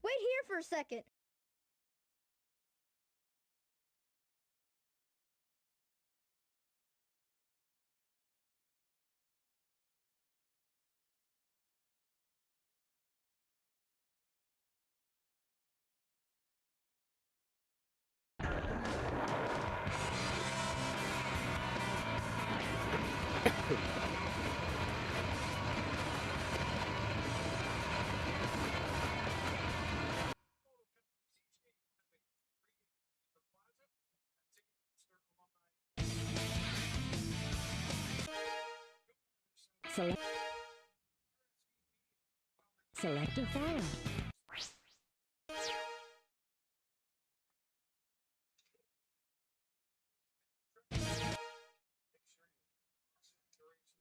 Wait here for a second. Select a file.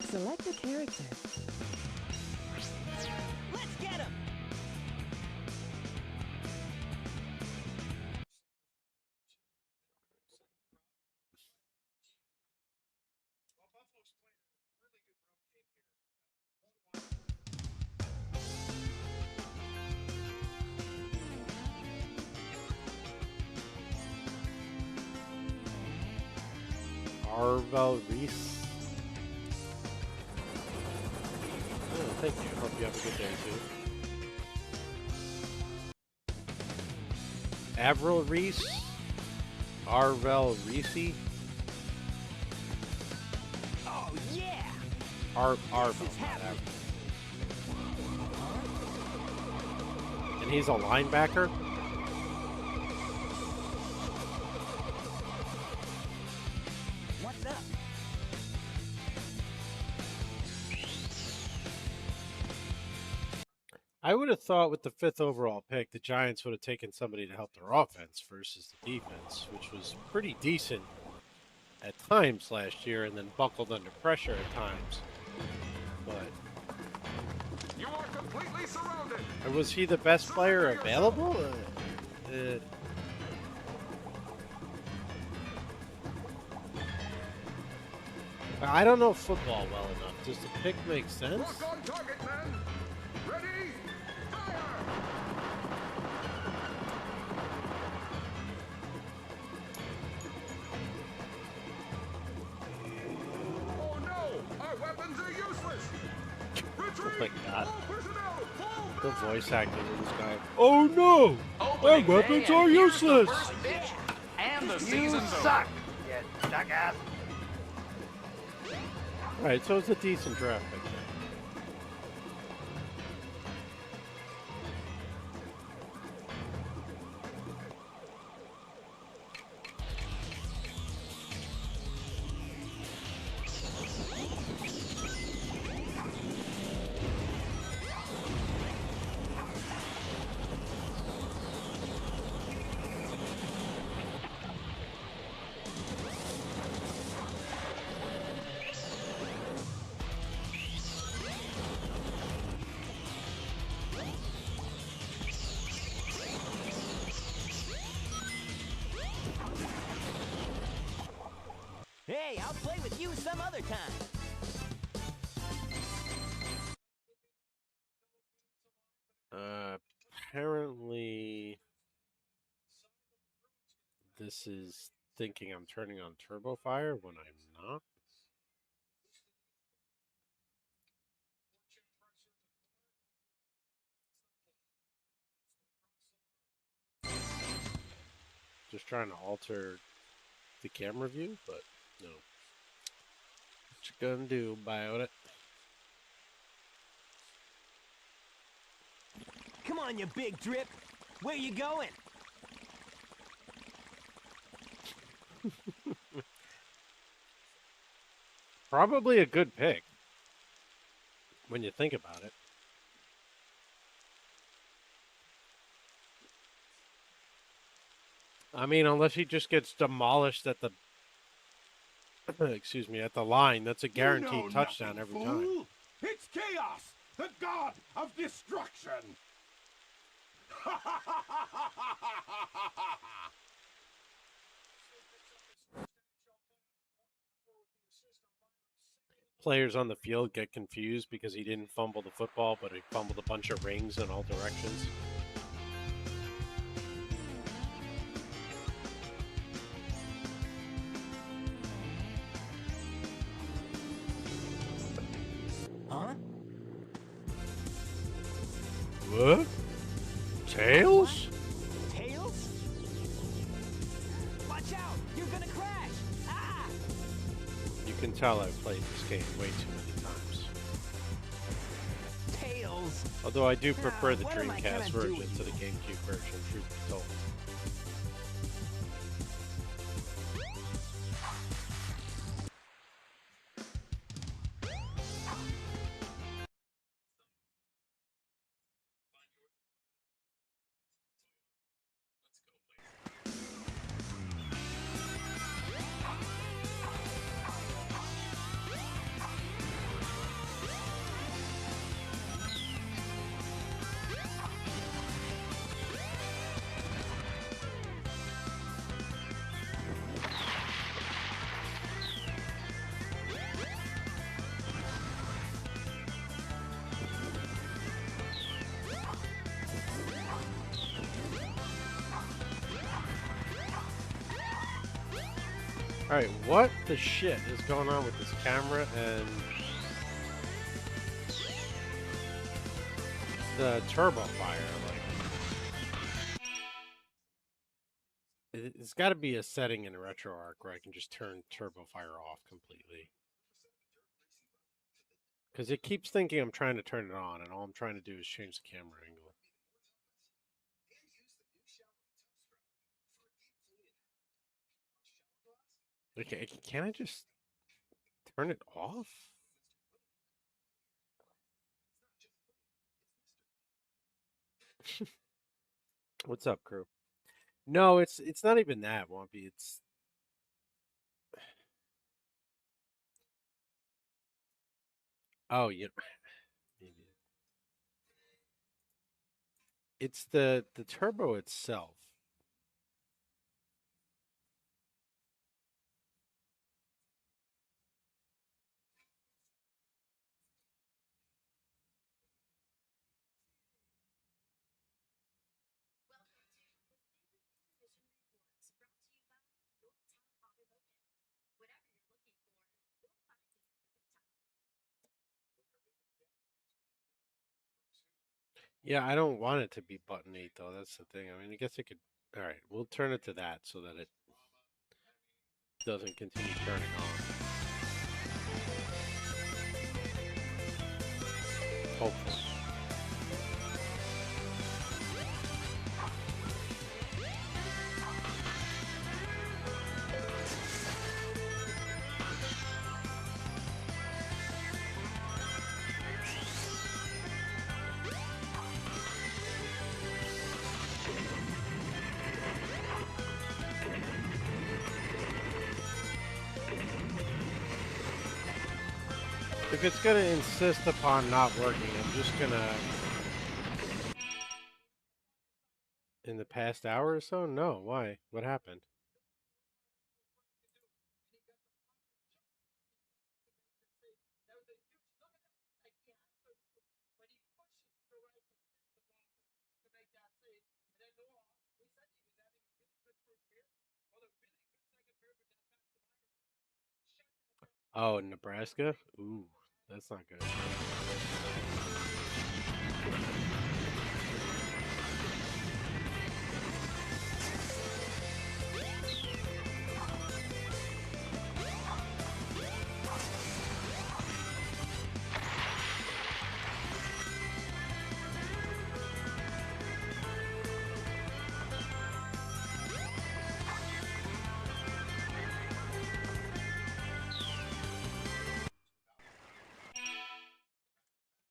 Select a character. Let's get him! Arvel Reese. Oh, thank you. Hope you have a good day too. Avril Reese. Arvel Reese. Oh, yeah! Arvel, This is not happening. Avril. And he's a linebacker? What's up? I would have thought with the 5th overall pick, the Giants would have taken somebody to help their offense versus the defense, which was pretty decent at times last year and then buckled under pressure at times. But You are completely surrounded. was he the best player available? I don't know football well enough. Does the pick make sense? Look on target, men. Ready? Fire! Oh no! Our weapons are useless. Retreat! Oh my God. All personnel, fall The back! voice acting of this guy. Oh no! Our weapons are useless! And the You season's suck, you jackass. Alright, so it's a decent draft pick there. Hey, I'll play with you some other time. Apparently, this is thinking I'm turning on Turbo Fire when I'm not. Just trying to alter the camera view, but no. What you gonna do about it? Come on, you big drip. Where you going? Probably a good pick when you think about it. I mean, unless he just gets demolished at the excuse me, at the line, that's a guaranteed touchdown nothing, every fool. time. It's chaos, the god of destruction. Players on the field get confused because he didn't fumble the football, but he fumbled a bunch of rings in all directions. What? Tails? Tails? Watch out! You're gonna crash! Ah! You can tell I've played this game way too many times. Tails! Although I do prefer the what am I Dreamcast gonna do version with to the you? GameCube version, truth be told. Alright, what the shit is going on with this camera and the turbo fire? Like, it's got to be a setting in RetroArch where I can just turn turbo fire off completely. Because it keeps thinking I'm trying to turn it on, and all I'm trying to do is change the camera angle. Okay, can I just turn it off? What's up, crew? No, it's not even that, Wumpy. It's oh, maybe it's the turbo itself. Yeah, I don't want it to be button 8 though. That's the thing. I mean, I guess it could. All right, we'll turn it to that so that it doesn't continue turning on. Hopefully. If it's gonna insist upon not working, I'm just gonna. In the past hour or so? No. Why? What happened? Oh, Nebraska? Ooh, that's not good.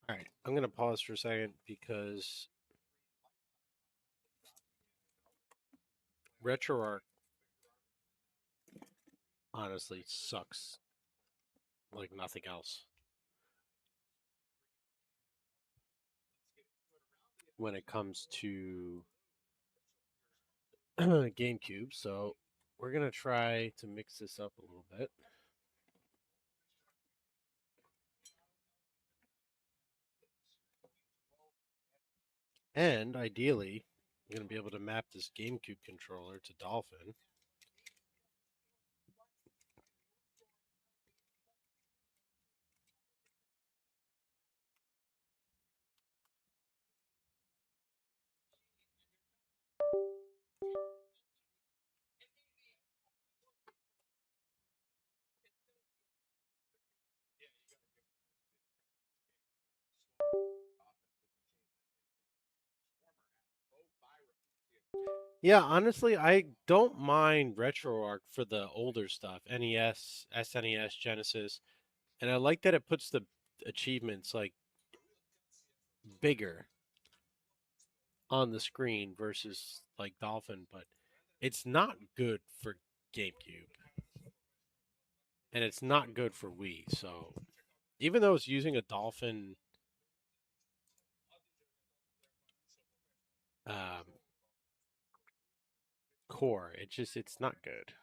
All right, I'm gonna pause for a second because RetroArch honestly sucks like nothing else when it comes to GameCube. So we're gonna try to mix this up a little bit. And ideally, I'm going to be able to map this GameCube controller to Dolphin. Yeah, honestly, I don't mind RetroArch for the older stuff, NES, SNES, Genesis, and I like that it puts the achievements like bigger on the screen versus like Dolphin, but it's not good for GameCube and it's not good for Wii. So even though it's using a Dolphin um, core, it's not good.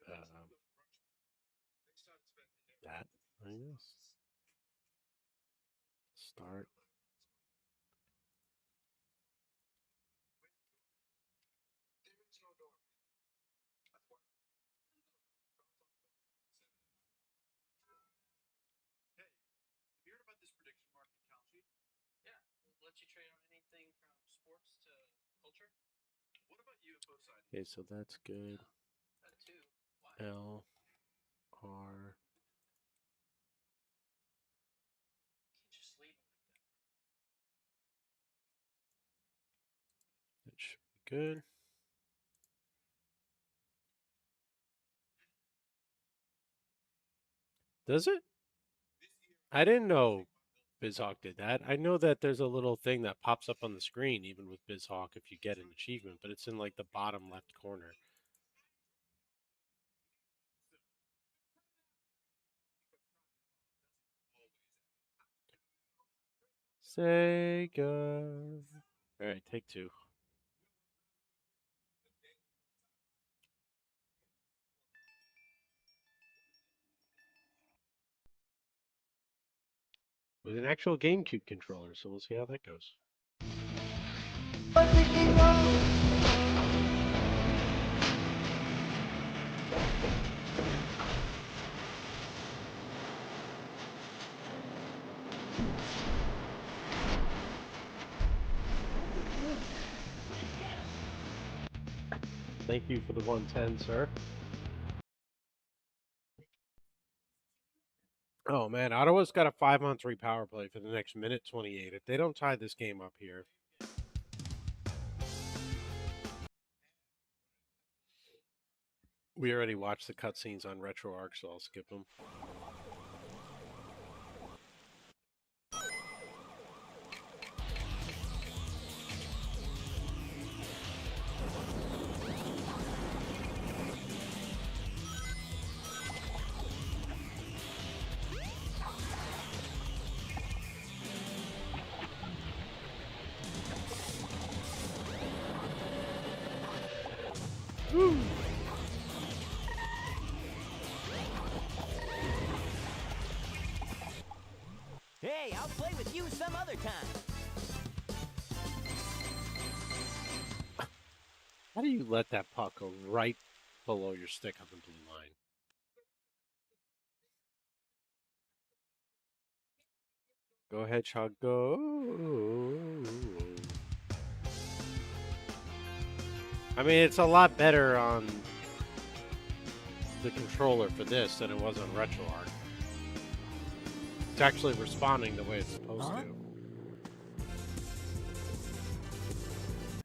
Um, that I guess. Start. Okay, so that's good. L R. That should be good. Does it? I didn't know BizHawk did that. I know that there's a little thing that pops up on the screen even with BizHawk if you get an achievement, but it's in like the bottom left corner. Sega. All right, take two. With an actual GameCube controller, so we'll see how that goes. Thank you for the 110, sir. Oh man, Ottawa's got a 5-on-3 power play for the next minute 28. If they don't tie this game up here, we already watched the cutscenes on RetroArch, so I'll skip them. Woo! Hey, I'll play with you some other time. How do you let that puck go right below your stick on the blue line? Go ahead, Chug. Go. I mean, it's a lot better on the controller for this than it was on RetroArch. It's actually responding the way it's supposed to.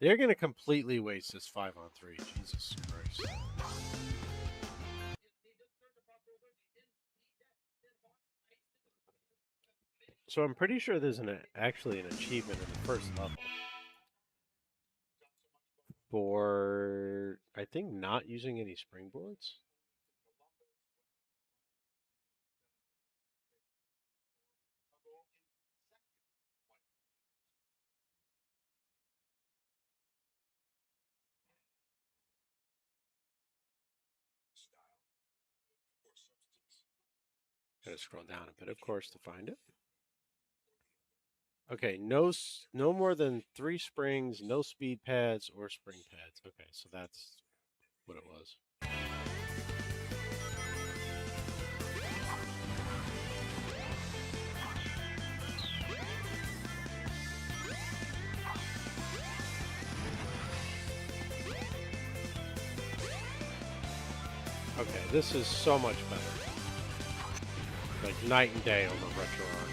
They're going to completely waste this 5-on-3. Jesus Christ. So I'm pretty sure there's actually an achievement in the first level for, I think, not using any springboards. Gotta scroll down a bit, of course, to find it. Okay, no more than 3 springs, no speed pads or spring pads. Okay, so that's what it was. Okay, this is so much better. Like night and day over RetroArch.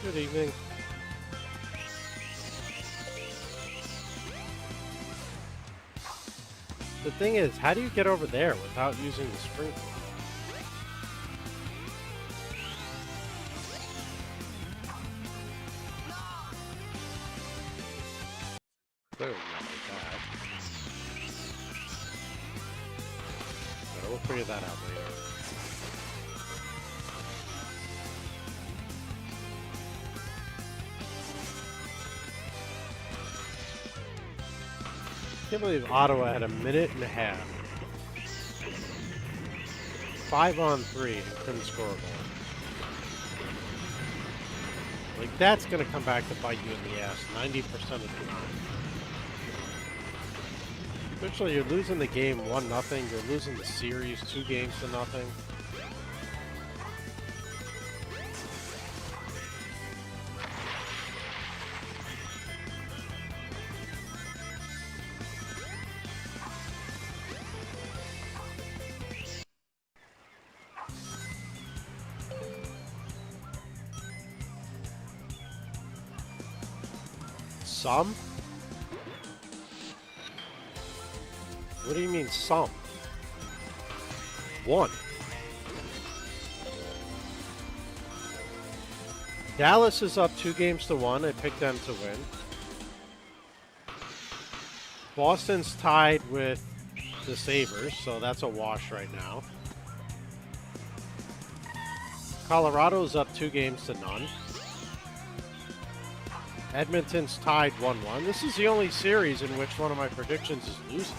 Good evening. The thing is, how do you get over there without using the sprinkler? Clearly not like that. But we'll figure that out later. I can't believe Ottawa had a minute and a half. 5-on-3 and couldn't score a goal. Like, that's going to come back to bite you in the ass 90% of the time. Especially, you're losing the game 1-0. You're losing the series 2-0. Some? What do you mean some? One. Dallas is up 2-1. I picked them to win. Boston's tied with the Sabres, so that's a wash right now. Colorado's up 2-0. Edmonton's tied 1-1. This is the only series in which one of my predictions is losing.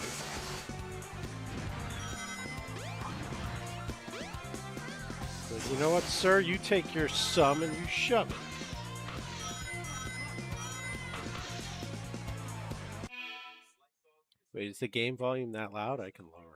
But you know what, sir? You take your sum and you shove it. Wait, is the game volume that loud? I can lower it.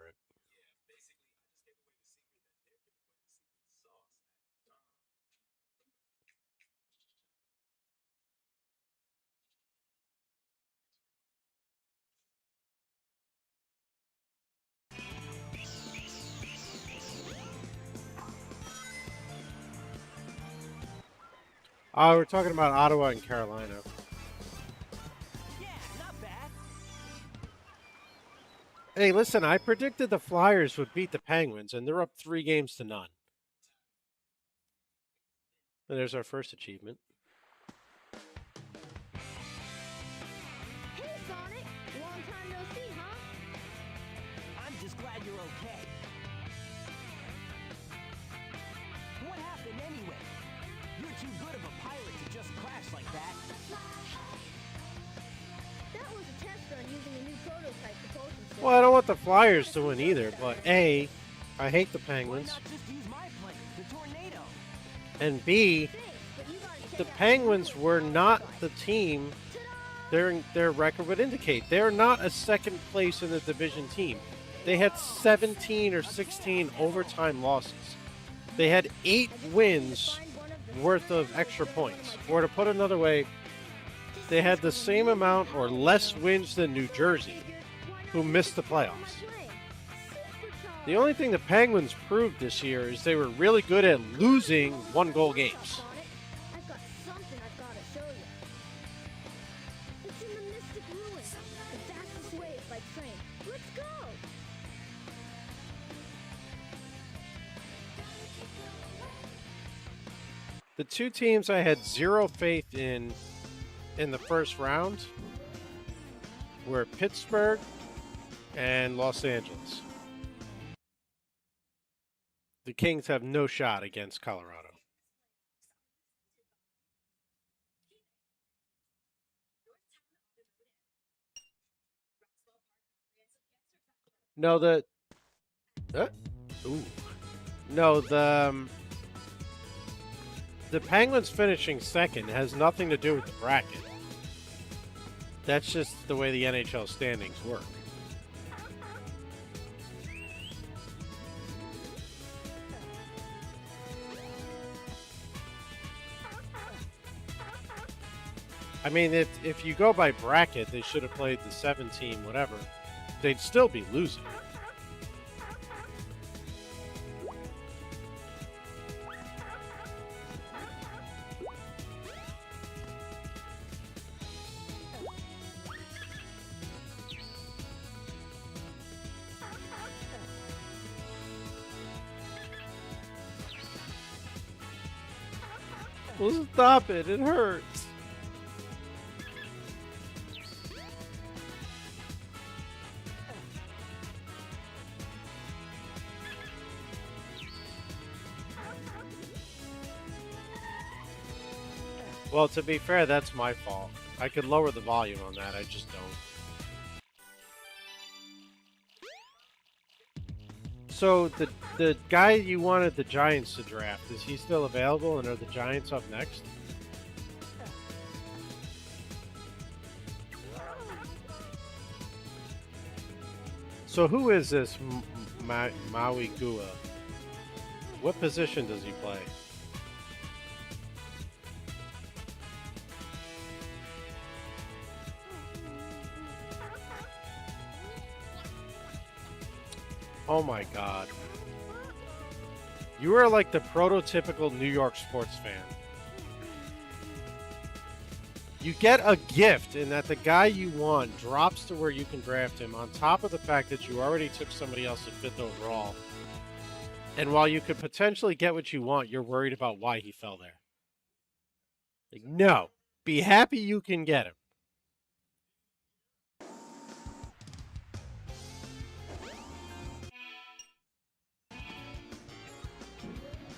We're talking about Ottawa and Carolina. Yeah, not bad. Hey, listen, I predicted the Flyers would beat the Penguins, and they're up 3-0. And there's our first achievement. Hey, Sonic! Long time no see, huh? I'm just glad you're okay. What happened anyway? You're too good of a pilot to just crash like that. That was a test run using a new prototype propulsion system. Well, I don't want the Flyers to win either, but A, I hate the Why Penguins, not just use my plane, the Tornado? and B, Thanks, but you gotta check the out Penguins were not the team their record would indicate. They're not a second place in the division team. They had 17 or 16 overtime losses. They had 8 wins worth of extra points. Or to put another way, they had the same amount or less wins than New Jersey, who missed the playoffs. The only thing the Penguins proved this year is they were really good at losing one-goal games. I've got something I've got to show you. It's in the Mystic Ruins, the fastest way is by train. Let's go! The two teams I had zero faith in the first round were Pittsburgh and Los Angeles. The Kings have no shot against Colorado. No, the Penguins finishing second has nothing to do with the bracket. That's just the way the NHL standings work. I mean, if you go by bracket, they should have played the 7-team, whatever. They'd still be losing. Well, stop it. It hurts. Well, to be fair, that's my fault. I could lower the volume on that. I just don't. So the guy you wanted the Giants to draft, is he still available, and are the Giants up next? So who is this Maui Gua? What position does he play? Oh my God. You are like the prototypical New York sports fan. You get a gift in that the guy you want drops to where you can draft him, on top of the fact that you already took somebody else at 5th overall. And while you could potentially get what you want, you're worried about why he fell there. Like, no. Be happy you can get him.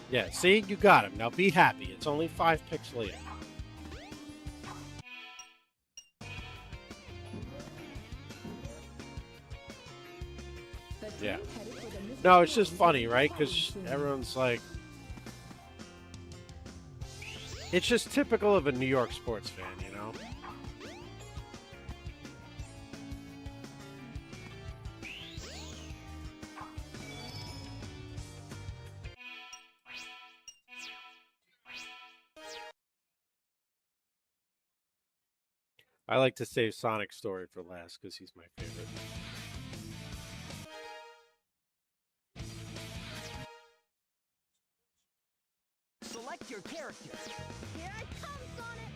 Yeah, see? You got him. Now be happy. It's only 5 picks later. Yeah. No, it's just funny, right? Because everyone's like... It's just typical of a New York sports fan, you know? I like to save Sonic's story for last because he's my favorite. Select your character. Here I come, Sonic!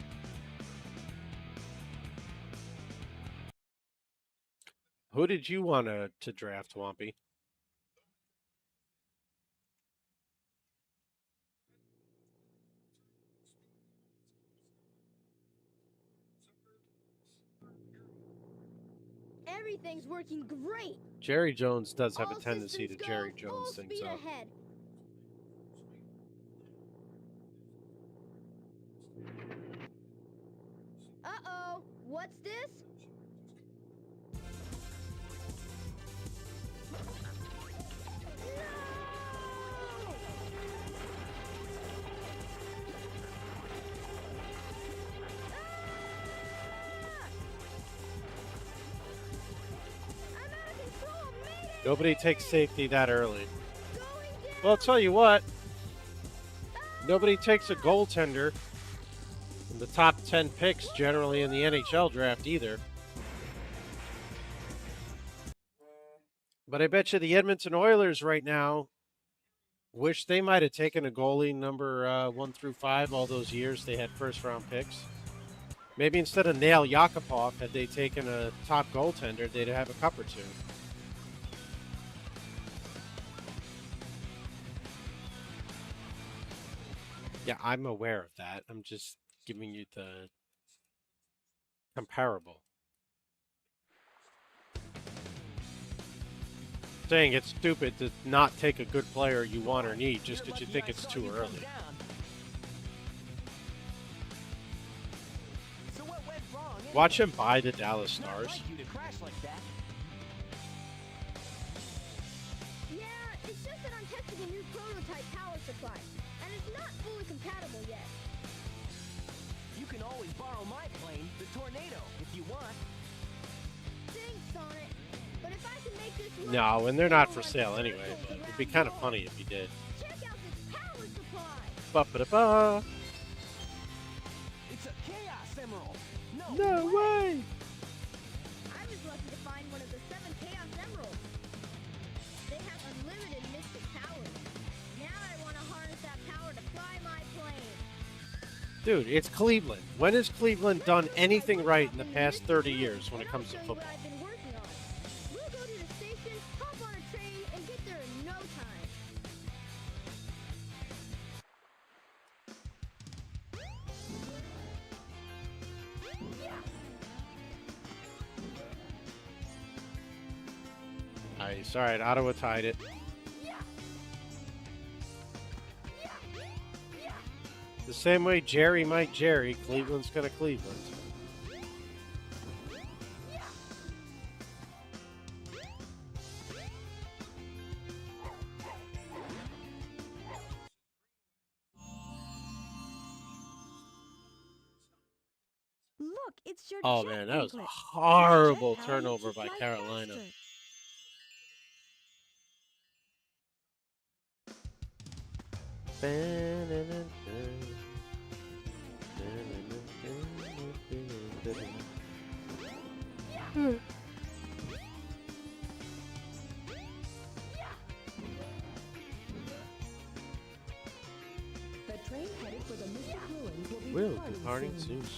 Who did you want to draft, Wampy? Everything's working great! Jerry Jones does have All a tendency to systems Jerry go, Jones full things speed up. ahead. Uh-oh, what's this? No! I'm out of control, mayday! Nobody takes safety that early. Going down! Well, I'll tell you what. Nobody takes a goaltender in the top 10 picks generally in the NHL draft either. But I bet you the Edmonton Oilers right now wish they might have taken a goalie number 1 through 5 all those years they had first-round picks. Maybe instead of Nail Yakupov, had they taken a top goaltender, they'd have a cup or two. Yeah, I'm aware of that. I'm just giving you the comparable. Saying it's stupid to not take a good player you want or need just because you think it's too early. So what went wrong? Watch him buy the Dallas Not Stars. like you to crash like that. Yeah, it's just that I'm testing a new prototype power supply, and it's not fully compatible yet. You can always borrow my plane, the Tornado, if you want. Thanks, Sonic. But if I can make this work, No, and they're not for I'll sale let anyway, Sonic but take it'd be around kind of the funny world. if he did. Check out this power supply. Ba-ba-da-ba. It's a Chaos Emerald. No way! I was lucky to find one of the 7 Chaos Emeralds. They have unlimited mystic powers. Now I want to harness that power to fly my plane. Dude, it's Cleveland. When has Cleveland done anything right in the past 30 years when it comes to And I'll show you football? what I've been working on. We'll go to the station, hop on a train, and get there in no time. Nice. All right, Ottawa tied it. The same way Jerry might Jerry, Cleveland's gonna Cleveland. Look, it's your Oh jet man, that was a anklet. horrible Jet turnover helps by you fly Carolina. faster. The train headed for the Mystic Ruins will be We'll departing departing soon. soon.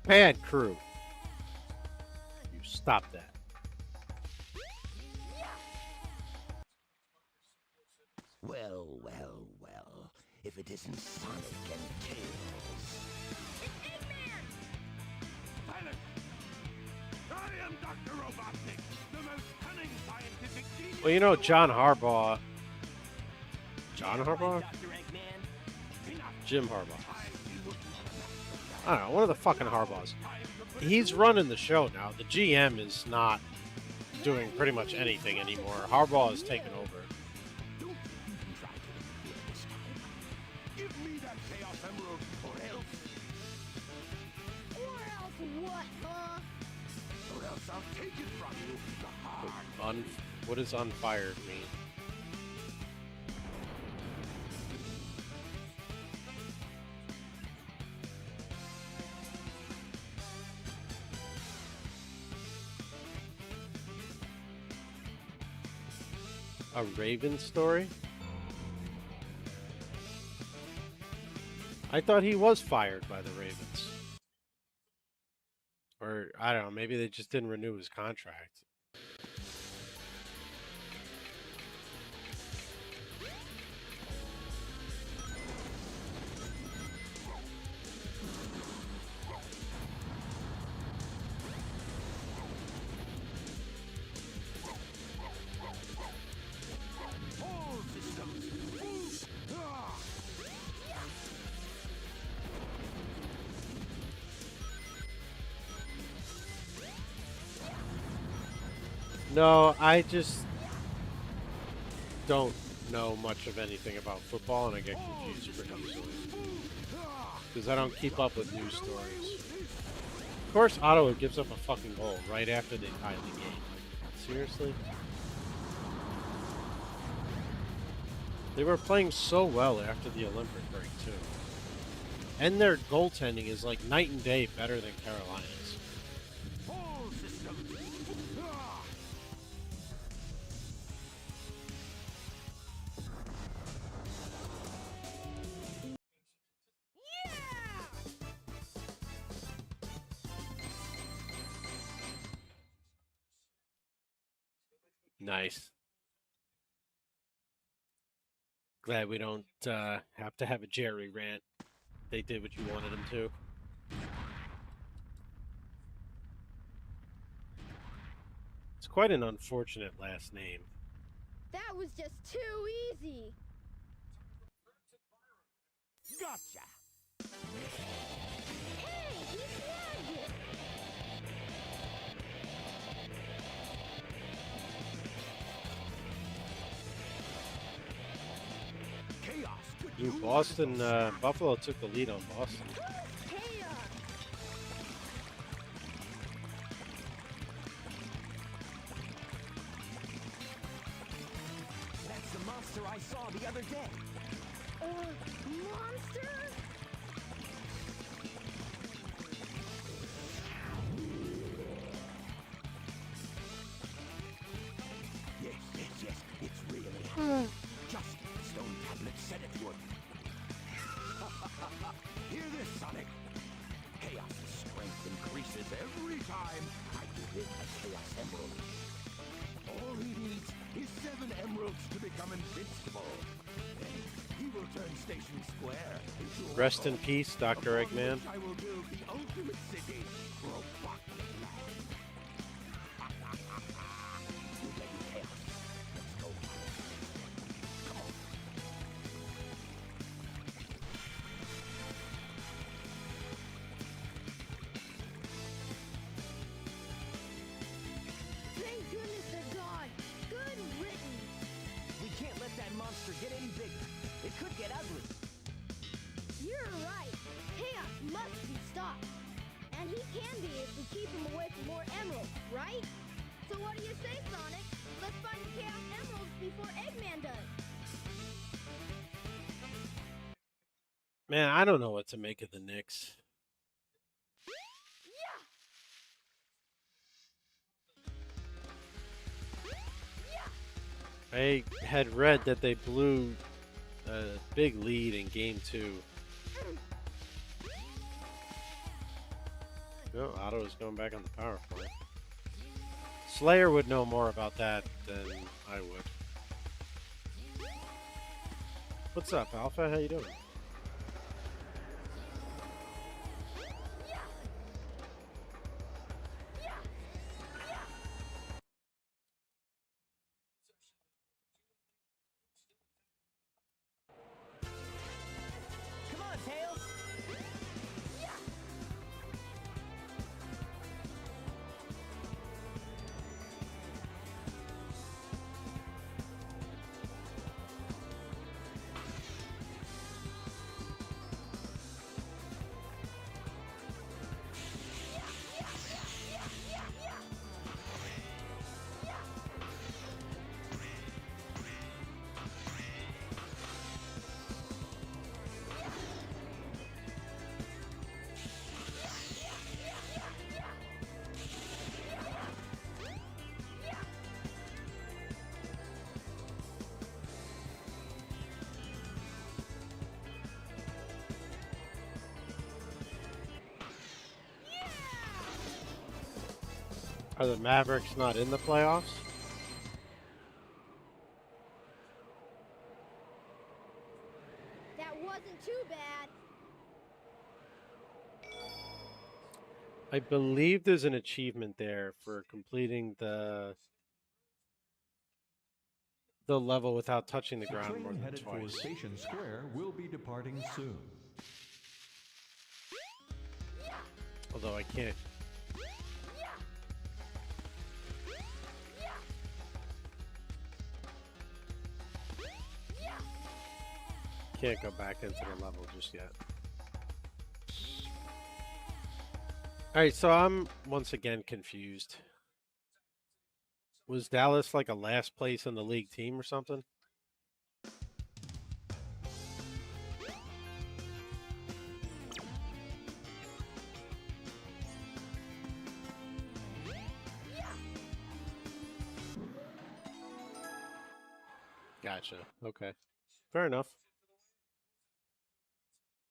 Bad crew. You stop that. Well, well, well. If it isn't Sonic and Tails. Silence! I am Dr. Robotnik, the most cunning scientific genius. Well, you know, John Harbaugh. John Harbaugh? Dr. Eggman? Jim Harbaugh. I don't know, one of the fucking Harbaughs. He's running the show now. The GM is not doing pretty much anything anymore. Harbaugh is taking over. Don't even try to interfere this time. Give me that Chaos Emerald, or else. Or else what, huh? Or else I'll take it from you the hard. What does unfired mean? A Raven story? I thought he was fired by the Ravens. Or, I don't know, maybe they just didn't renew his contract. All systems. Move. Ah. No, I just don't know much of anything about football, and I get confused pretty easily. Because I don't keep up with news stories. Of course, Ottawa gives up a fucking goal right after they tie the game. Seriously? They were playing so well after the Olympic break, too. And their goaltending is like night and day better than Carolina's. All systems. Ah. Nice. Glad we don't have to have a Jerry rant. They did what you wanted them to. It's quite an unfortunate last name. That was just too easy. Gotcha! Hey, he snagged it. Ooh, Boston, Buffalo took the lead on Boston. Chaos. That's the monster I saw the other day. Monster? Yes, it's really just the stone tablet said it would. Hear this, Sonic. Chaos's strength increases every time I give him a Chaos Emerald. All he needs is 7 emeralds to become invincible. Then he will turn Station Square into a Rest in peace, Dr. upon Eggman. which I will build the ultimate city, Robotnik Land. You ready, Chaos? Let's go. Come on. Thank goodness they're gone. Good riddance. We can't let that monster get any bigger. It could get ugly. You're right. Chaos must be stopped. And he can be if we keep him away from more emeralds, right? So what do you say, Sonic? Let's find the Chaos Emeralds before Eggman does. Man, I don't know what to make of the Knicks. I had read that they blew a big lead in Game 2. No, Otto is going back on the power play. Slayer would know more about that than I would. What's up, Alpha? How you doing? Come on, Tails. Are the Mavericks not in the playoffs? That wasn't too bad. I believe there's an achievement there for completing the level without touching the The ground train more than headed for twice. Station Square will be departing soon. Although I can't. Can't go back into the level just yet. Alright, so I'm once again confused. Was Dallas like a last place in the league team or something? Gotcha. Okay. Fair enough.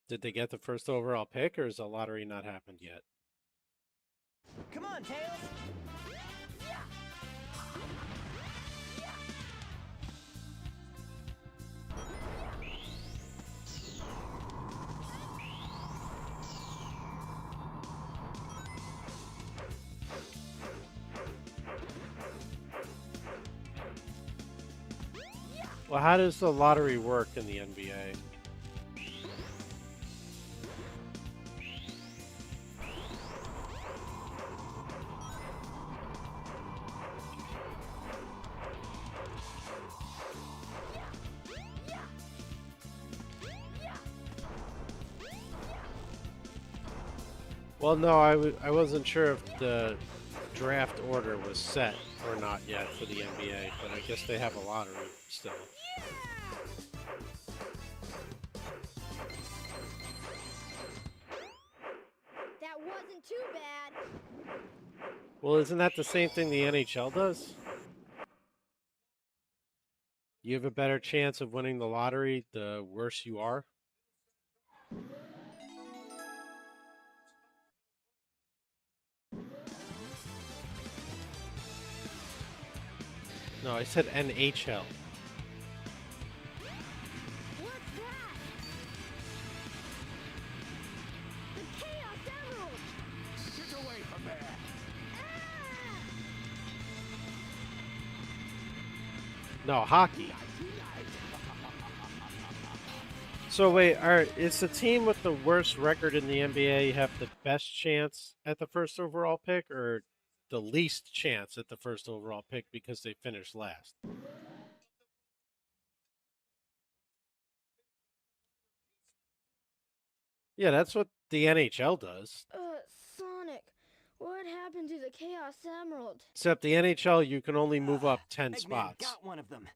Did they get the first overall pick, or has the lottery not happened yet? Come on, Tails. Well, how does the lottery work in the NBA? Well, no, I wasn't sure if the draft order was set or not yet for the NBA, but I guess they have a lottery still. That wasn't too bad. Well, isn't that the same thing the NHL does? You have a better chance of winning the lottery the worse you are? No, I said NHL. What's that? The Chaos Emerald! Get away from there! No, hockey. So wait, is the team with the worst record in the NBA have the best chance at the first overall pick, or the least chance at the first overall pick because they finished last? Yeah, that's what the NHL does. Sonic, what happened to the Chaos Emerald? Except the NHL, you can only move up 10 Eggman spots. got one of them,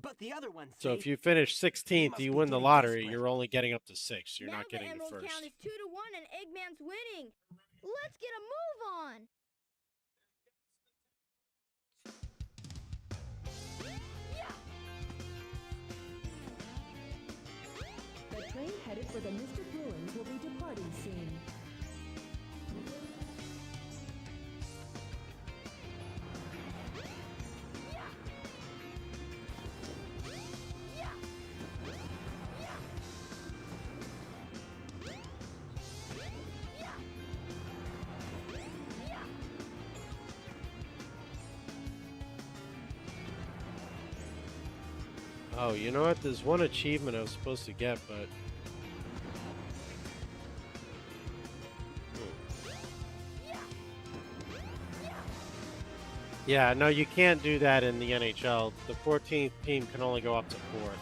but the other ones. So if you finish 16th, must you be win the getting lottery, desperate. you're only getting up to 6. You're now not getting the to Emerald first. count is 2-1 and Eggman's winning. Let's get a move on. The train headed for the Mystic Ruins will be departing soon. Oh, you know what? There's one achievement I was supposed to get, but... Yeah, no, you can't do that in the NHL. The 14th team can only go up to 4th.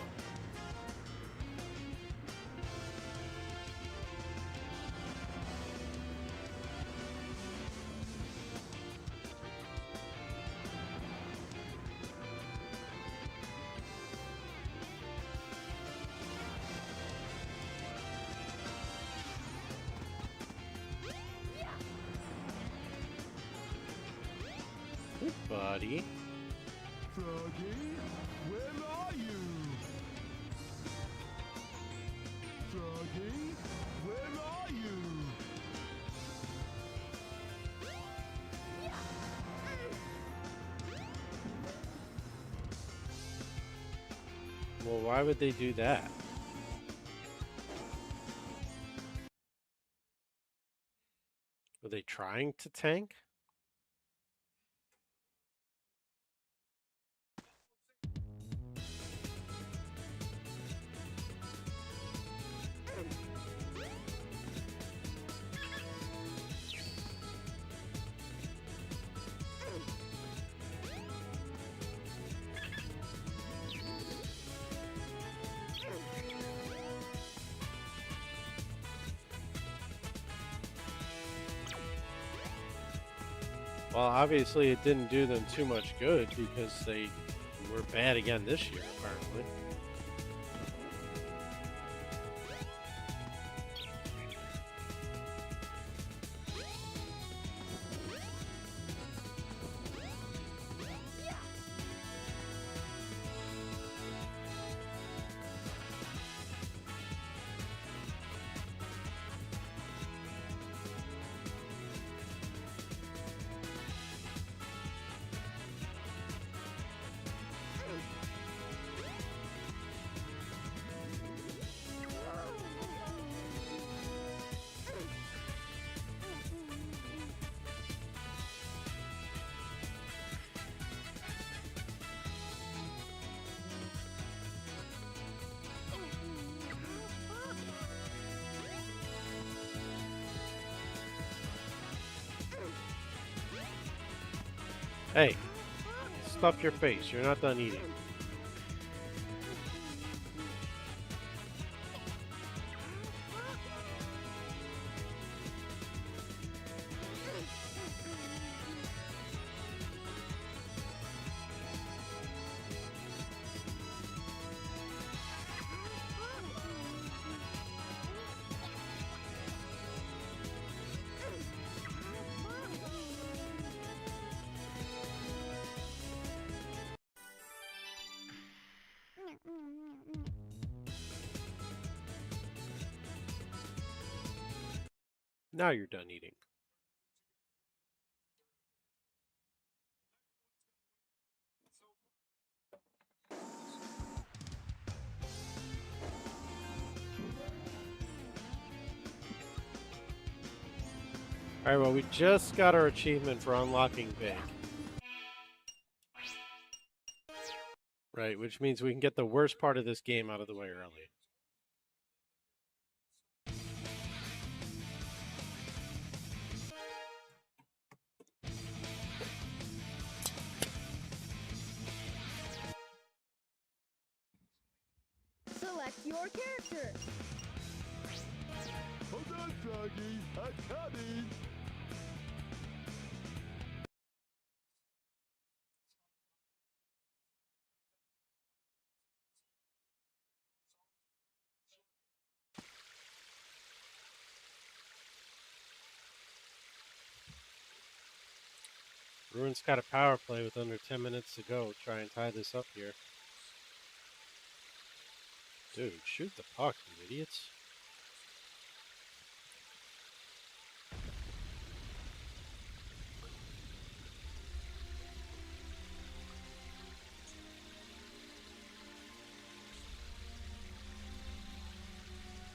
Buddy. Froggy, where are you? Froggy, where are you? Well, why would they do that? Were they trying to tank? Well, obviously it didn't do them too much good because they were bad again this year, apparently. Hey, stuff your face. You're not done eating. Now you're done eating. Alright, well, we just got our achievement for unlocking big. Right, which means we can get the worst part of this game out of the way early. Select your character. Hold on, Froggy. I'm coming. Ruin's got a power play with under 10 minutes to go. Try and tie this up here. Dude, shoot the puck, you idiots.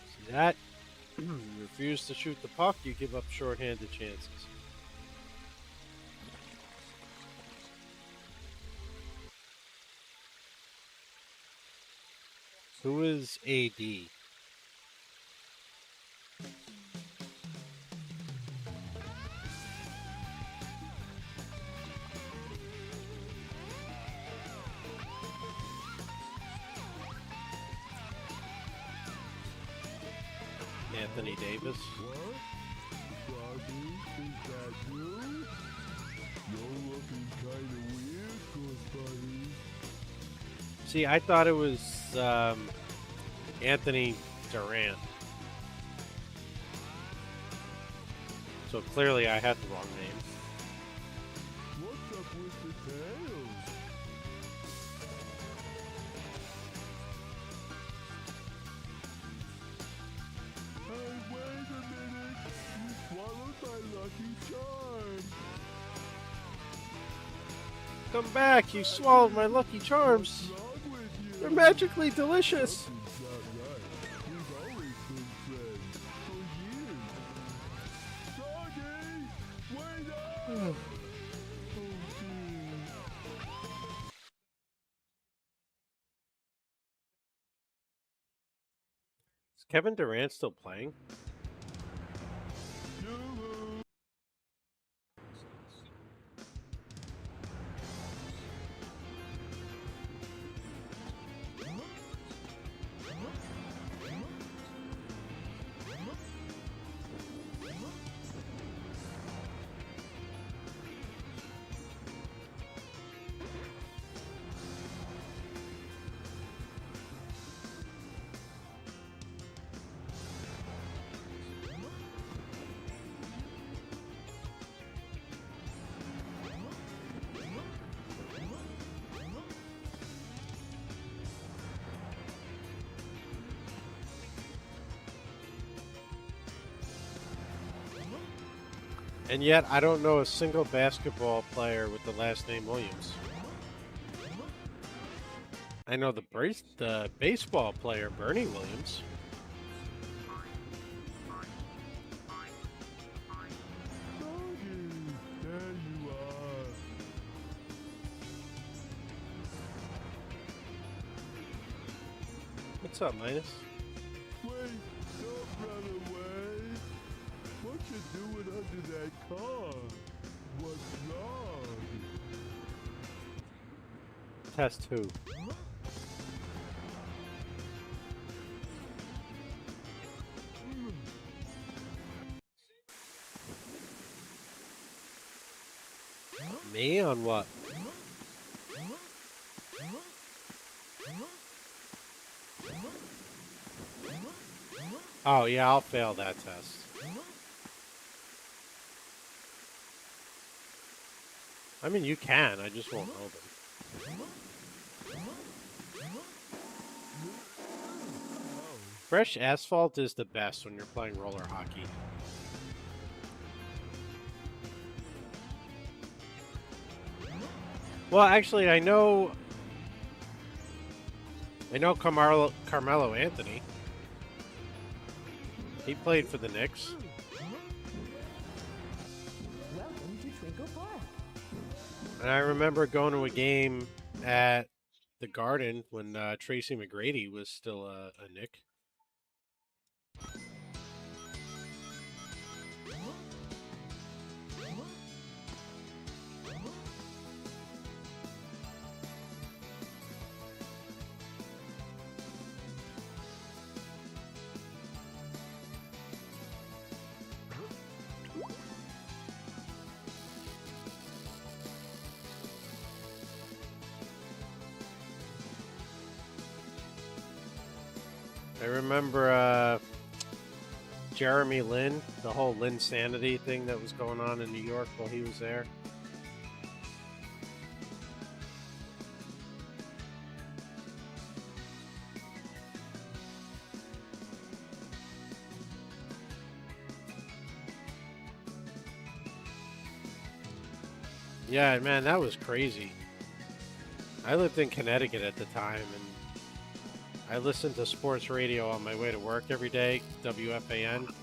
See that? You refuse to shoot the puck, you give up shorthanded chances. Who is AD? Anthony Davis. What? Froggy, is that you? You're looking kind of weird, good buddy. See, I thought it was Anthony Durant. So clearly I had the wrong name. What's up with the tails? Hey, wait a minute! You swallowed my lucky charm! Come back, you swallowed my Lucky Charms. What's wrong with you? They're magically delicious. Something's not right. We've always been friends. For years. Froggy! Wait up! Oh, dear. Is Kevin Durant still playing? Yoo-hoo. And yet, I don't know a single basketball player with the last name Williams. I know the baseball player, Bernie Williams. Froggy, there you are. What's up, Minus? Wait, don't run away. What you doing under that car? What's wrong? Test who? Me on what? Oh yeah, I'll fail that test. I mean, you can, I just won't know them. Fresh asphalt is the best when you're playing roller hockey. Well, actually, I know Carmelo Anthony. He played for the Knicks. Welcome to Twinkle Park. And I remember going to a game at the Garden when Tracy McGrady was still a Knick. I remember Jeremy Lin, the whole Lin Sanity thing that was going on in New York while he was there. Yeah, man, that was crazy. I lived in Connecticut at the time, and I listened to sports radio on my way to work every day, WFAN.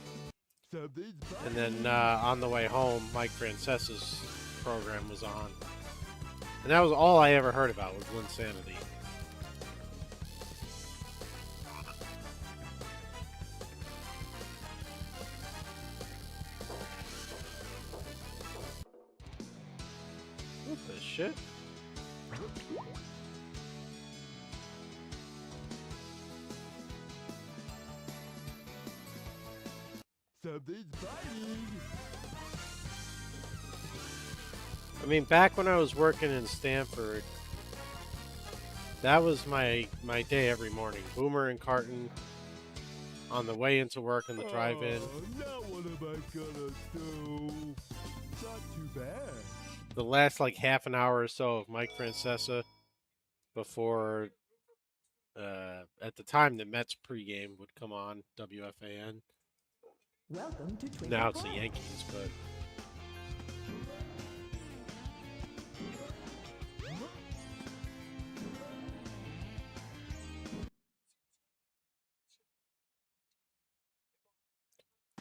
And then on the way home, Mike Francesa's program was on. And that was all I ever heard about was Linsanity. What the shit? I mean, back when I was working in Stanford, that was my day every morning. Boomer and Carton on the way into work in the drive-in. Now what am I gonna do? Not too bad. The last like half an hour or so of Mike Francesa before, at the time, the Mets pregame would come on WFAN. Welcome to Twinkle Now it's the Park. Yankees, but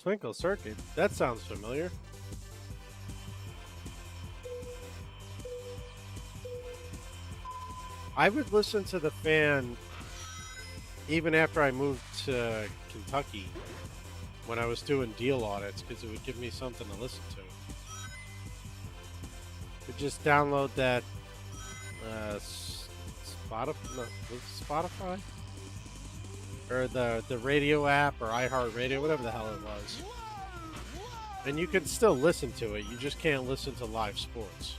Twinkle Circuit. That sounds familiar. I would listen to the Fan even after I moved to Kentucky when I was doing deal audits because it would give me something to listen to. Could just download that Spotify or the radio app or iHeartRadio, whatever the hell it was, and you can still listen to it. You just can't listen to live sports.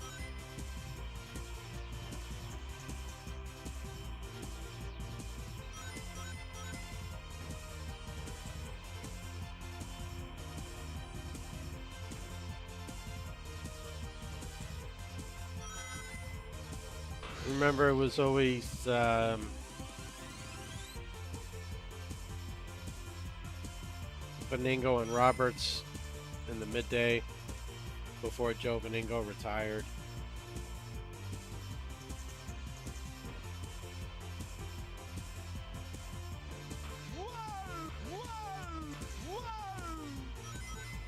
Remember, it was always Beningo and Roberts in the midday before Joe Beningo retired.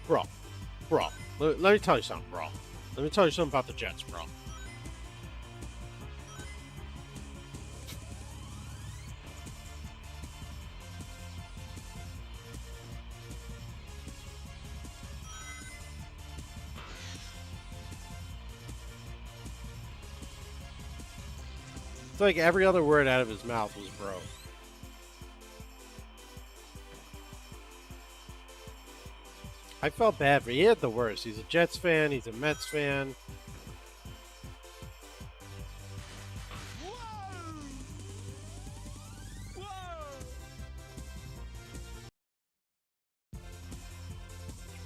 Bro, let me tell you something, bro. Let me tell you something about the Jets, bro. It's like every other word out of his mouth was bro. I felt bad for him. He had the worst. He's a Jets fan. He's a Mets fan.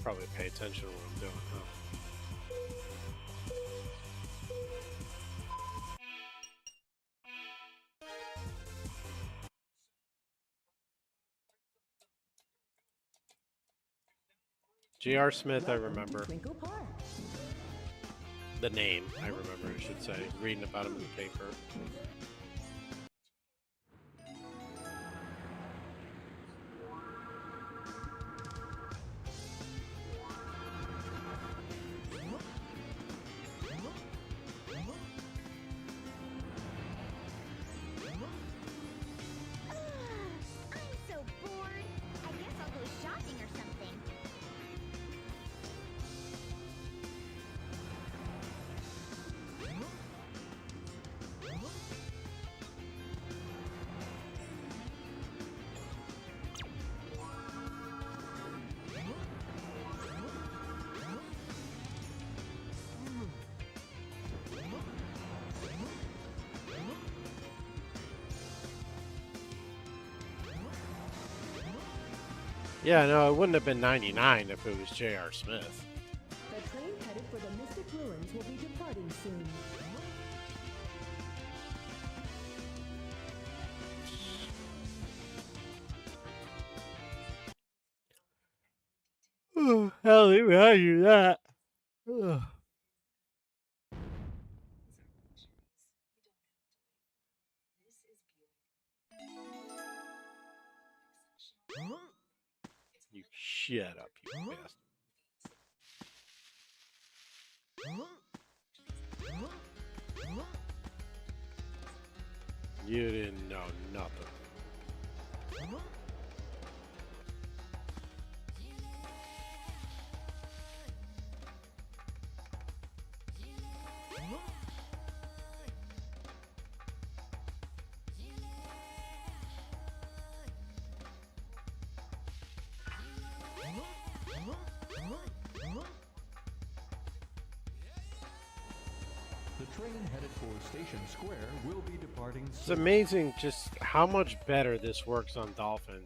Probably pay attention to what I'm doing, huh? J.R. Smith, I Welcome to remember. Twinkle Park. The name, I remember, I should say. Reading about him in the paper. I'm so bored. I guess I'll go shopping or something. Yeah, no, it wouldn't have been 99 if it was J.R. Smith. The train headed for the Mystic Ruins will be departing soon. Oh, hell, let me tell you that. Ugh. You shut up, you bastard. You didn't know nothing. The train headed for Station Square will be departing It's soon. amazing just how much better this works on Dolphin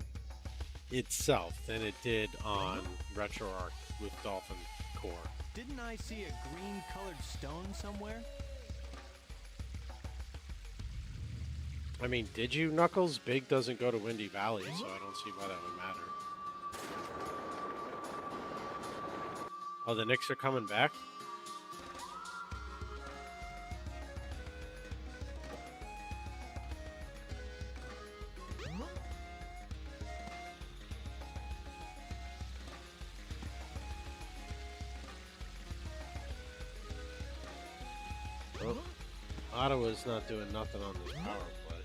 itself than it did on RetroArch with Dolphin Core. Didn't I see a green-colored stone somewhere? I mean, did you, Knuckles? Big doesn't go to Windy Valley, so I don't see why that would matter. Oh, the Knicks are coming back? Oh, Ottawa's not doing nothing on this power play.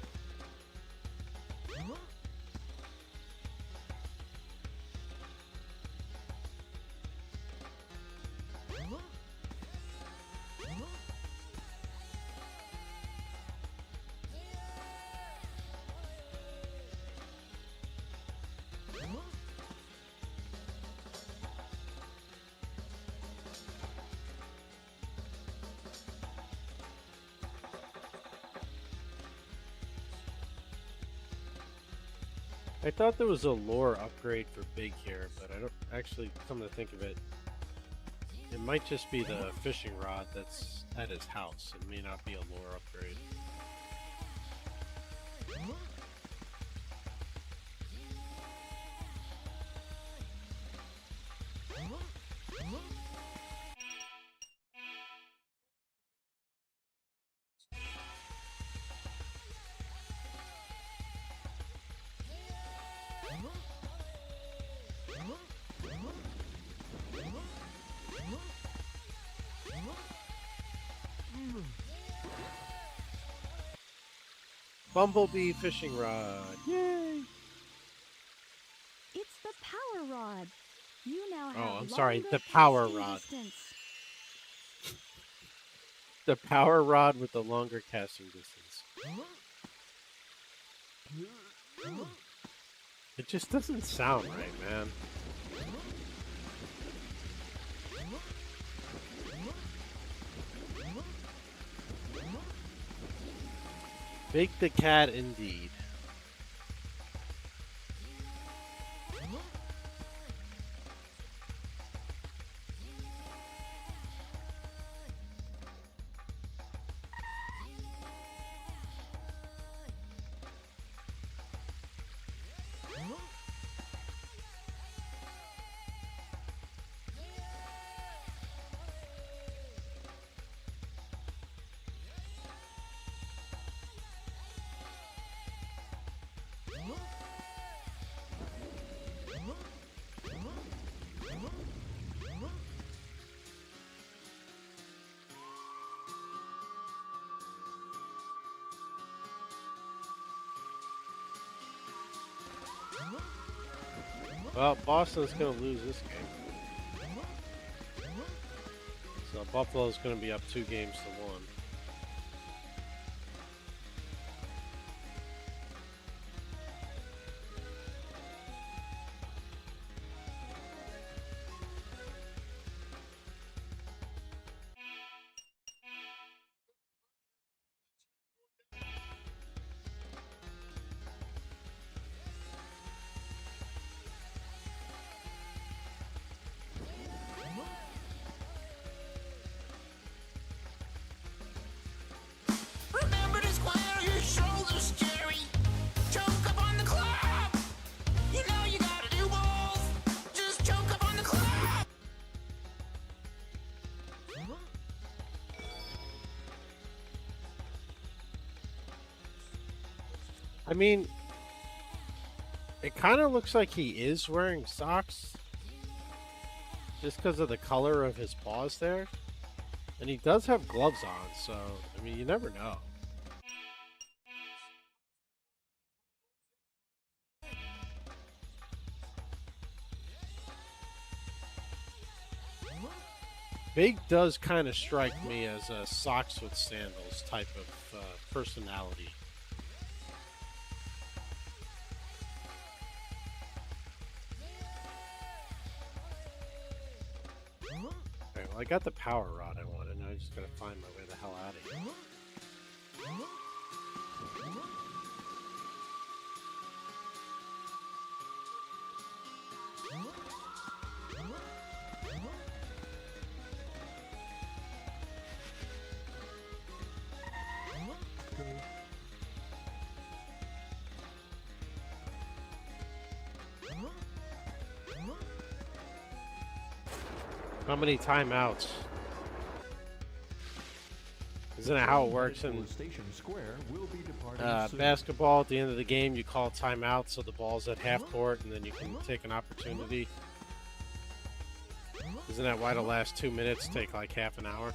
I thought there was a lore upgrade for Big here, but I don't actually, come to think of it, it might just be the fishing rod that's at his house. It may not be a lore upgrade. Bumblebee fishing rod. Yay! It's the power rod. You now have Oh, I'm sorry, longer the power casting rod. distance. The power rod with the longer casting distance. It just doesn't sound right, man. Bake the cat indeed. Well, Boston's going to lose this game. So Buffalo's going to be up 2-1. Remember to square your shoulders, Jerry. Choke up on the club. You know you gotta do both. Just choke up on the club. I mean, it kind of looks like he is wearing socks. Just because of the color of his paws there. And he does have gloves on, so, I mean, you never know. Big does kind of strike me as a socks with sandals type of personality. Okay, well, I got the power rod I wanted. Now I just gotta find my way the hell out of here. How many timeouts? Isn't that how it works in Station Square will be departing soon. basketball? At the end of the game, you call a timeout so the ball's at half court, and then you can take an opportunity. Isn't that why the last 2 minutes take like half an hour?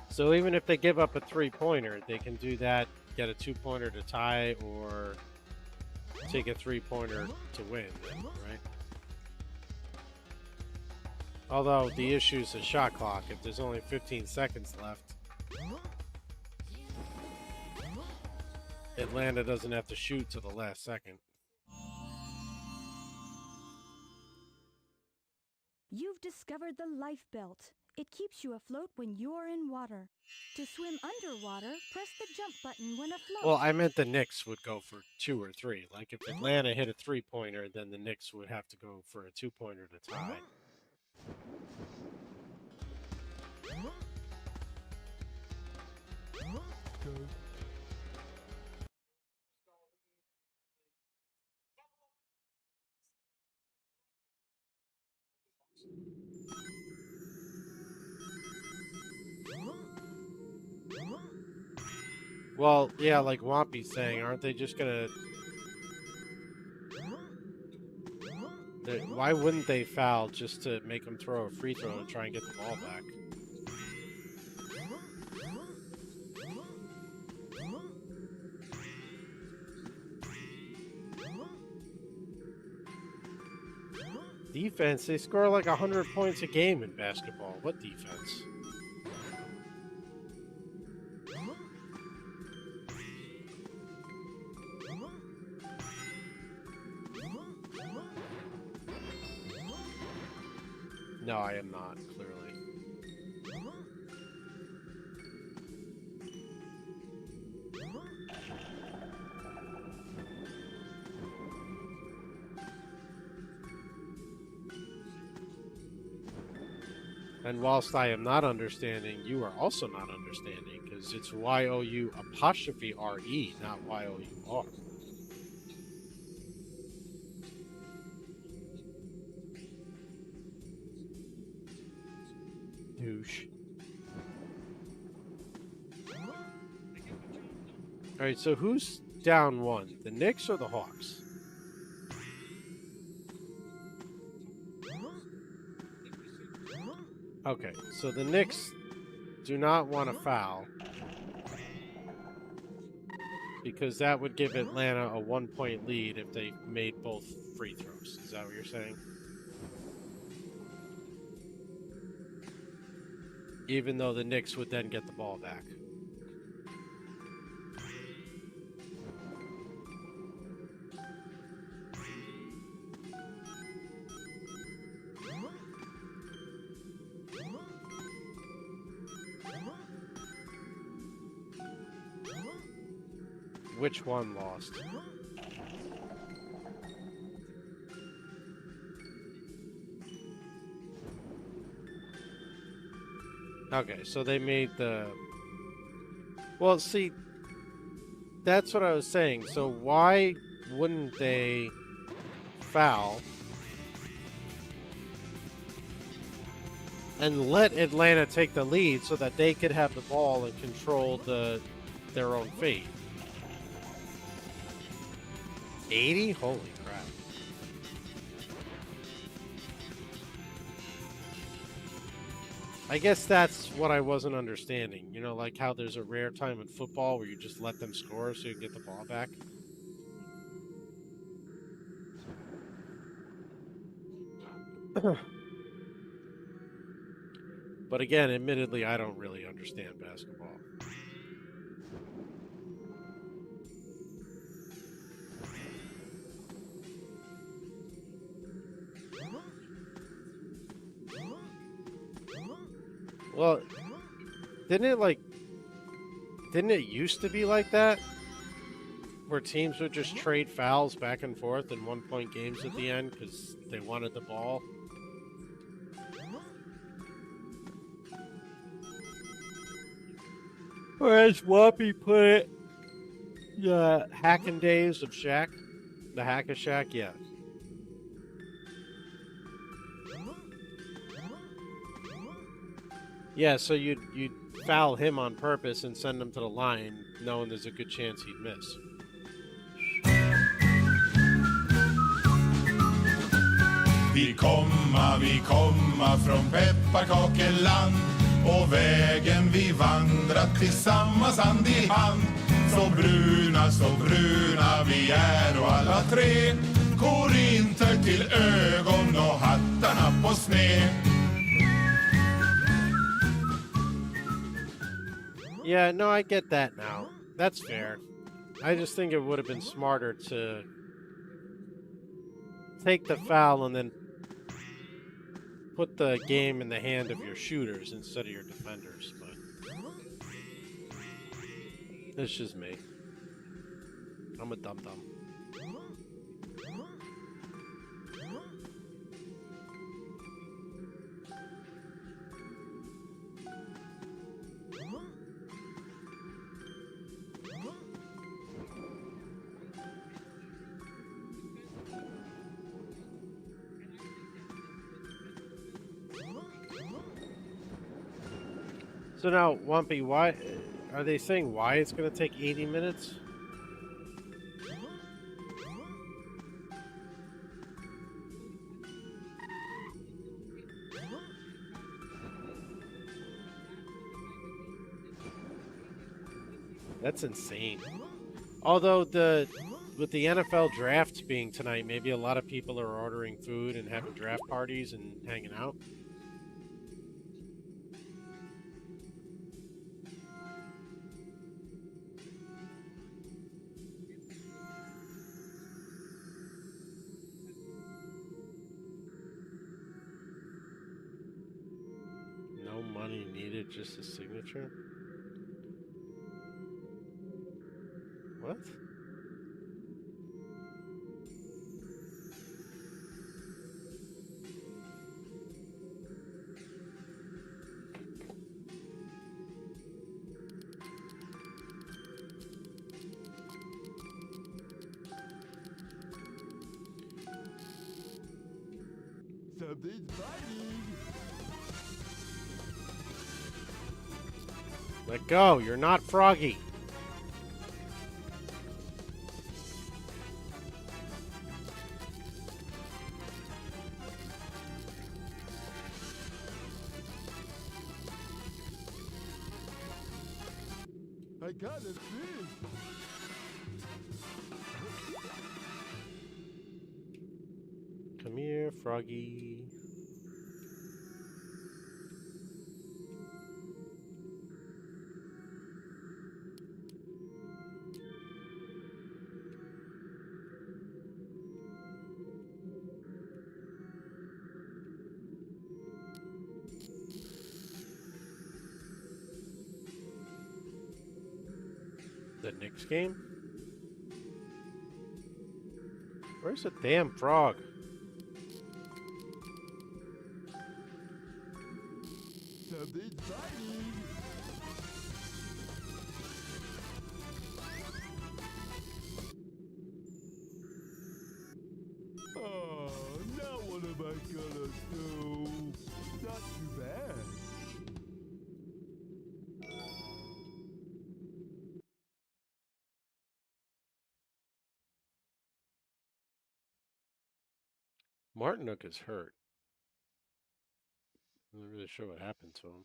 So even if they give up a 3-pointer, they can do that, get a 2-pointer to tie, or take a 3-pointer to win, then, right? Although the issue is the shot clock. If there's only 15 seconds left, Atlanta doesn't have to shoot to the last second. You've discovered the life belt. It keeps you afloat when you're in water. To swim underwater, press the jump button when afloat. Well, I meant the Knicks would go for 2 or 3. Like if Atlanta hit a 3-pointer, then the Knicks would have to go for a 2-pointer to tie. Well, yeah, like Wampy's saying, aren't they just gonna... Why wouldn't they foul just to make them throw a free throw and try and get the ball back? Defense, they score like 100 points a game in basketball. What defense? No, I am not, clearly. And whilst I am not understanding, you are also not understanding, because it's Y-O-U''RE, not Y-O-U-R. Douche. All right, so who's down one? The Knicks or the Hawks? Okay, so the Knicks do not want to foul because that would give Atlanta a 1-point lead if they made both free throws. Is that what you're saying? Even though the Knicks would then get the ball back. Which one lost? Okay, so they made the... Well, see, that's what I was saying. So why wouldn't they foul and let Atlanta take the lead so that they could have the ball and control their own fate? 80? Holy crap. I guess that's what I wasn't understanding. You know, like how there's a rare time in football where you just let them score so you can get the ball back. But again, admittedly, I don't really understand basketball. Well, didn't it used to be like that? Where teams would just trade fouls back and forth in 1-point games at the end because they wanted the ball? Or as Whoppy put it, the hacking days of Shaq. The hack of Shaq, yeah. Yeah, so you'd foul him on purpose and send him to the line knowing there's a good chance he'd miss. Vi komma från pepparkakeland och vägen vi vandrat tillsammans hand i hand. Så bruna vi är och alla tre korinter till ögon och hattarna på sned. Yeah, no, I get that now. That's fair. I just think it would have been smarter to take the foul and then put the game in the hand of your shooters instead of your defenders, but it's just me. I'm a dum-dum. So now, Wumpy, why are they saying why it's going to take 80 minutes? That's insane. Although with the NFL drafts being tonight, maybe a lot of people are ordering food and having draft parties and hanging out. No money needed, just a signature? What? Something's biting. Let go, you're not Froggy. I got a fish. Come here, Froggy. The Knicks game? Where's the damn frog? Something exciting. Oh, now what am I gonna do? Not too bad. Martinook is hurt. I'm not really sure what happened to him.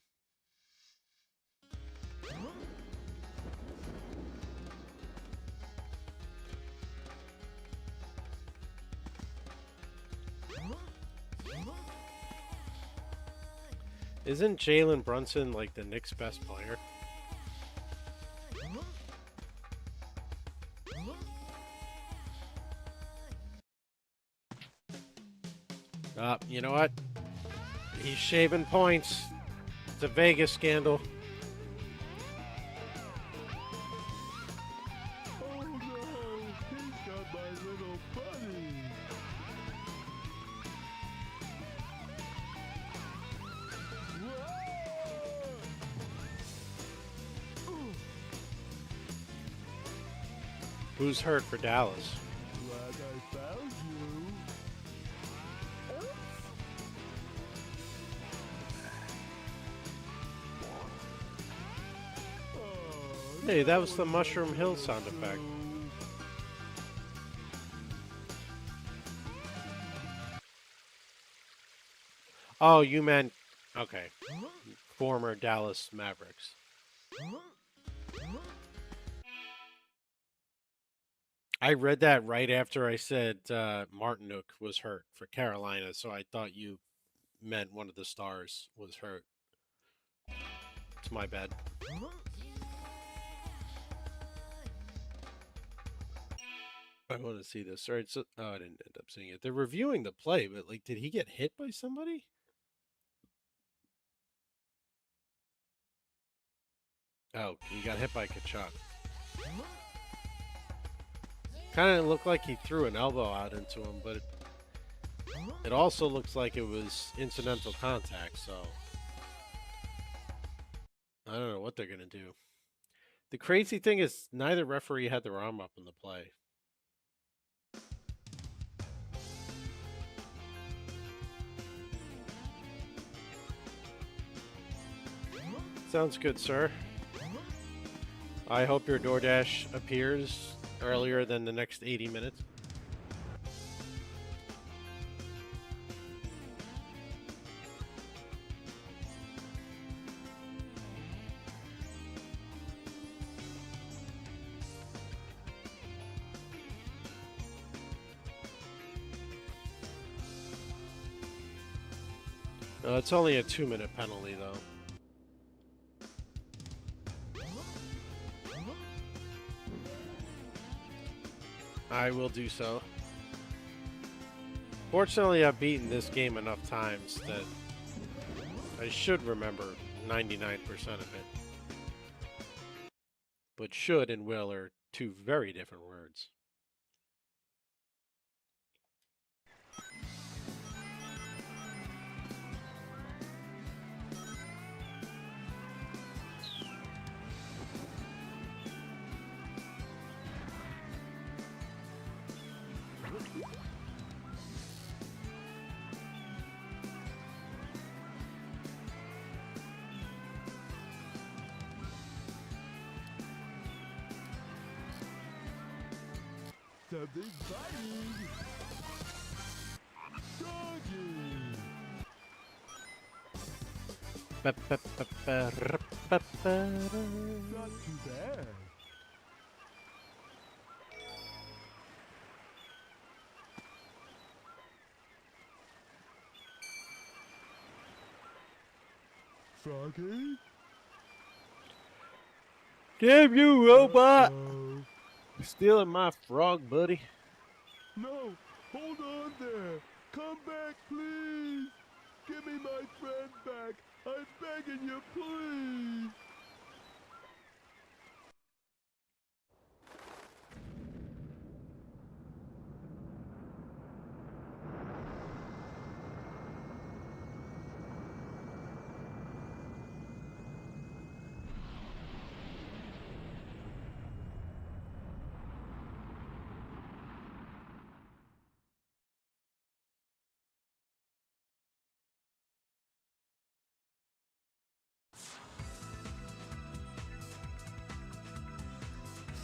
Isn't Jalen Brunson like the Knicks' best player? You know what? He's shaving points. It's a Vegas scandal. Oh no, he's got my little buddy. Who's hurt for Dallas? Glad I found you. Hey, that was the Mushroom Hill sound effect. Oh, you meant... Okay. Former Dallas Mavericks. I read that right after I said Martinook was hurt for Carolina, so I thought you meant one of the stars was hurt. It's my bad. I want to see this. All right, so I didn't end up seeing it. They're reviewing the play, but like, did he get hit by somebody? Oh, he got hit by Kachuk. Kind of looked like he threw an elbow out into him, but it also looks like it was incidental contact, so I don't know what they're going to do. The crazy thing is neither referee had their arm up in the play. Sounds good, sir. I hope your DoorDash appears earlier than the next 80 minutes. No, it's only a 2-minute penalty, though. I will do so. Fortunately, I've beaten this game enough times that I should remember 99% of it. But should and will are two very different words. Something exciting. Doggy. Not too bad. Froggy? Damn you, robot! Uh-oh. Stealing my frog, buddy. No, hold on there. Come back, please. Give me my friend back. I'm begging you, please.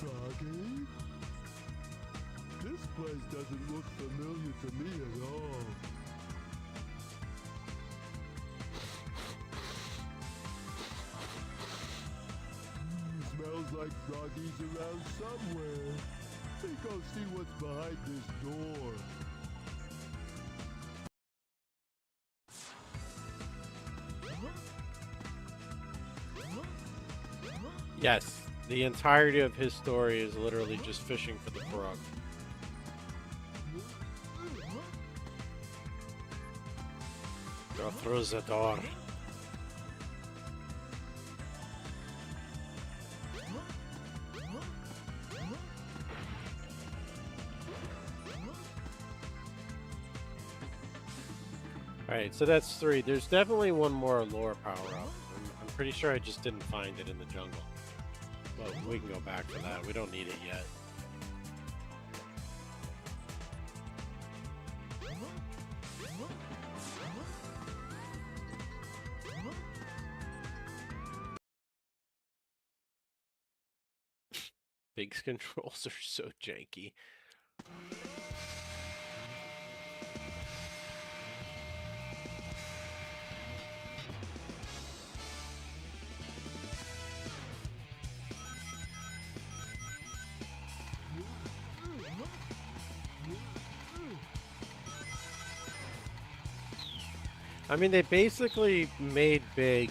Froggy? This place doesn't look familiar to me at all. Smells like Froggy's around somewhere. Think I'll see what's behind this door. Yes, the entirety of his story is literally just fishing for the frog. Go through the door. Alright, so that's 3. There's definitely one more lore power-up. I'm pretty sure I just didn't find it in the jungle. But we can go back for that. We don't need it yet. Big's controls are so janky. I mean, they basically made Big,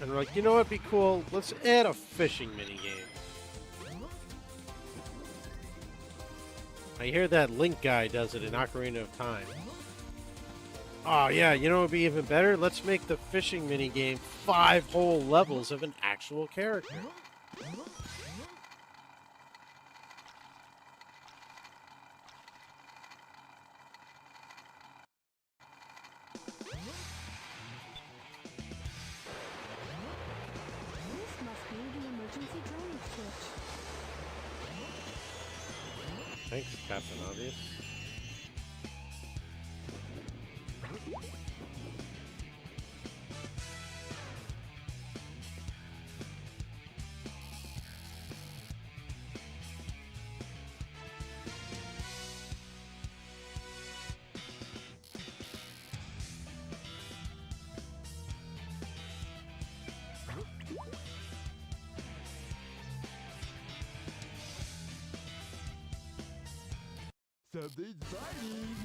and we're like, you know what'd be cool? Let's add a fishing minigame. I hear that Link guy does it in Ocarina of Time. Oh yeah, you know what'd be even better? Let's make the fishing minigame 5 whole levels of an actual character. This must be the emergency drainage switch. Thanks, Captain Obvious. Something's biting.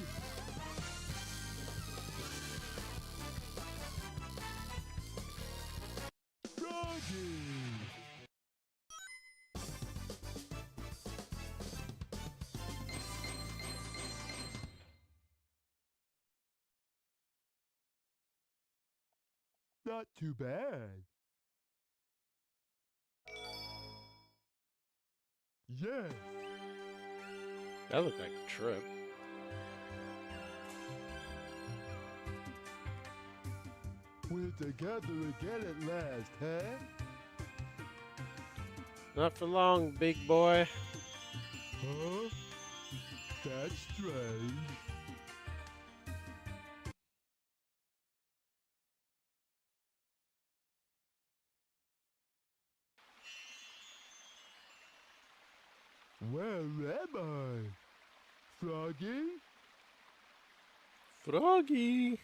Froggy! Not too bad. Yes. That looked like a trip. We're together again at last, huh? Not for long, big boy. Huh? That's strange. Where am I? Froggy? Froggy.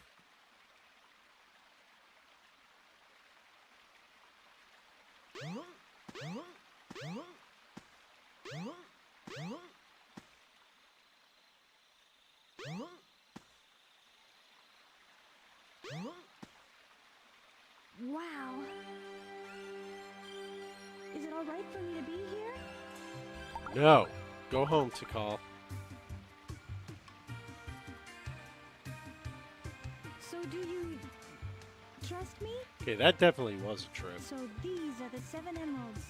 Wow. Is it all right for me to be here? No. Go home, Tikal. So do you trust me? Okay, that definitely was a trip. So these are the 7 emeralds.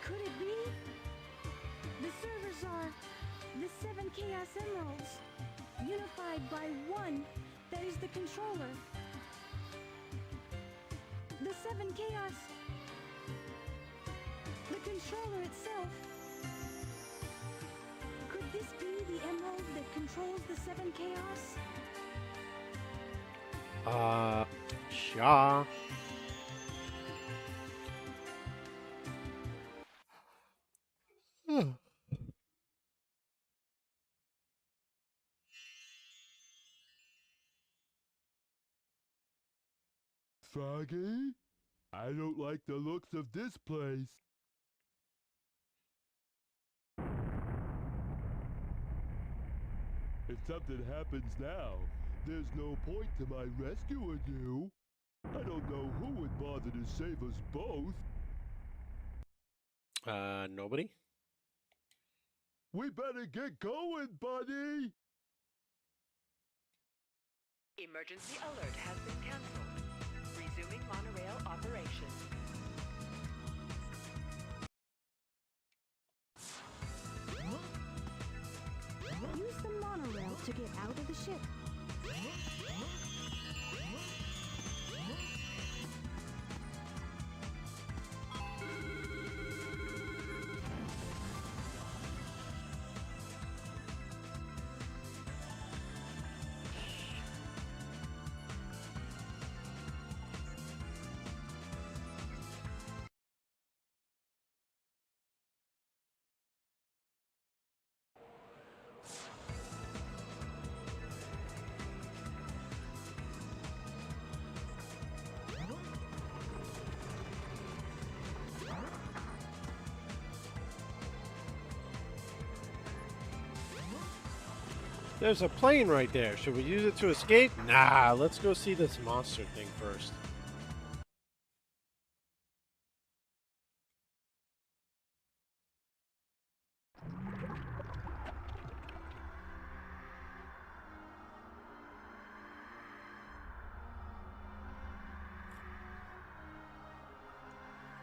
Could it be? The servers are the 7 Chaos Emeralds, unified by one that is the controller. The 7 Chaos. The controller itself. Could this be the emerald that controls the 7 Chaos? Shaw. Foggy? I don't like the looks of this place. If something happens now, there's no point to my rescuing you. I don't know who would bother to save us both. Nobody? We better get going, buddy! Emergency alert has been cancelled. Resuming monorail operation. Use the monorail to get out of the ship. There's a plane right there. Should we use it to escape? Nah, let's go see this monster thing first.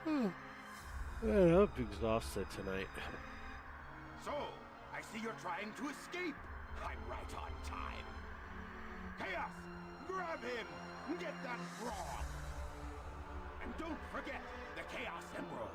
I'm exhausted tonight. So, I see you're trying to escape. I'm right on time. Chaos, grab him and get that frog. And don't forget the Chaos Emerald.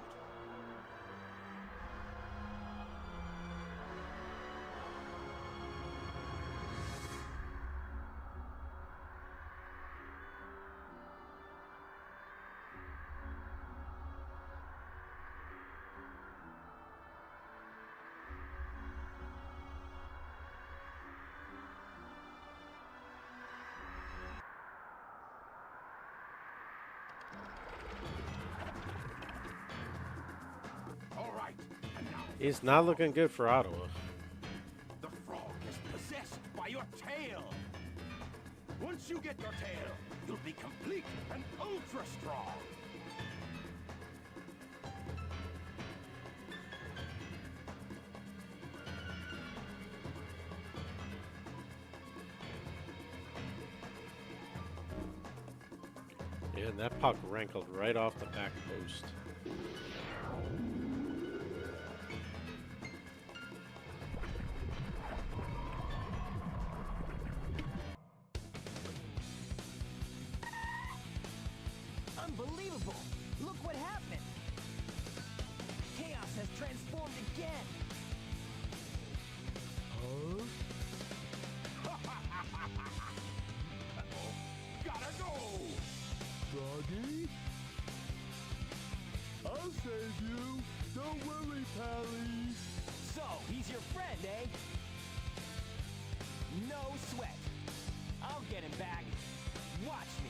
It's not looking good for Ottawa. The frog is possessed by your tail. Once you get your tail, you'll be complete and ultra strong. Yeah, and that puck rankled right off the back post. Unbelievable! Look what happened! Chaos has transformed again! Gotta go! Froggy. I'll save you. Don't worry, Pally. So, he's your friend, eh? No sweat. I'll get him back. Watch me.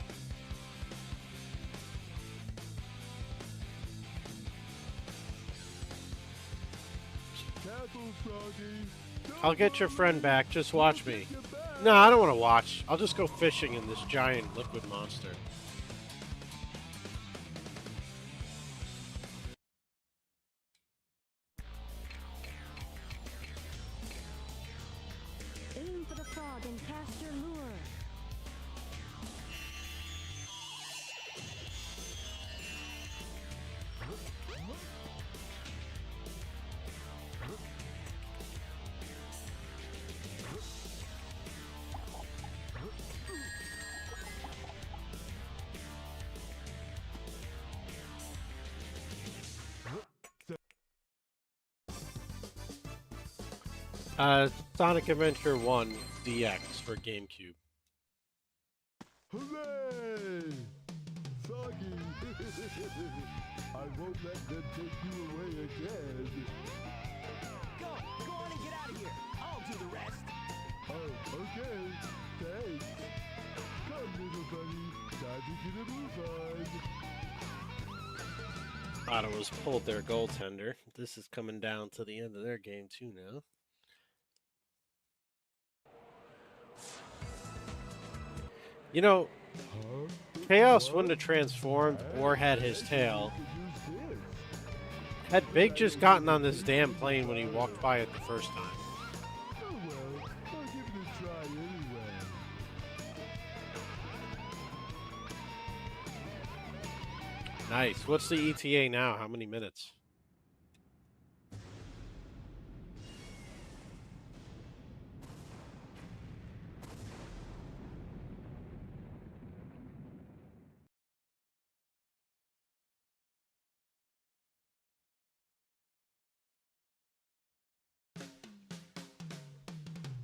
Careful, Froggy. I'll get your friend back. Just watch me. No, I don't want to watch. I'll just go fishing in this giant liquid monster. Aim for the frog and cast your lure. Sonic Adventure 1 DX for GameCube. Hooray! Froggy! I won't let them take you away again. Go on and get out of here. I'll do the rest. Oh, okay. Thanks. Come, little buddy. Time to get a move on. Ottawa's pulled their goaltender. This is coming down to the end of their game too now. You know, Chaos wouldn't have transformed or had his tail had Big just gotten on this damn plane when he walked by it the first time. Oh well, I'll give it a try anyway. Nice. What's the ETA now? How many minutes?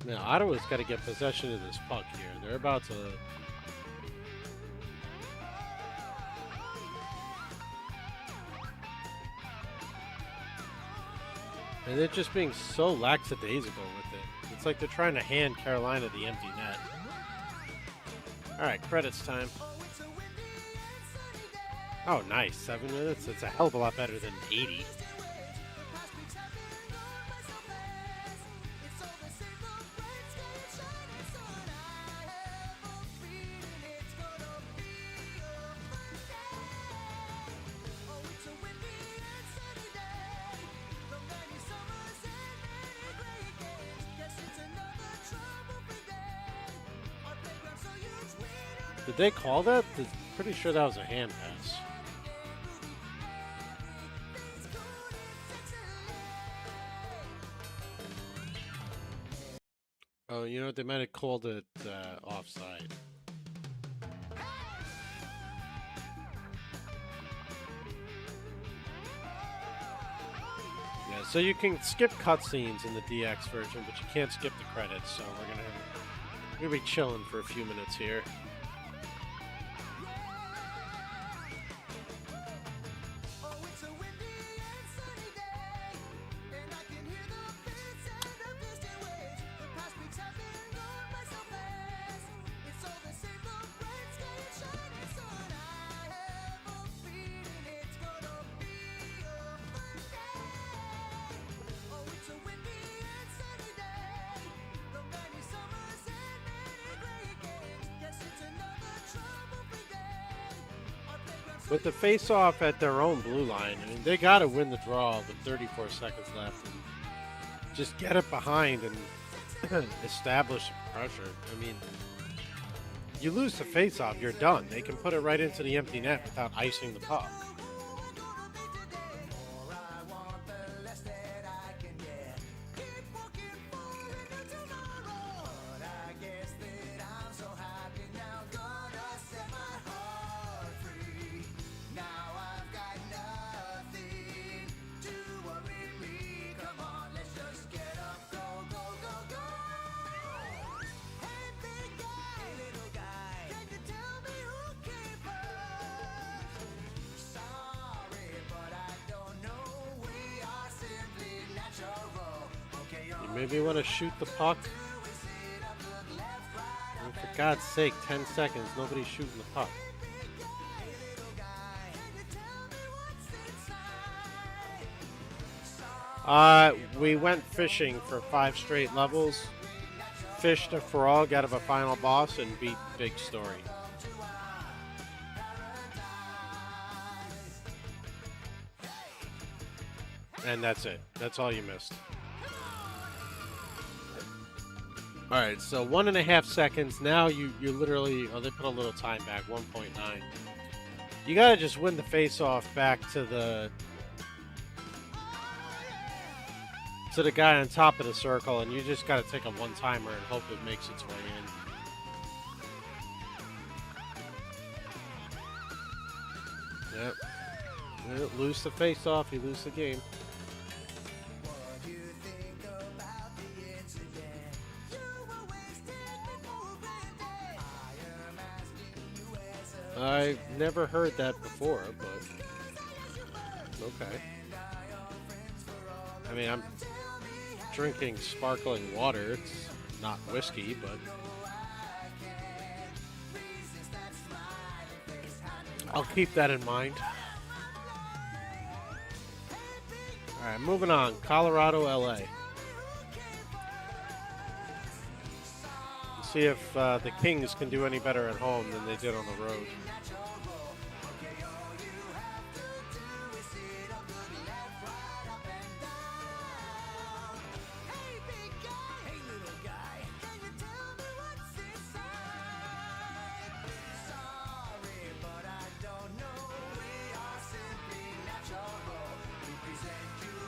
Now, Ottawa's got to get possession of this puck here. They're about to... And they're just being so lackadaisical with it. It's like they're trying to hand Carolina the empty net. Alright, credits time. Oh, nice. 7 minutes? That's a hell of a lot better than 80. Did they call that? Pretty sure that was a hand pass. Oh, you know what? They might have called it offside. Yeah, so you can skip cutscenes in the DX version, but you can't skip the credits. So we're gonna be chilling for a few minutes here. With the face-off at their own blue line, I mean, they got to win the draw with 34 seconds left and just get it behind and establish pressure. I mean, you lose the face-off, you're done. They can put it right into the empty net without icing the puck. maybe you want to shoot the puck? And for God's sake, 10 seconds, nobody's shooting the puck. We went fishing for 5 straight levels, fished a frog out of a final boss, and beat Big Story. And that's it. That's all you missed. Alright, so 1.5 seconds. Now you literally... Oh, they put a little time back, 1.9. You gotta just win the face-off back to the guy on top of the circle, and you just gotta take a one-timer and hope it makes its way in. Yep. You lose the face-off, you lose the game. I've never heard that before, but okay. I mean, I'm drinking sparkling water. It's not whiskey, but I'll keep that in mind. Alright, moving on. Colorado, LA. See if the Kings can do any better at home than they did on the road.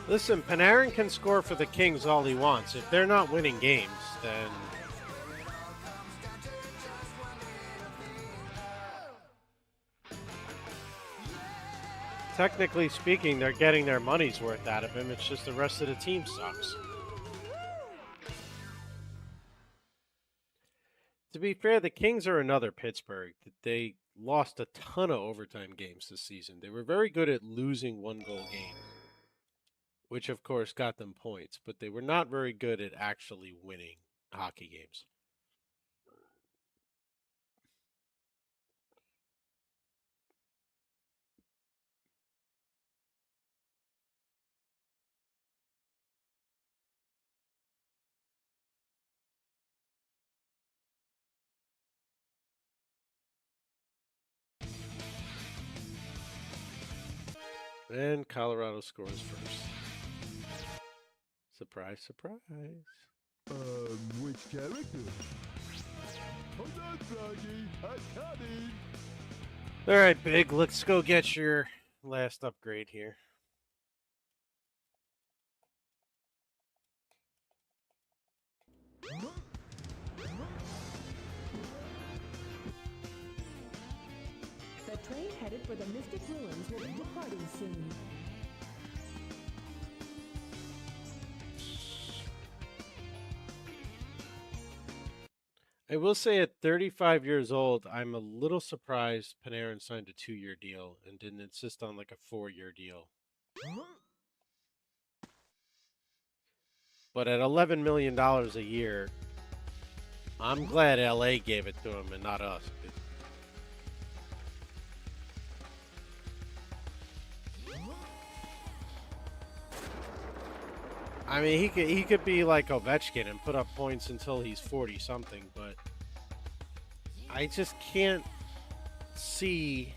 Listen, Panarin can score for the Kings all he wants. If they're not winning games, then technically speaking, they're getting their money's worth out of him. It's just the rest of the team sucks. To be fair, the Kings are another Pittsburgh. They lost a ton of overtime games this season. They were very good at losing one-goal games, which of course got them points, but they were not very good at actually winning hockey games. And Colorado scores first. Surprise, surprise. Which character? Hold on, Froggy. I'm coming. All right, Big, let's go get your last upgrade here. The train headed for the Mystic Ruins will be departing soon. I will say at 35 years old, I'm a little surprised Panarin signed a 2-year deal and didn't insist on like a 4-year deal. But at $11 million a year, I'm glad LA gave it to him and not us. I mean, he could be like Ovechkin and put up points until he's 40-something, but I just can't see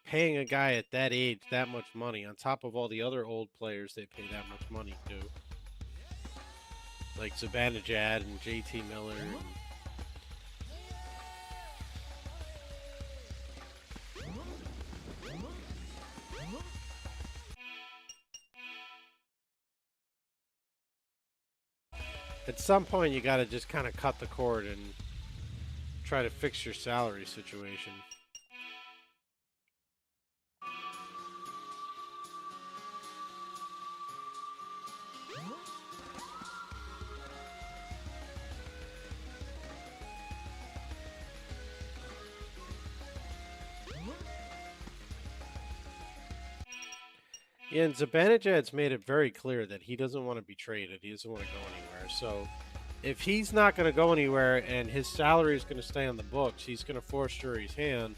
paying a guy at that age that much money on top of all the other old players they pay that much money to. Like Zibanejad and JT Miller. At some point, you got to just kind of cut the cord and try to fix your salary situation. Yeah, and Zibanejad's made it very clear that he doesn't want to be traded. He doesn't want to go anywhere. So if he's not going to go anywhere and his salary is going to stay on the books, he's going to force Shuri's hand,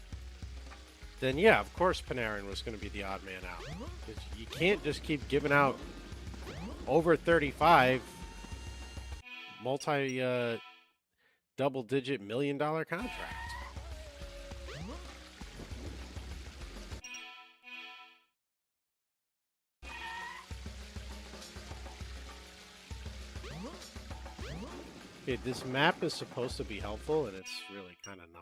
then yeah, of course Panarin was going to be the odd man out. 'Cause you can't just keep giving out over 35 multi double-digit million-dollar contracts. Okay, this map is supposed to be helpful, and it's really kind of not.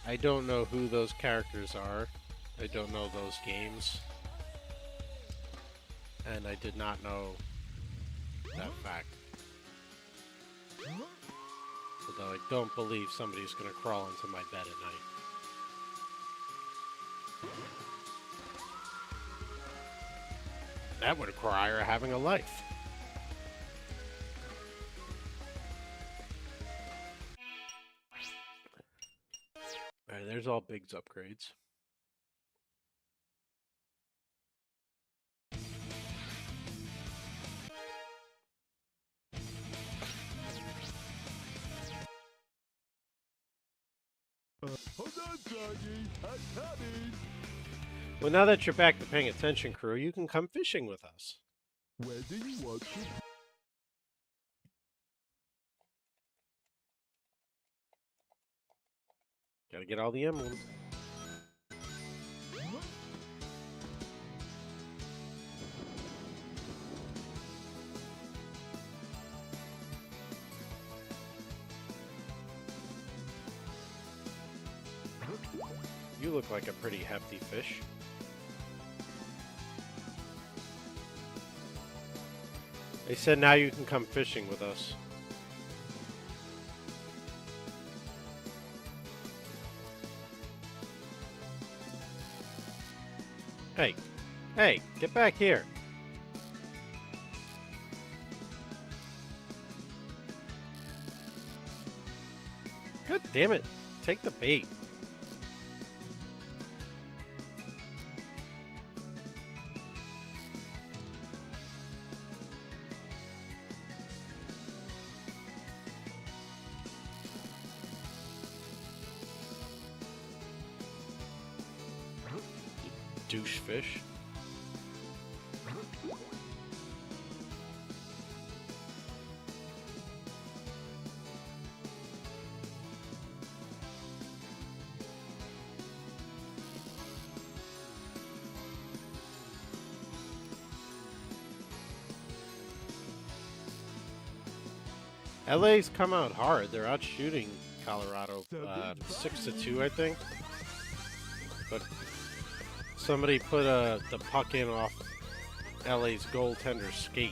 I don't know who those characters are. I don't know those games. And I did not know that fact. Although I don't believe somebody's going to crawl into my bed at night. That would require having a life. Alright, there's all Big's upgrades. Hold on, doggy. I'm coming. Well, now that you're back to paying attention, crew, you can come fishing with us. Where do you want to? Gotta get all the emblems. You look like a pretty hefty fish. They said now you can come fishing with us. Hey, hey, get back here. God damn it, take the bait. Douche fish. LA's come out hard. They're out shooting Colorado 6-2, I think. But somebody put the puck in off LA's goaltender's skate.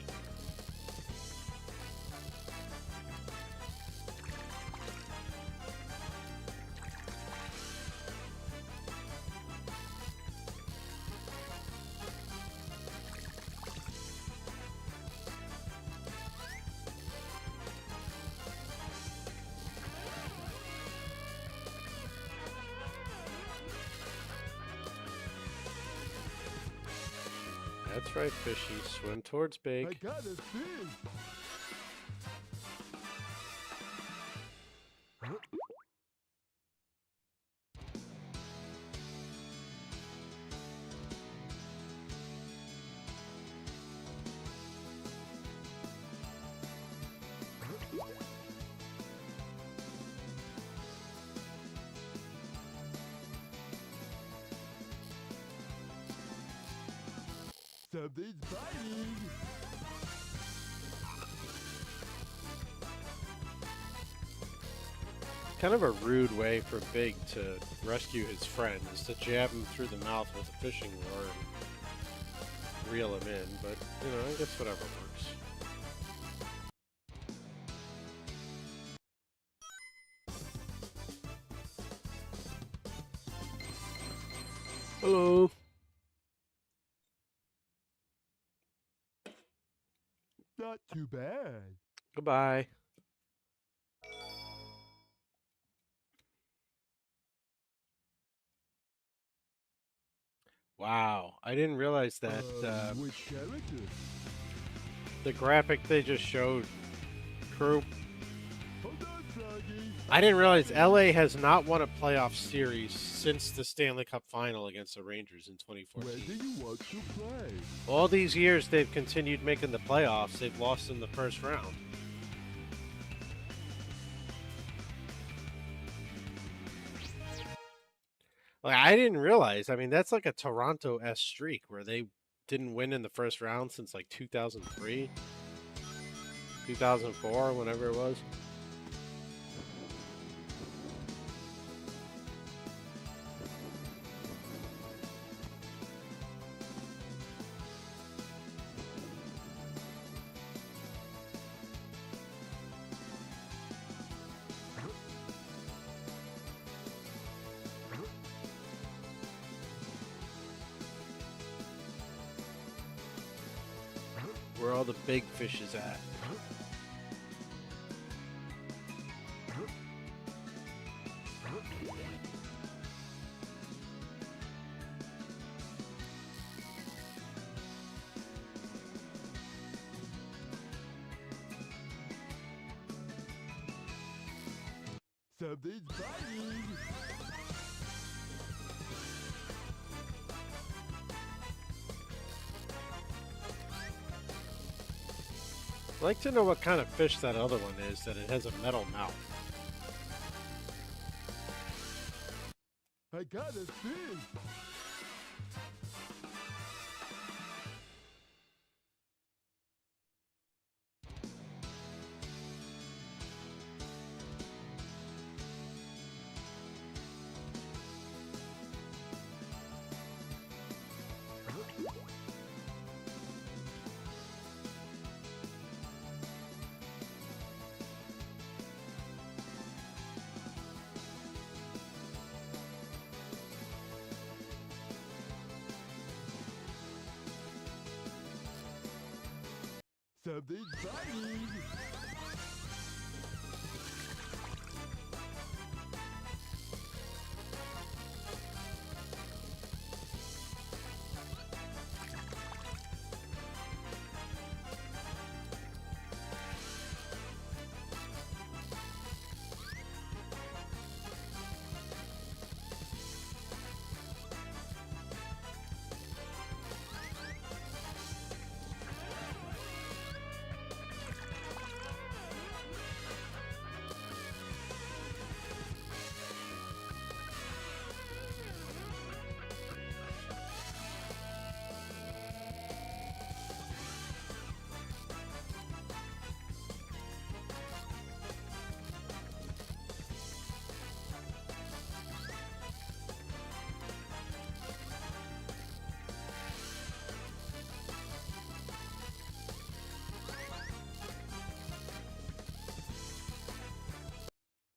That's right, fishy. Swim towards big. I got a fish. Something's biting. Kind of a rude way for Big to rescue his friend is to jab him through the mouth with a fishing lure and reel him in, but, you know, I guess whatever works. Hello. Not too bad. Goodbye. Wow, I didn't realize that Which character? the graphic they just showed, crew. Hold on, Froggy. I didn't realize LA has not won a playoff series since the Stanley Cup final against the Rangers in Where 2014. do you want to play? All these years they've continued making the playoffs, they've lost in the first round. Like, I didn't realize. I mean, that's like a Toronto-esque streak where they didn't win in the first round since like 2003, 2004, whenever it was. Where all the big fish is at. Something's biting. I'd like to know what kind of fish that other one is, that it has a metal mouth. I got a fish. Something's biting.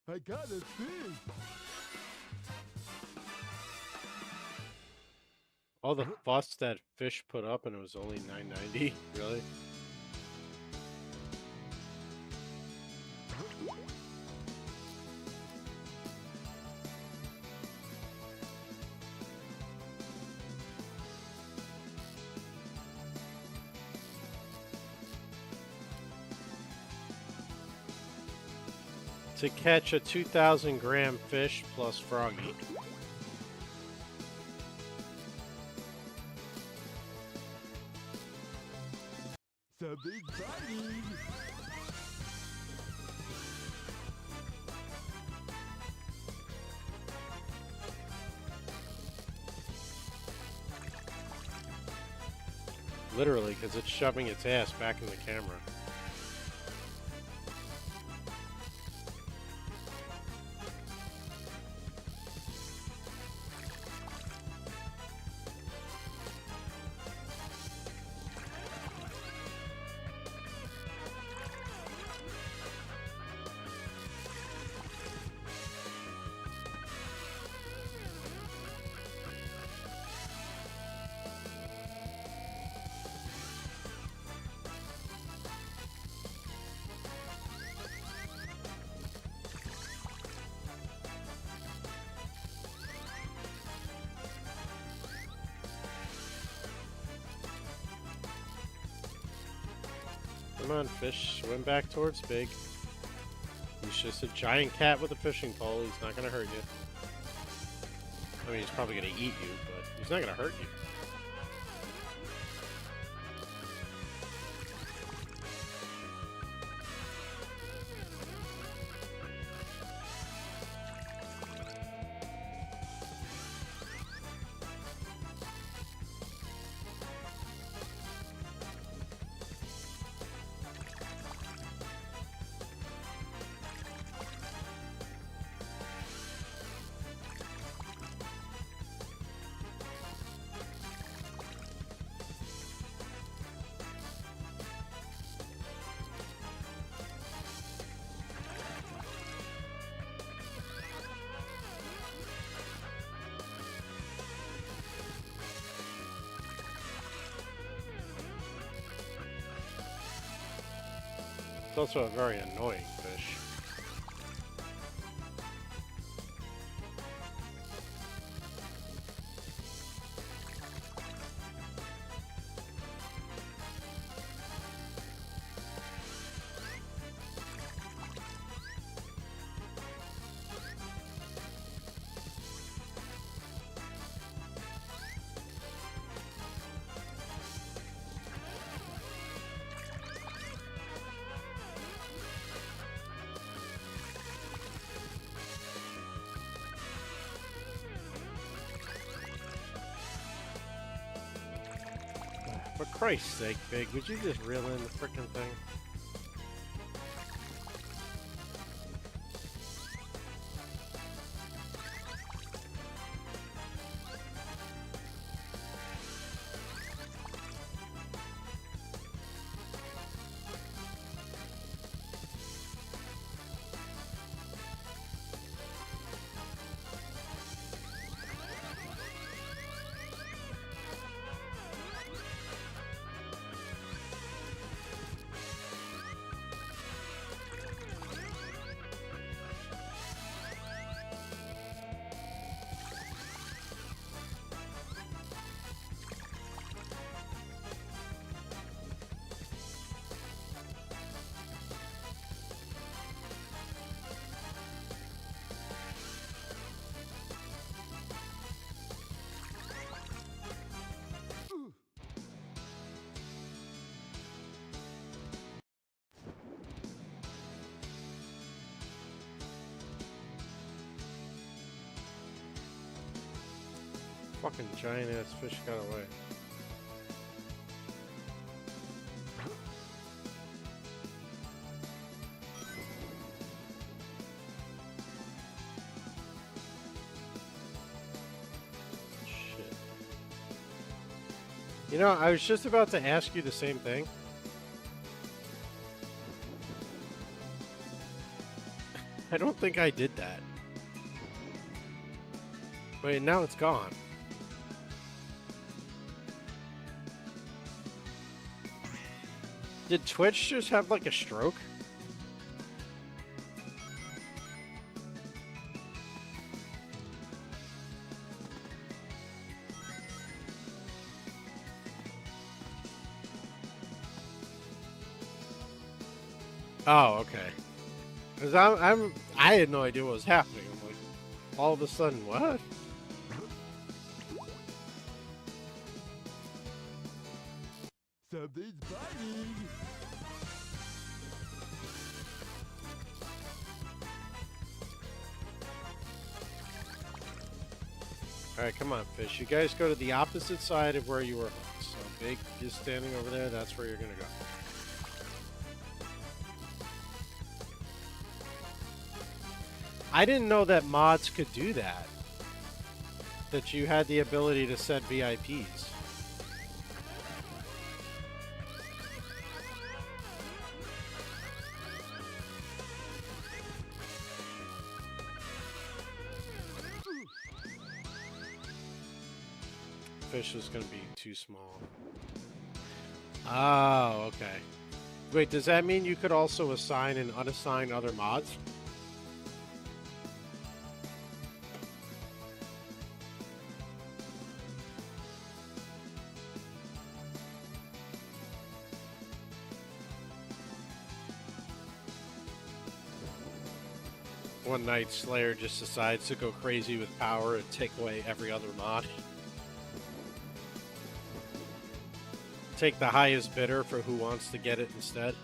I got a fish. All the fuss that fish put up and it was only $9.90? Really? To catch a 2,000 gram fish plus Froggy. Something's biting. Literally, because it's shoving its ass back in the camera. Come on, fish. Swim back towards Big. He's just a giant cat with a fishing pole. He's not going to hurt you. I mean, he's probably going to eat you, but he's not going to hurt you. It's also a very annoying fish. For Christ's sake, Big, would you just reel in the frickin' thing? Fucking giant ass fish got away. Shit. You know, I was just about to ask you the same thing. I don't think I did that. Wait, now it's gone. Did Twitch just have like a stroke? Oh, okay. Cause I had no idea what was happening. I'm like, all of a sudden, what? Something's biting. Alright, come on, fish. You guys go to the opposite side of where you were hooked. So Big is standing over there, that's where you're gonna go. I didn't know that mods could do that. That you had the ability to set VIPs. Fish is going to be too small. Oh, okay. Wait, does that mean you could also assign and unassign other mods? one night Slayer just decides to go crazy with power and take away every other mod. Take the highest bidder for who wants to get it instead.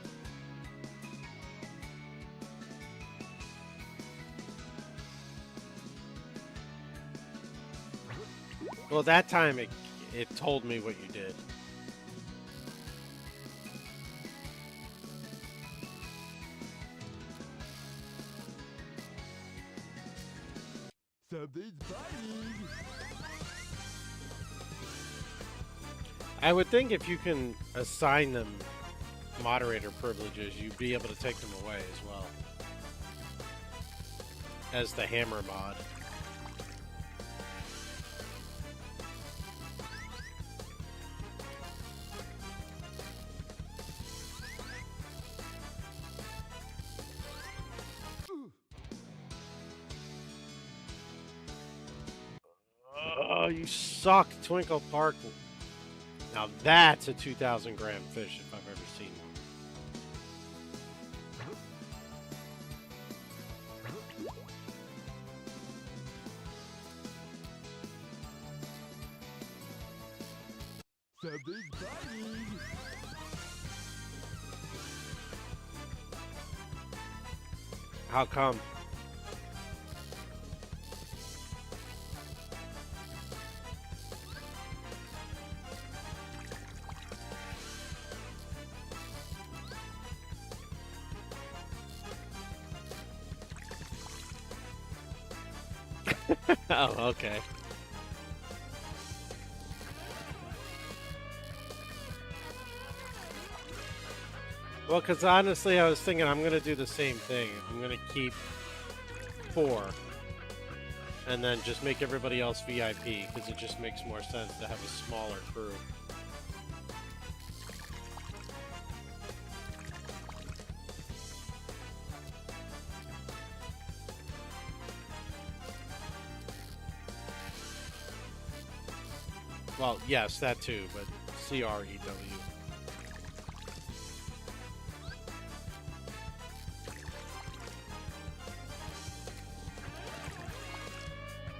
Well, that time it told me what you did. Something's biting. I would think if you can assign them moderator privileges, you'd be able to take them away as well. As the hammer mod. Oh, you suck, Twinkle Park. Now that's a 2,000 gram fish if I've ever seen one. Something's biting. How come? Oh, okay. Well, because honestly, I was thinking I'm going to do the same thing. I'm going to keep 4. And then just make everybody else VIP, because it just makes more sense to have a smaller crew. Well, yes, that too, but CREW.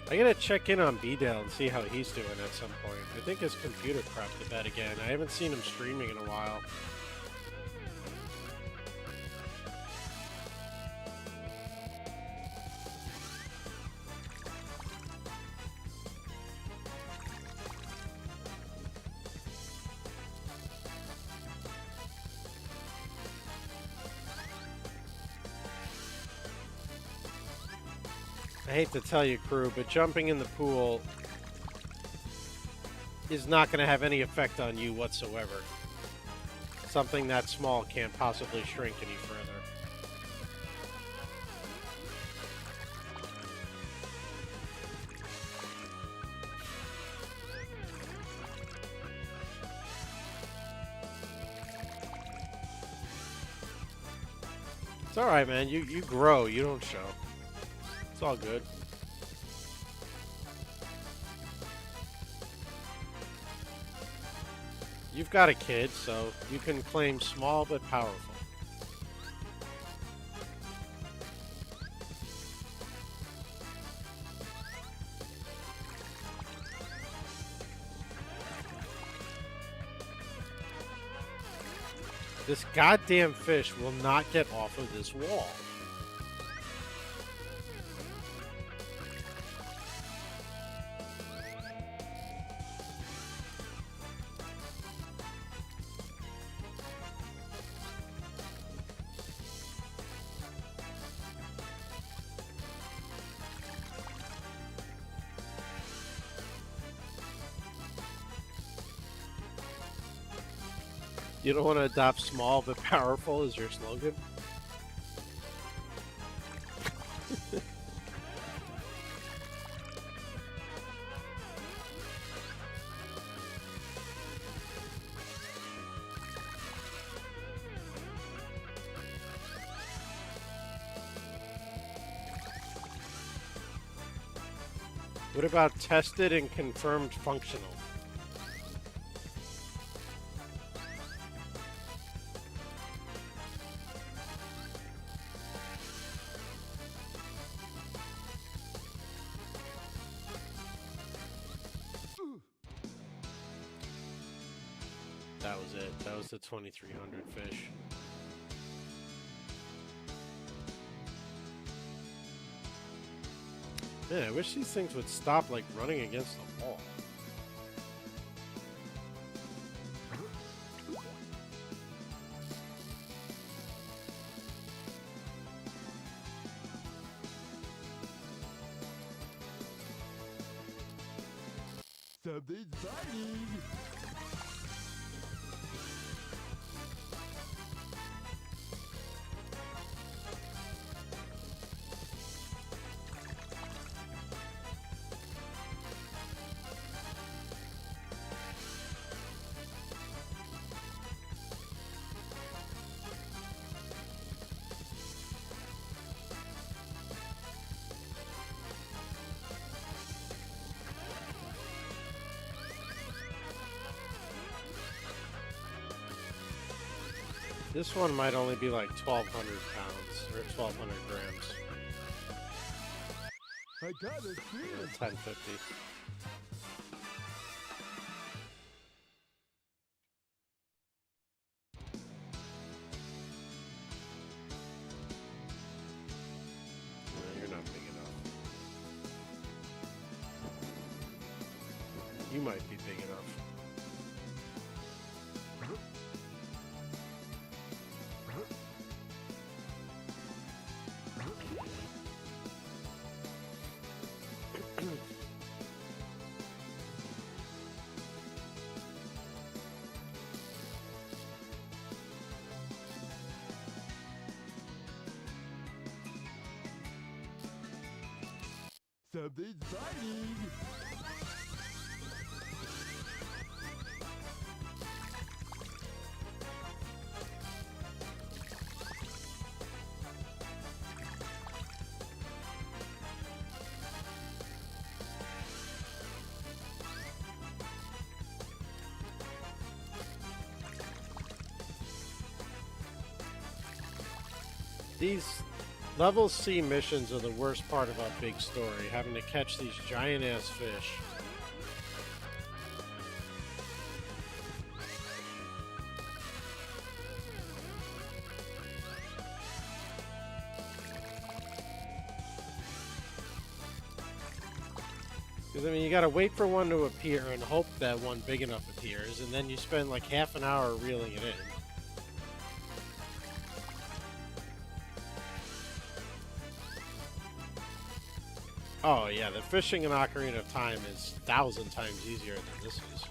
I gotta check in on B-Dale and see how he's doing at some point. I think his computer crapped to bed again. I haven't seen him streaming in a while. I hate to tell you, crew, but jumping in the pool is not going to have any effect on you whatsoever. Something that small can't possibly shrink any further. It's alright, man. You grow, you don't show. It's all good. You've got a kid, so you can claim small but powerful. This goddamn fish will not get off of this wall. You don't want to adopt small but powerful as your slogan? What about tested and confirmed functional? that was it. That was the 2,300 fish. Man, I wish these things would stop, like, running against the wall. Something's biting! This one might only be like 1,200 pounds, or 1,200 grams. I got a feeling. 1050. No, you're not big enough. You might be big enough. Something's biting! These level C missions are the worst part about Big Story, having to catch these giant ass fish. Because, I mean, you gotta wait for one to appear and hope that one big enough appears, and then you spend like half an hour reeling it in. Oh yeah, the fishing in Ocarina of Time is 1,000 times easier than this is.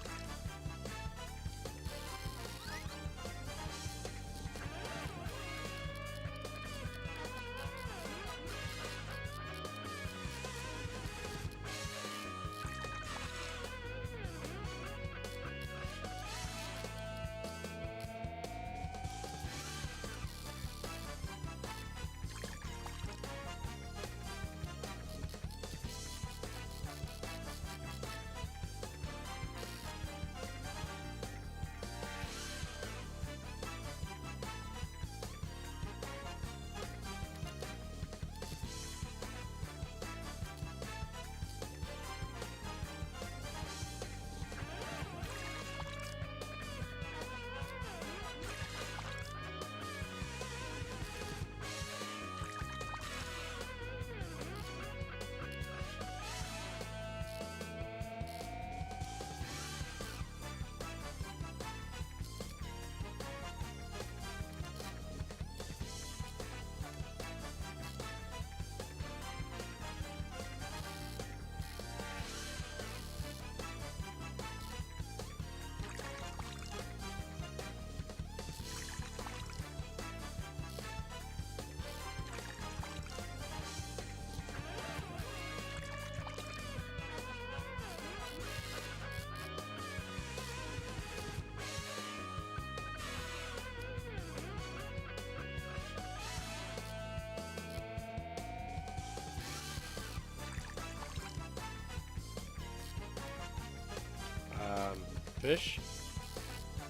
Fish.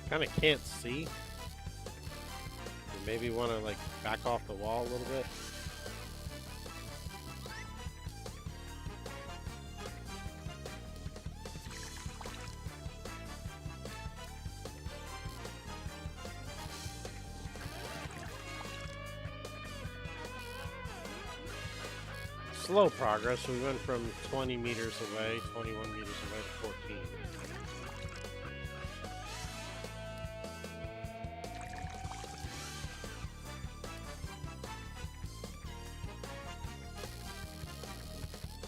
Kind of can't see. You maybe want to like back off the wall a little bit. slow progress. We went from 20 meters away, 21 meters away to 14.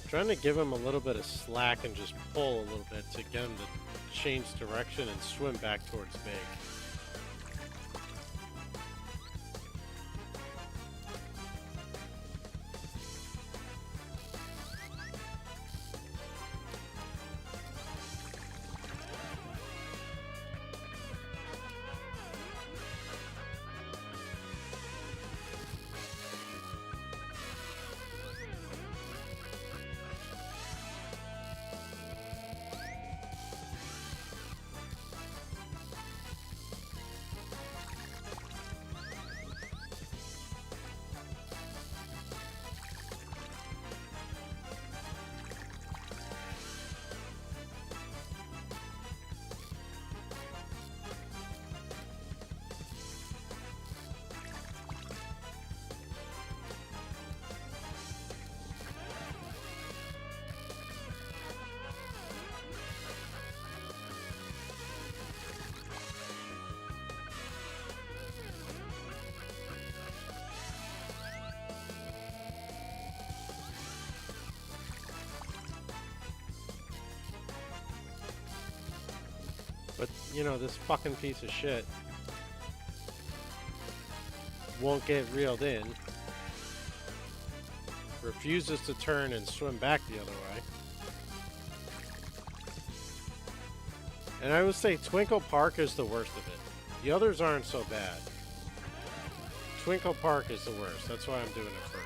Trying to give him a little bit of slack and just pull a little bit to get him to change direction and swim back towards big. But, you know, this fucking piece of shit won't get reeled in. Refuses to turn and swim back the other way. And I would say Twinkle Park is the worst of it. The others aren't so bad. Twinkle Park is the worst. That's why I'm doing it first.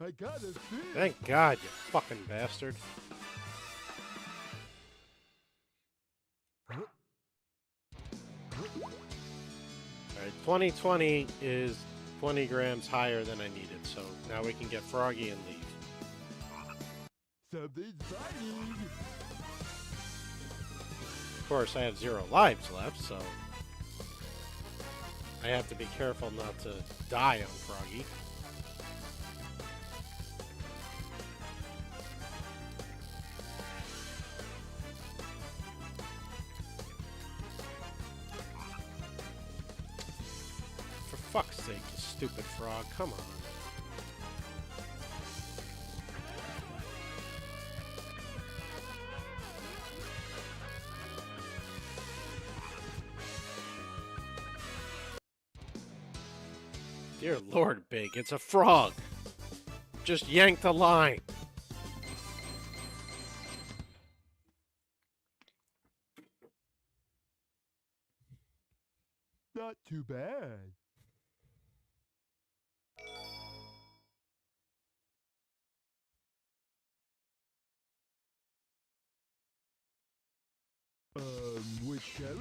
I got a fish. Thank God, you fucking bastard. Alright, 2020 is 20 grams higher than I needed, so now we can get Froggy and leave. Something's biting. Of course, I have 0 lives left, so I have to be careful not to die on Froggy. For fuck's sake, you stupid frog, come on. Dear Lord, Big, it's a frog. Just yank the line. Not too bad. Which character?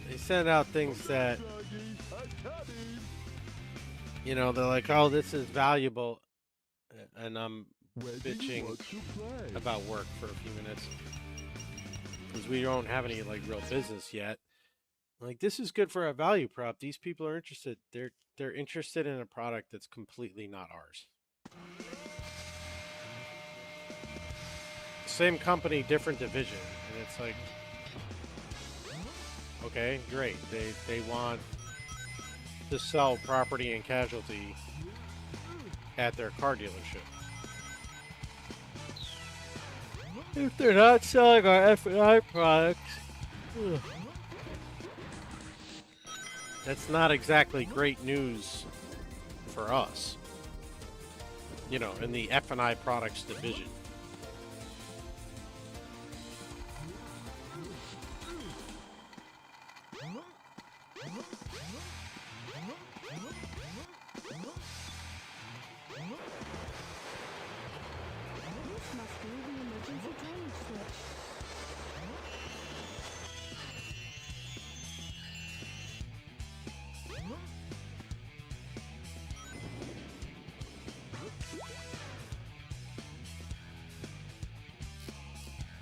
They send out things that, you know, they're like, oh, this is valuable. And I'm bitching about work for a few minutes. Because we don't have any, like, real business yet. Like, this is good for a value prop. These people are interested. They're interested in a product that's completely not ours. Same company, different division. And it's like, okay, great. They want to sell property and casualty at their car dealership. If they're not selling our F&I products, Ugh. That's not exactly great news for us. You know, in the F&I products division. This must be the emergency drainage switch.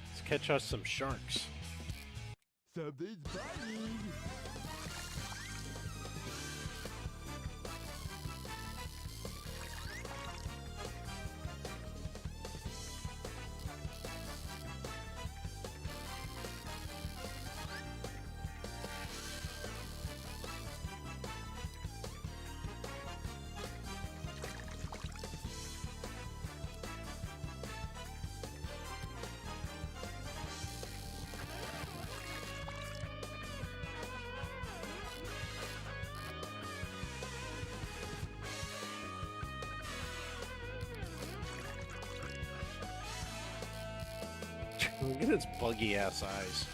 Let's catch us some sharks. Something's biting. Look at its buggy ass eyes.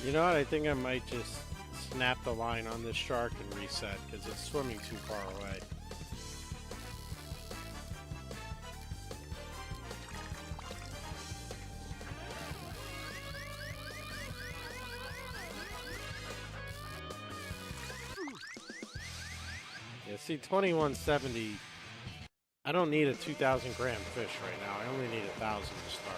You know what? I think I might just snap the line on this shark and reset because it's swimming too far away. Yeah, see, 2170. I don't need a 2,000 gram fish right now. I only need 1,000 to start.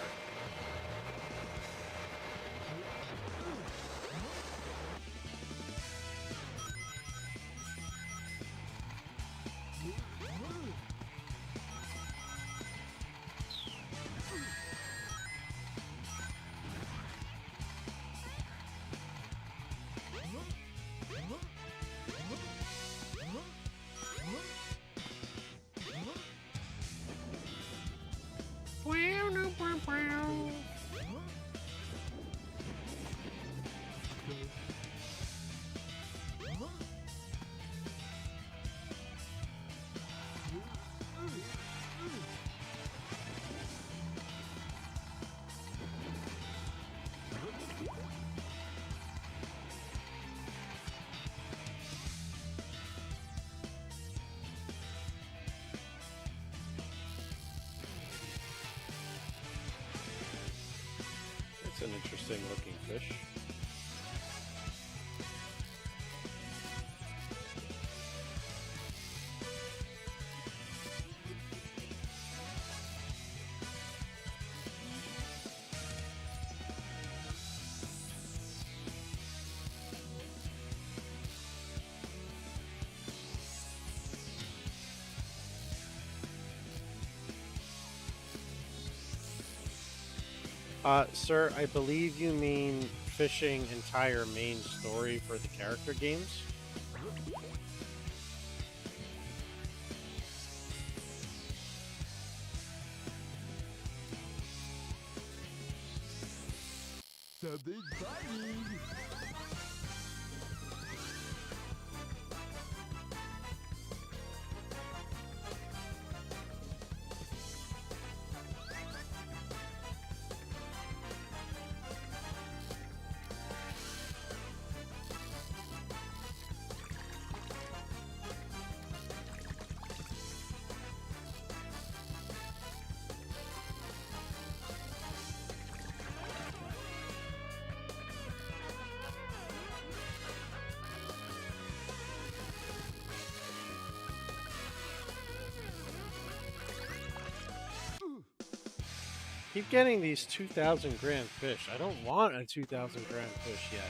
an interesting looking fish. Sir, I believe you mean fishing entire main story for the character games? Something's biting! Keep getting these 2,000 grand fish. I don't want a 2,000 grand fish yet.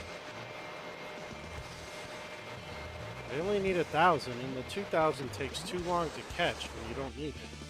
I only need 1,000, and the 2,000 takes too long to catch when you don't need it.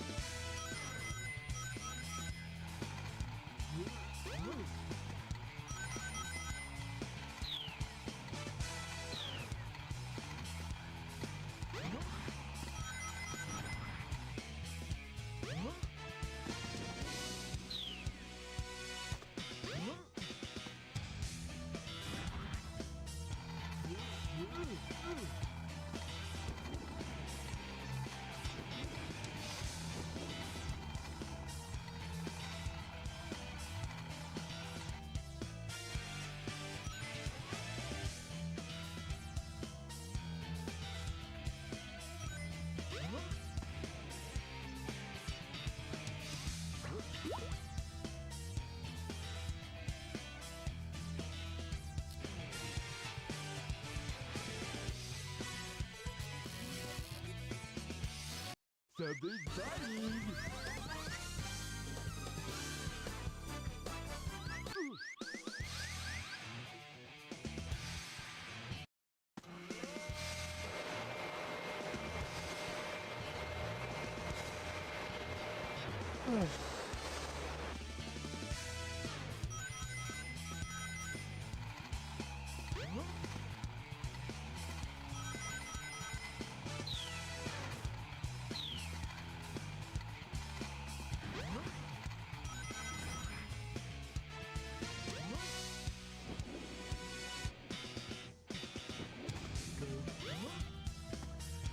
Something's biting!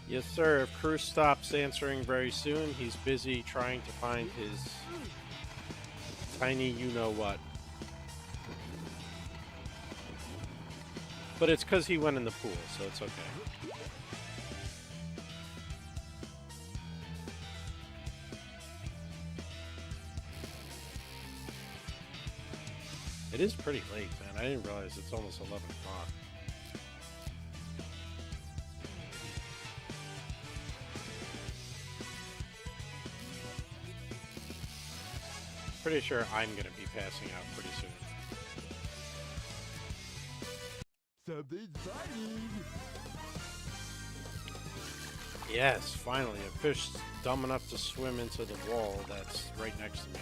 Yes, sir. If Cruz stops answering very soon, he's busy trying to find his tiny you-know-what. But it's because he went in the pool, so it's okay. It is pretty late, man. I didn't realize it's almost 11 o'clock. Pretty sure I'm going to be passing out pretty soon. Something's biting! Yes, finally. A fish dumb enough to swim into the wall that's right next to me.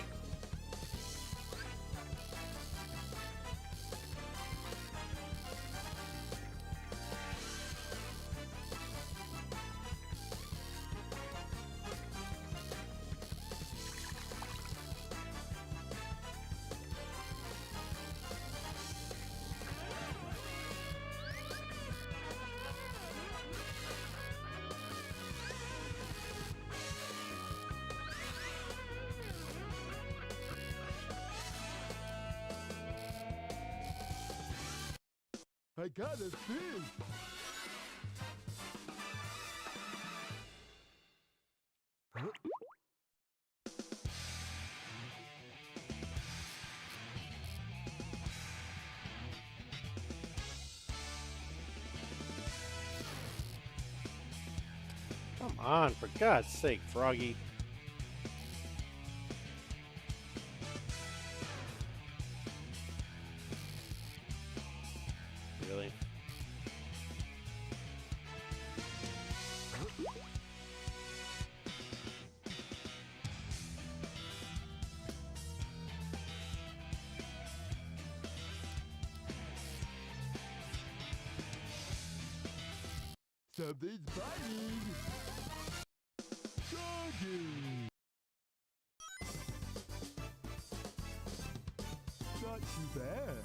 I got a fish! Huh? on, for God's sake, Froggy. Really? Something's biting. Doggy. Not too bad.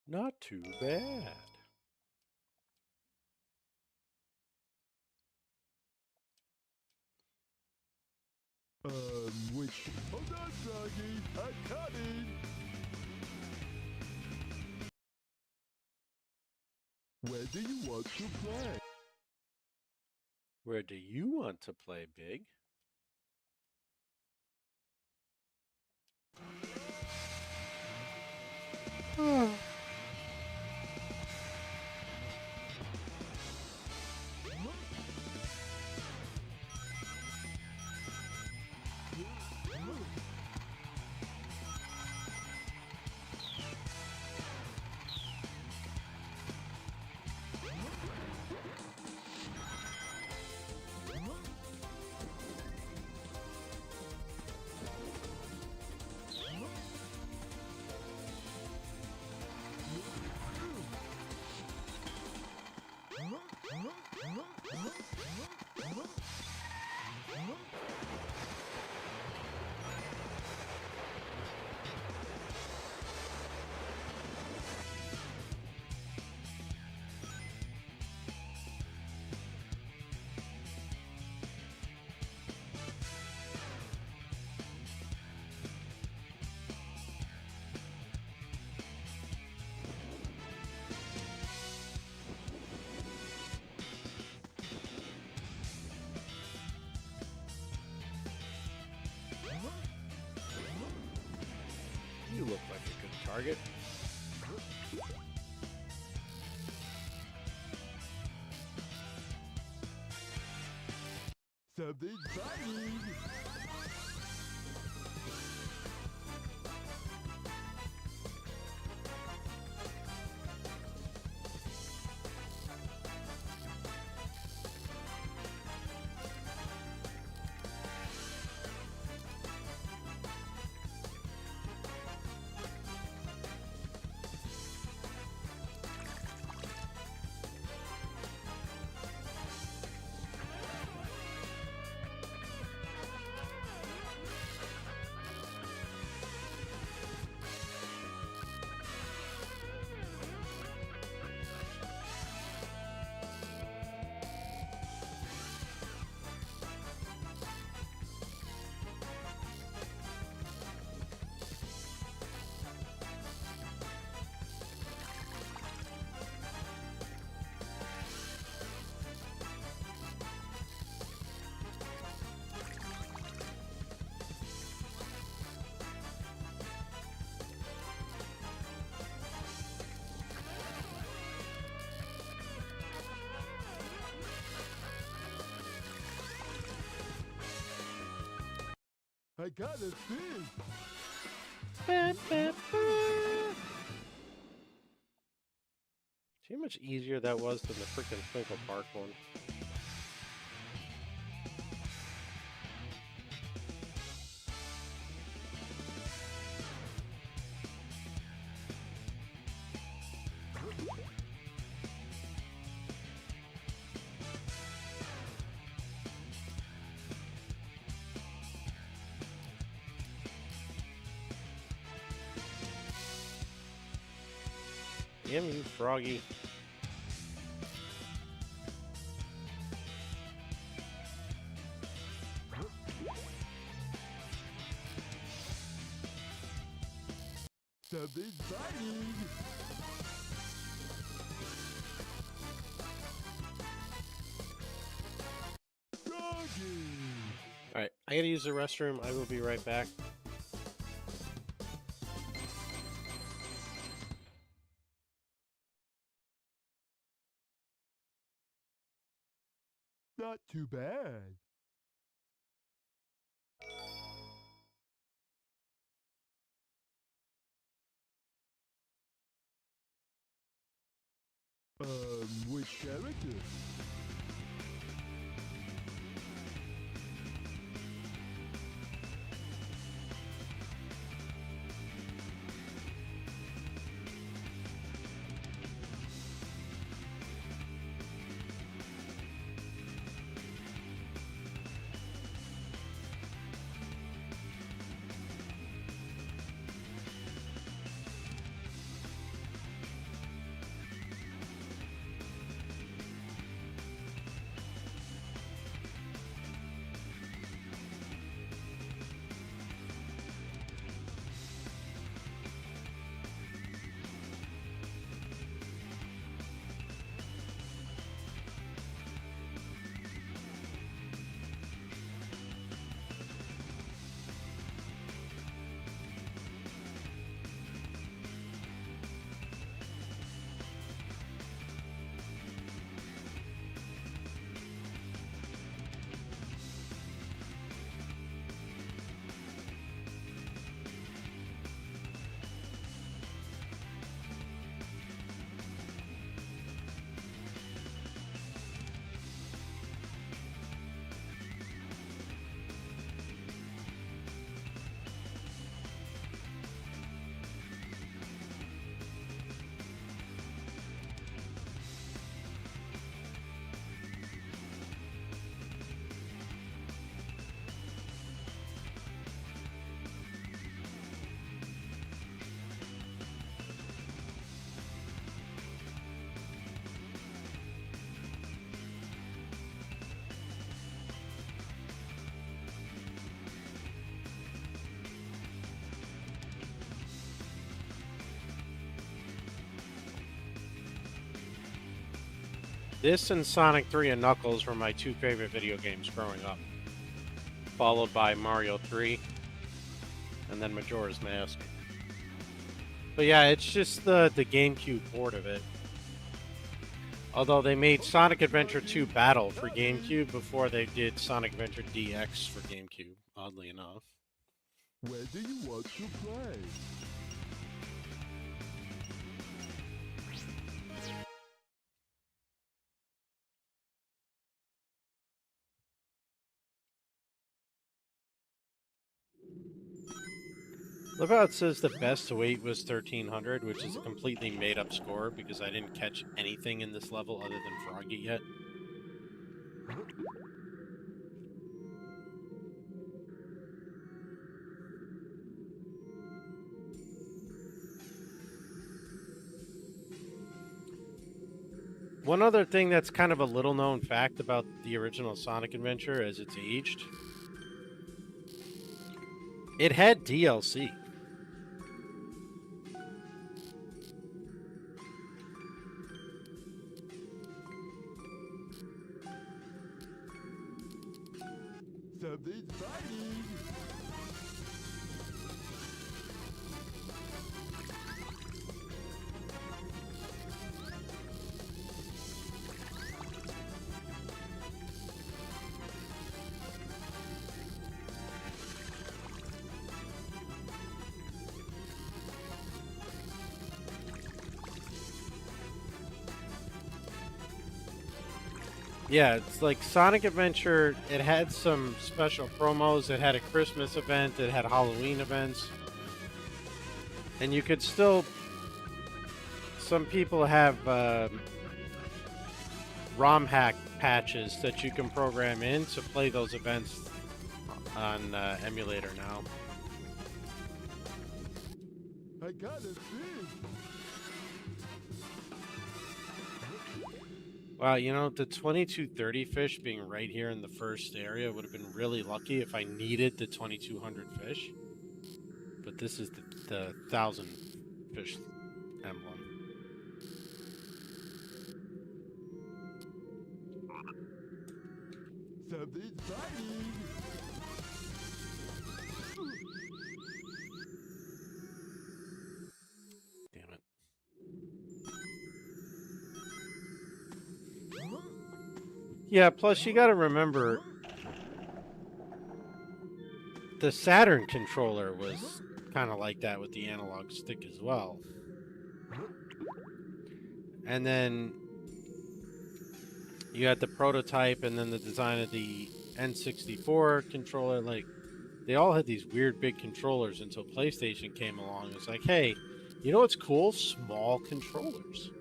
Not too bad. Which? Hold on, Doggy. I'm coming. Where do you want to play? Where do you want to play, Big? You look like a good target. Something's biting. I got a fish. See how much easier that was than the freaking Twinkle Park one? Damn you, Froggy. Something's biting. Doggy. Alright, I gotta use the restroom. I will be right back. not too bad. Which character? This and Sonic 3 and Knuckles were my two favorite video games growing up, followed by Mario 3 and then Majora's Mask. But yeah, it's just the GameCube port of it. Although they made Sonic Adventure 2 Battle for GameCube before they did Sonic Adventure DX for GameCube, oddly enough. Where do you want to play? Love how it says the best to weight was 1300, which is a completely made-up score because I didn't catch anything in this level other than Froggy yet. One other thing that's kind of a little-known fact about the original Sonic Adventure as it's aged, it had DLC. Something's fighting! Yeah, it's like Sonic Adventure, it had some special promos, it had a Christmas event, it had Halloween events. And you could still... Some people have ROM hack patches that you can program in to play those events on emulator now. I got a fish! Wow, you know, the 2230 fish being right here in the first area would have been really lucky if I needed the 2200 fish. But this is the 1000 fish emblem. Something's fighting! Damn it. Yeah, plus you gotta remember, the Saturn controller was kind of like that with the analog stick as well. And then you had the prototype and then the design of the N64 controller. Like, they all had these weird big controllers until PlayStation came along. It's like, hey, you know what's cool? Small controllers.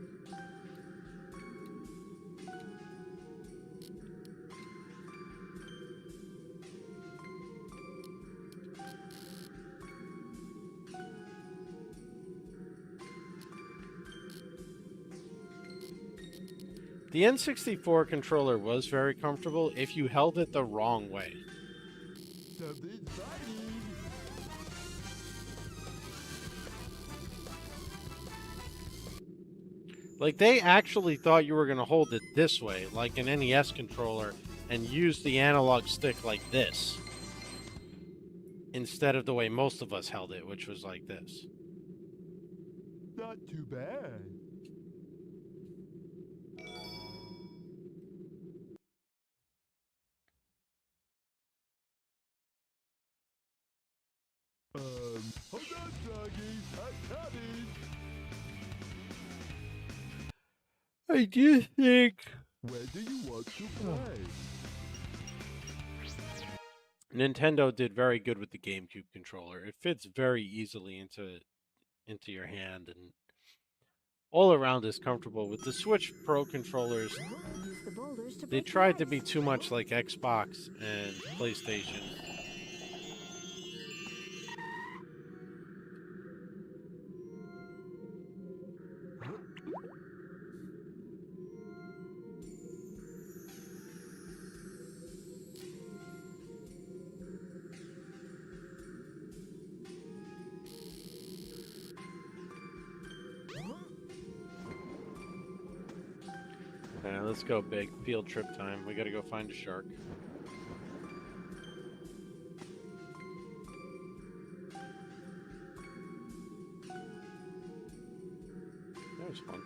The N64 controller was very comfortable if you held it the wrong way. Like, they actually thought you were going to hold it this way, like an NES controller, and use the analog stick like this, instead of the way most of us held it, which was like this. Not too bad. Hold on, doggy. I'm coming. I do think Where do you want to play? Nintendo did very good with the GameCube controller. It fits very easily into your hand, and all around is comfortable. With the Switch Pro controllers, Use the boulders to they break the tried to ice. be too much like Xbox and PlayStation. Okay, let's go big. Field trip time. We gotta go find a shark. That was fun.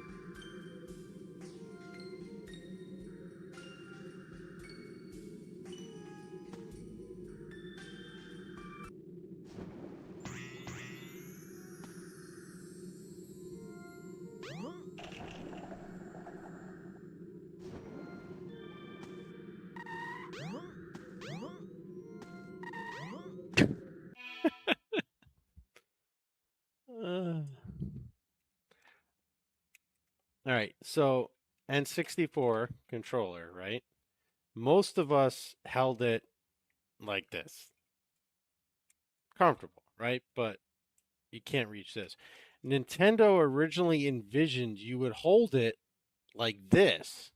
All right, so N64 controller, right? Most of us held it like this. Comfortable, right? But you can't reach this. Nintendo originally envisioned you would hold it like this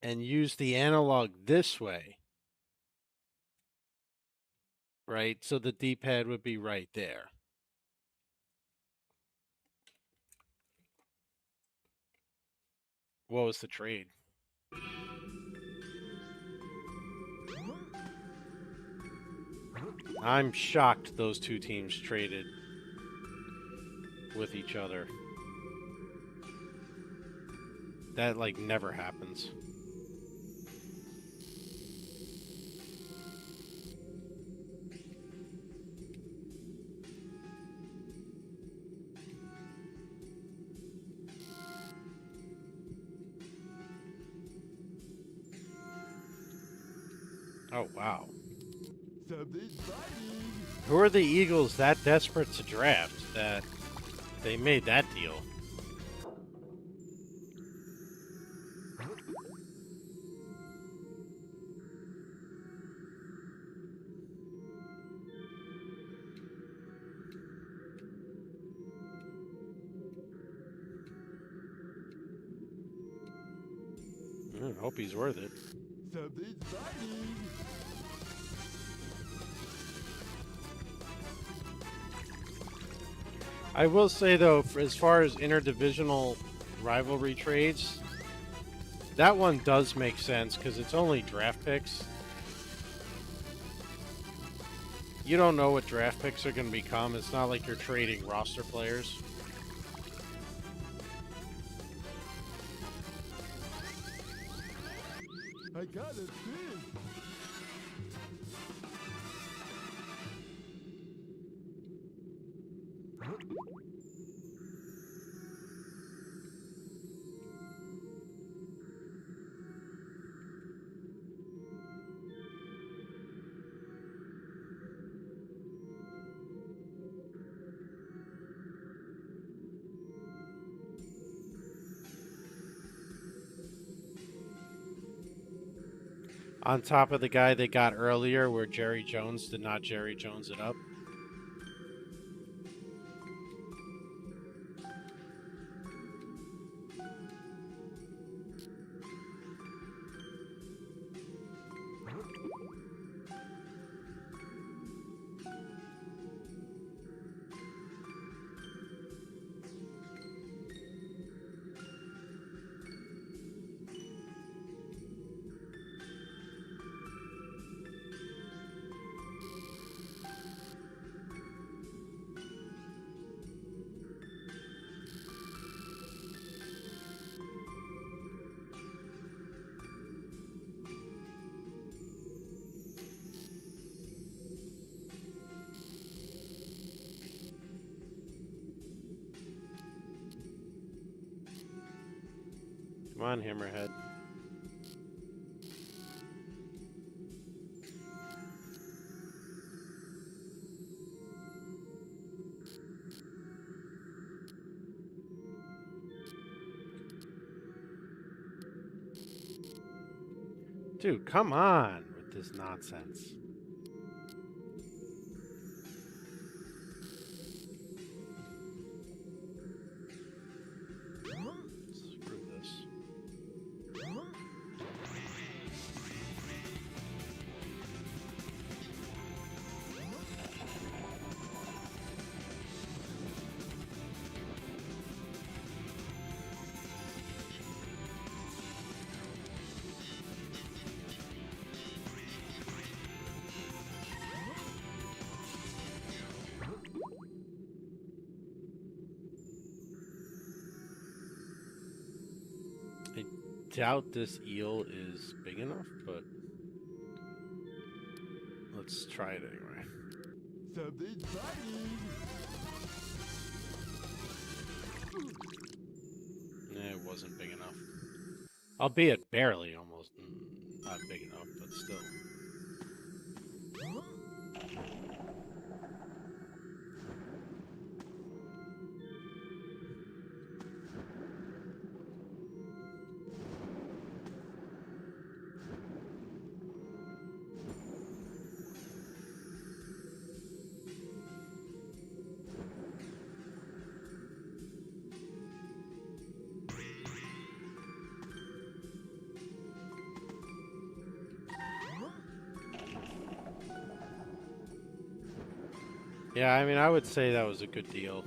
and use the analog this way, right? So the D-pad would be right there. What was the trade? I'm shocked those two teams traded with each other. That, like, never happens. Oh, wow. Who are the Eagles that desperate to draft that they made that deal? I hope he's worth it. I will say, though, as far as interdivisional rivalry trades, that one does make sense because it's only draft picks. You don't know what draft picks are going to become. It's not like you're trading roster players. I got a fish. On top of the guy they got earlier where Jerry Jones did not Jerry Jones it up. Come on, Hammerhead. Dude, come on with this nonsense. Screw this. Doubt this eel is big enough, but let's try it anyway. Something's biting. It wasn't big enough. Albeit barely, almost not big enough, but still. Yeah, I mean, I would say that was a good deal.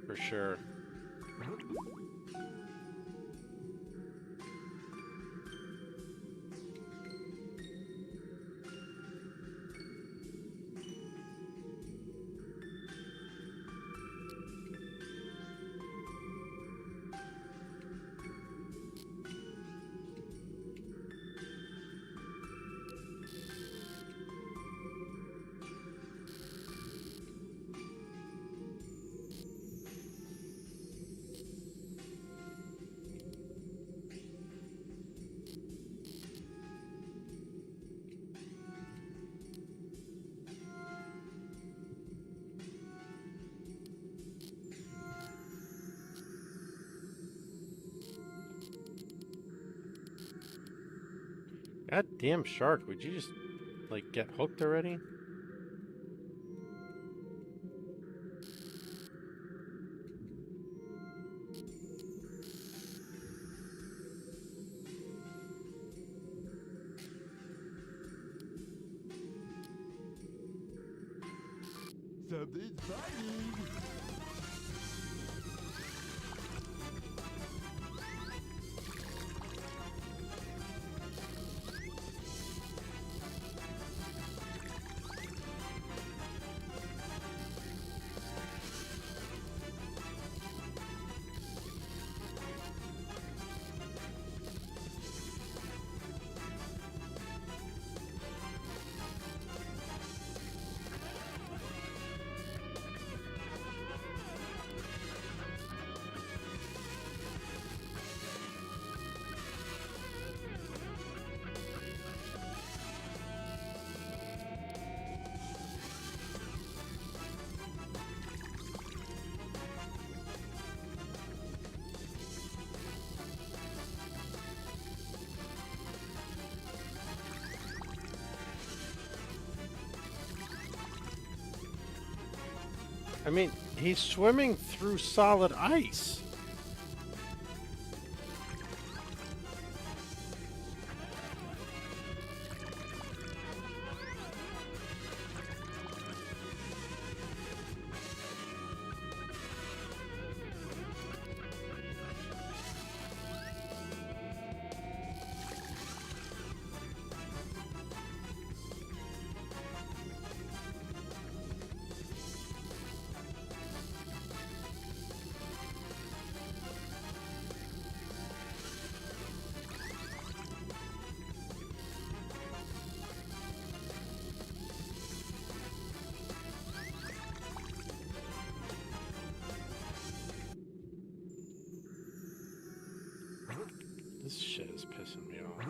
For sure. God damn shark, would you just, like, get hooked already? Something's biting. I mean, he's swimming through solid ice. This shit is pissing me off.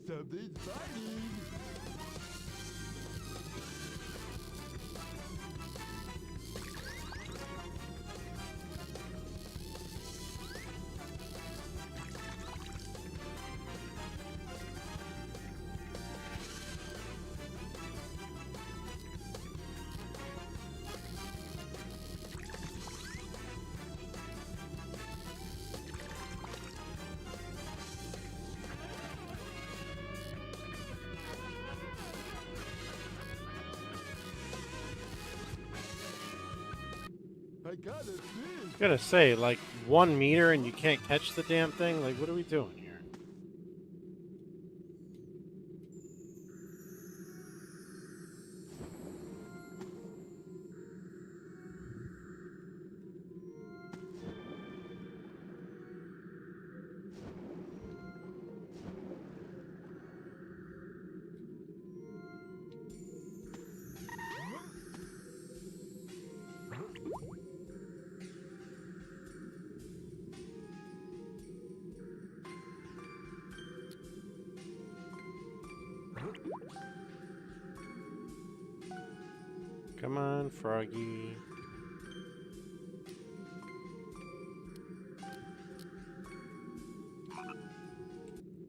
Something's fighting! I got a fish! I'm gonna say, like, 1 meter and you can't catch the damn thing? Like, what are we doing here? Come on, Froggy.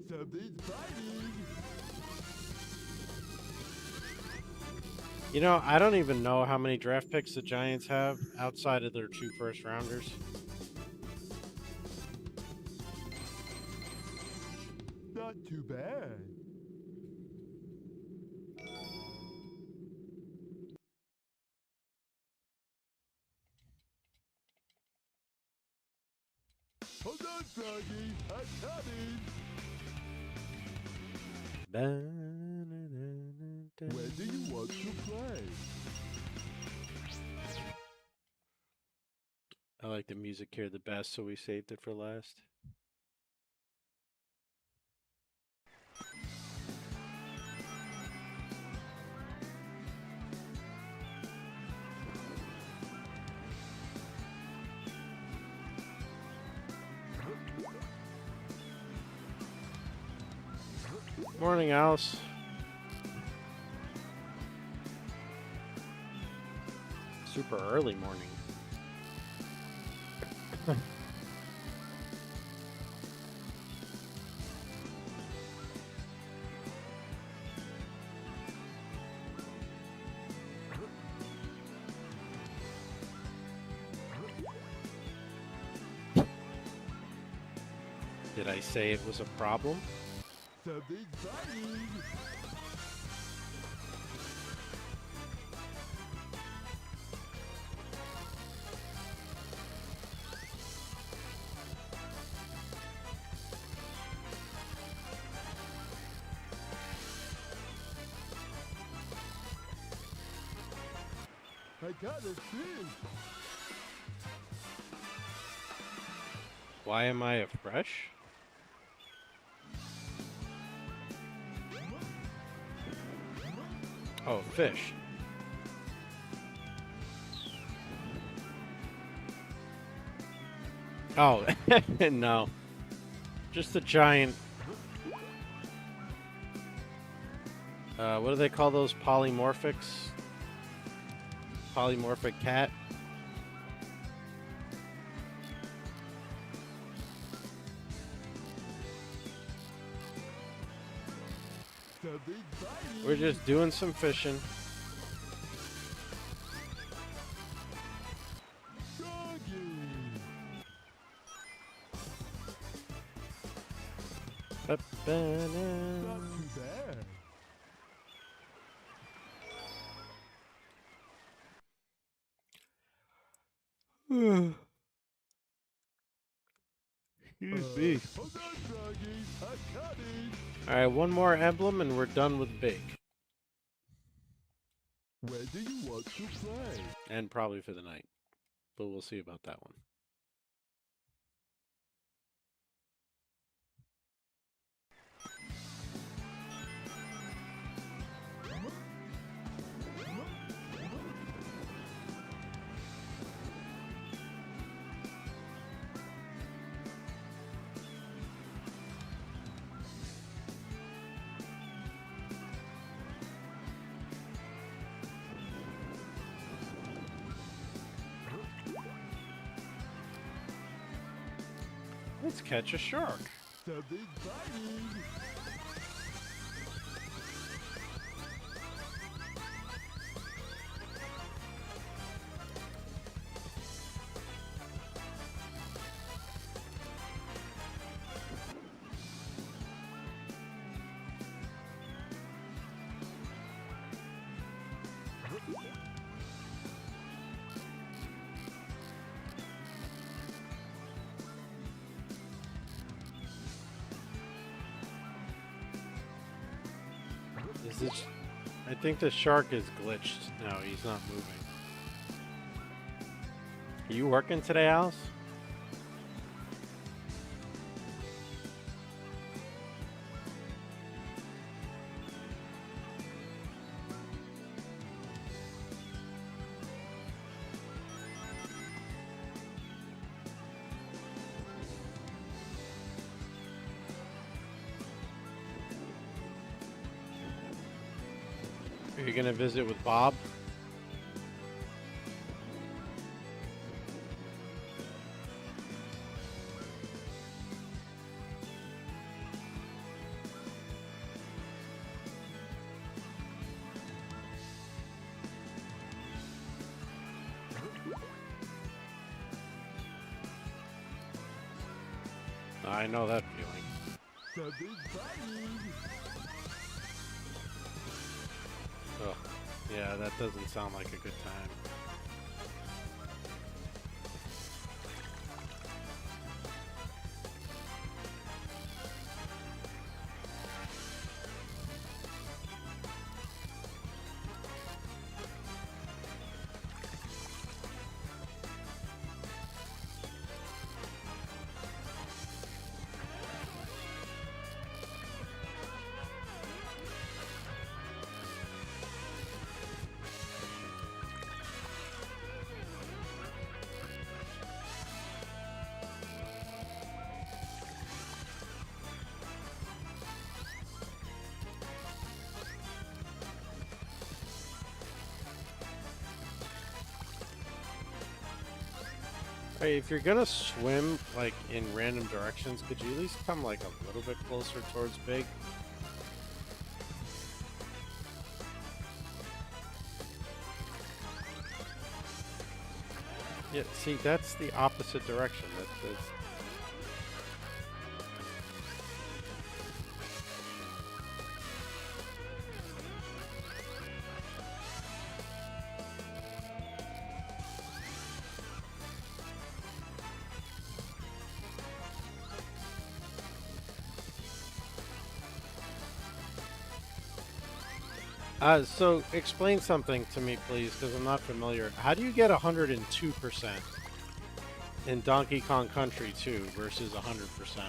Something's fighting! You know, I don't even know how many draft picks the Giants have outside of their 2 first-rounders. Not too bad. Hold on, Froggy! I'm coming! When do you want to play? I like the music here the best, so we saved it for last. Morning, Alice. Super early morning. Did I say it was a problem? Something exciting! I got a fish! Why am I a fresh? Oh, fish. Oh, no. Just a giant... what do they call those polymorphics? Polymorphic cat? We're just doing some fishing. Not too bad. Excuse me. Hold on, Froggy. I'm coming. Alright, one more emblem and we're done with big. When do you want to play? And probably for the night. But we'll see about that one. Let's catch a shark. Something biting. Is this... I think the shark is glitched. No, he's not moving. Are you working today, Alice? Are you gonna visit with Bob? I know that feeling. Something biting. Oh, yeah, that doesn't sound like a good time. Hey, if you're gonna swim, like, in random directions, could you at least come, like, a little bit closer towards big? Yeah, see, that's the opposite direction. So explain something to me, please, because I'm not familiar. How do you get 102% in Donkey Kong Country 2 versus 100%?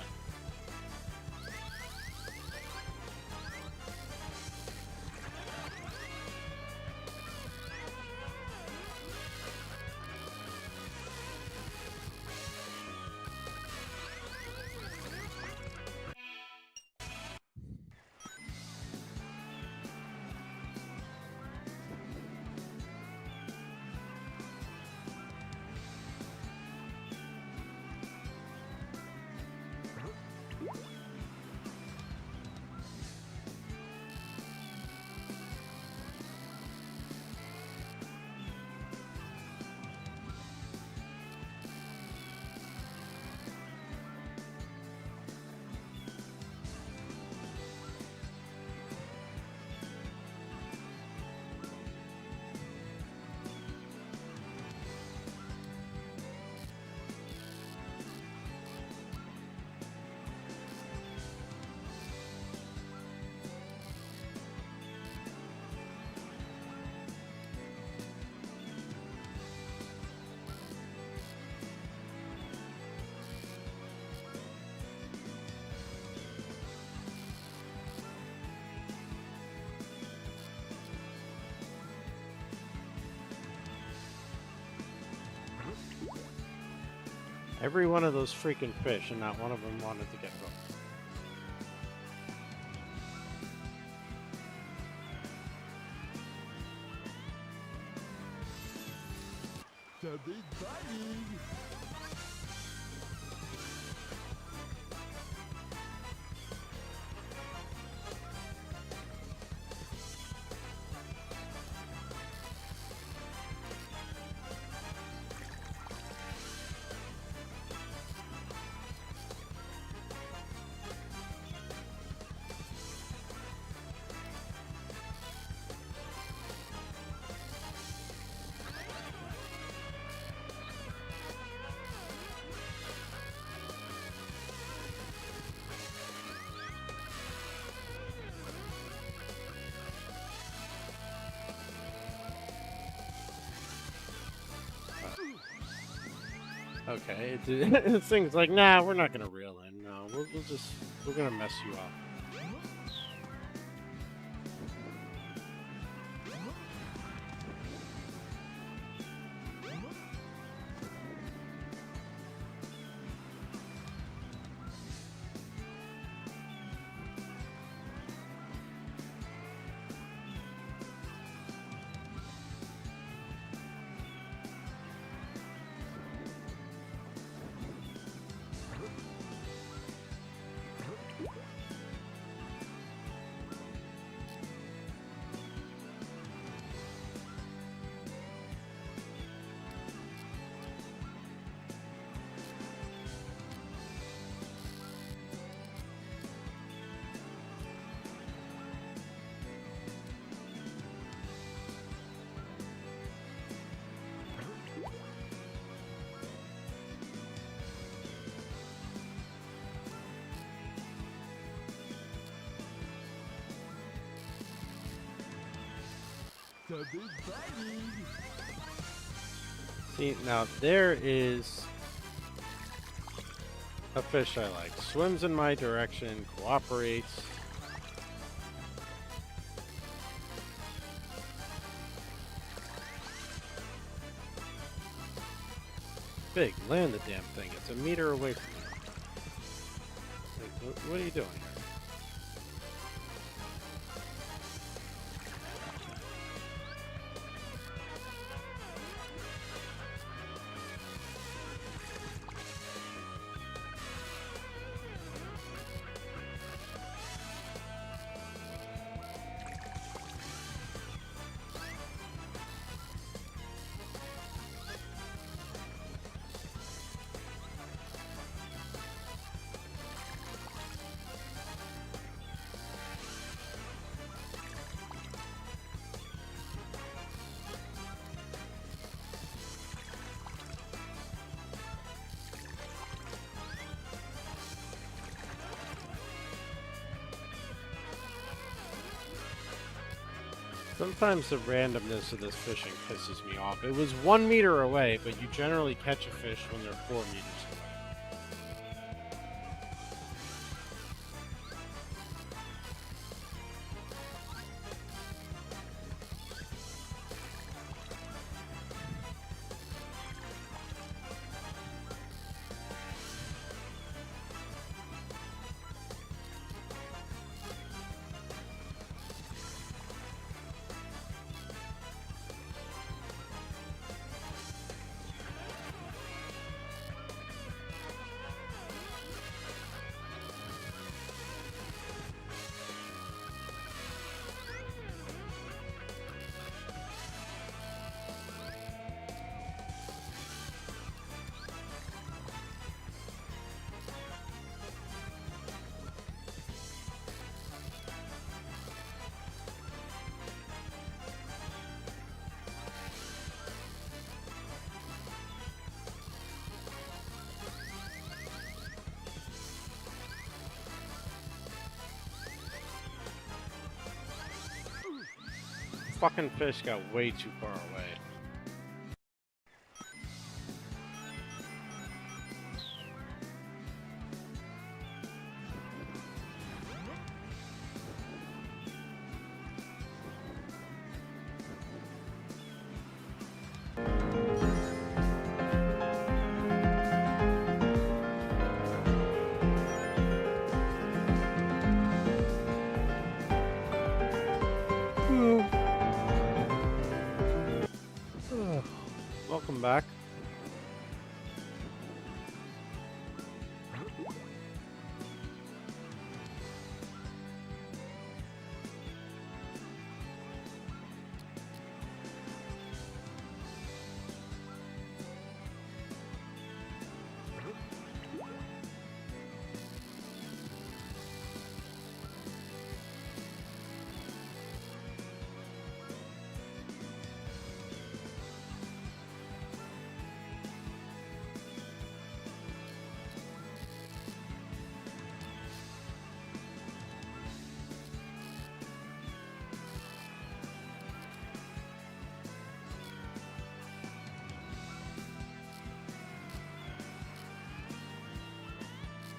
Every one of those freaking fish, and not one of them wanted to get hooked. The big biting. Okay, this thing's like, nah, we're not gonna reel in. No, we're gonna mess you up. The big biting. See, now there is a fish I like. Swims in my direction, cooperates. Big, land the damn thing. It's a meter away from me. Like, what are you doing here? Sometimes the randomness of this fishing pisses me off. It was 1 meter away, but you generally catch a fish when they're 4 meters away. Fucking fish got way too far away. Welcome back.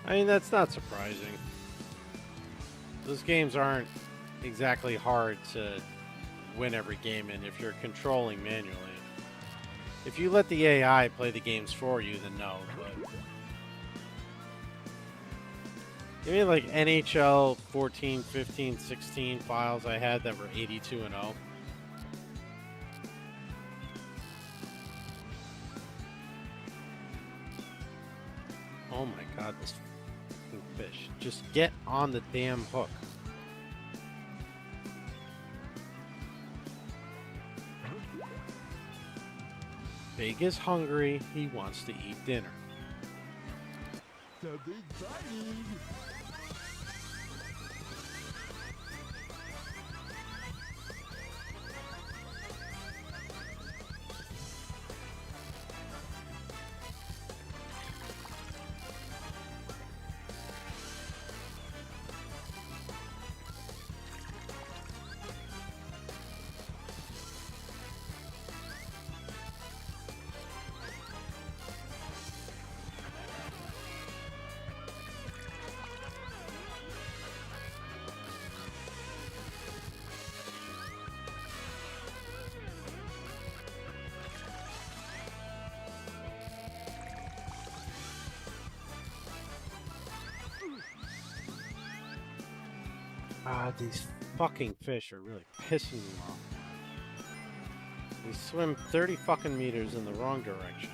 I mean, that's not surprising. Those games aren't exactly hard to win every game in if you're controlling manually. If you let the AI play the games for you, then no. But give me like NHL 14, 15, 16 files I had that were 82 and 0. Oh my god, this fucking fish. Just get on the damn hook. Big is hungry, he wants to eat dinner. The big buddy. Ah, these fucking fish are really pissing me off. They swim 30 fucking meters in the wrong direction.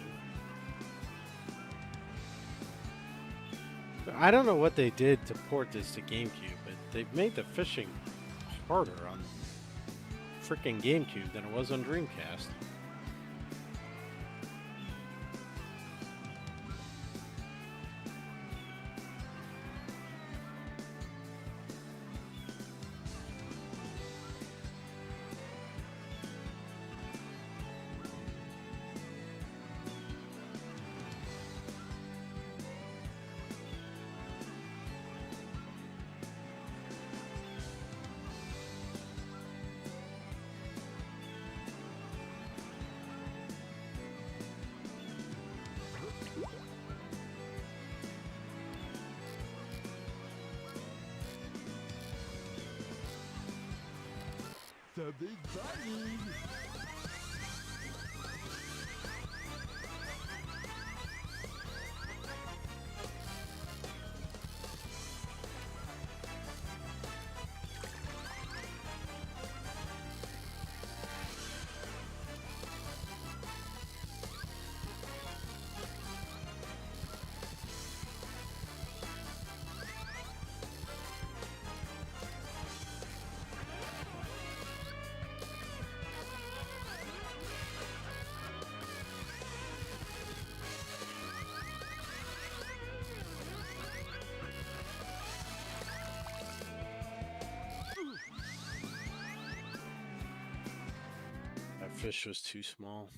I don't know what they did to port this to GameCube, but they made the fishing harder on freaking GameCube than it was on Dreamcast. Something's biting. That fish was too small.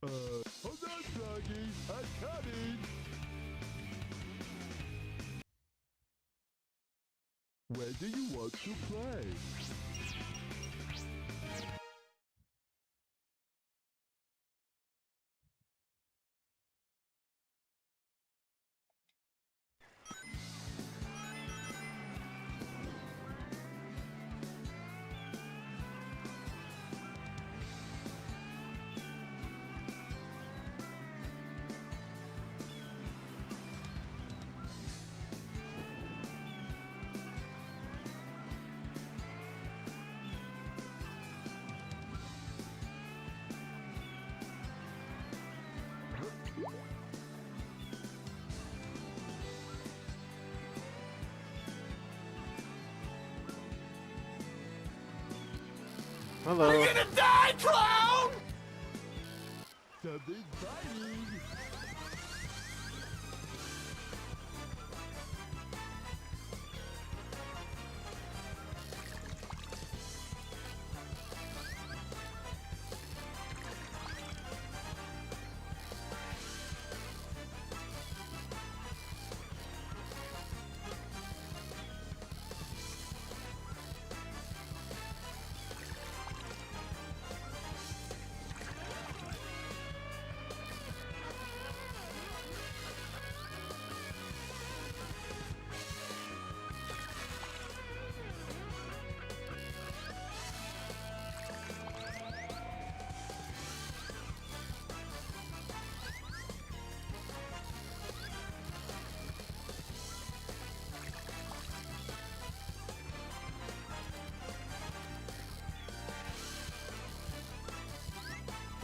Hold on, Froggy. I'm coming. When do you want to play? Hello. You're gonna die, clown! Something's biting.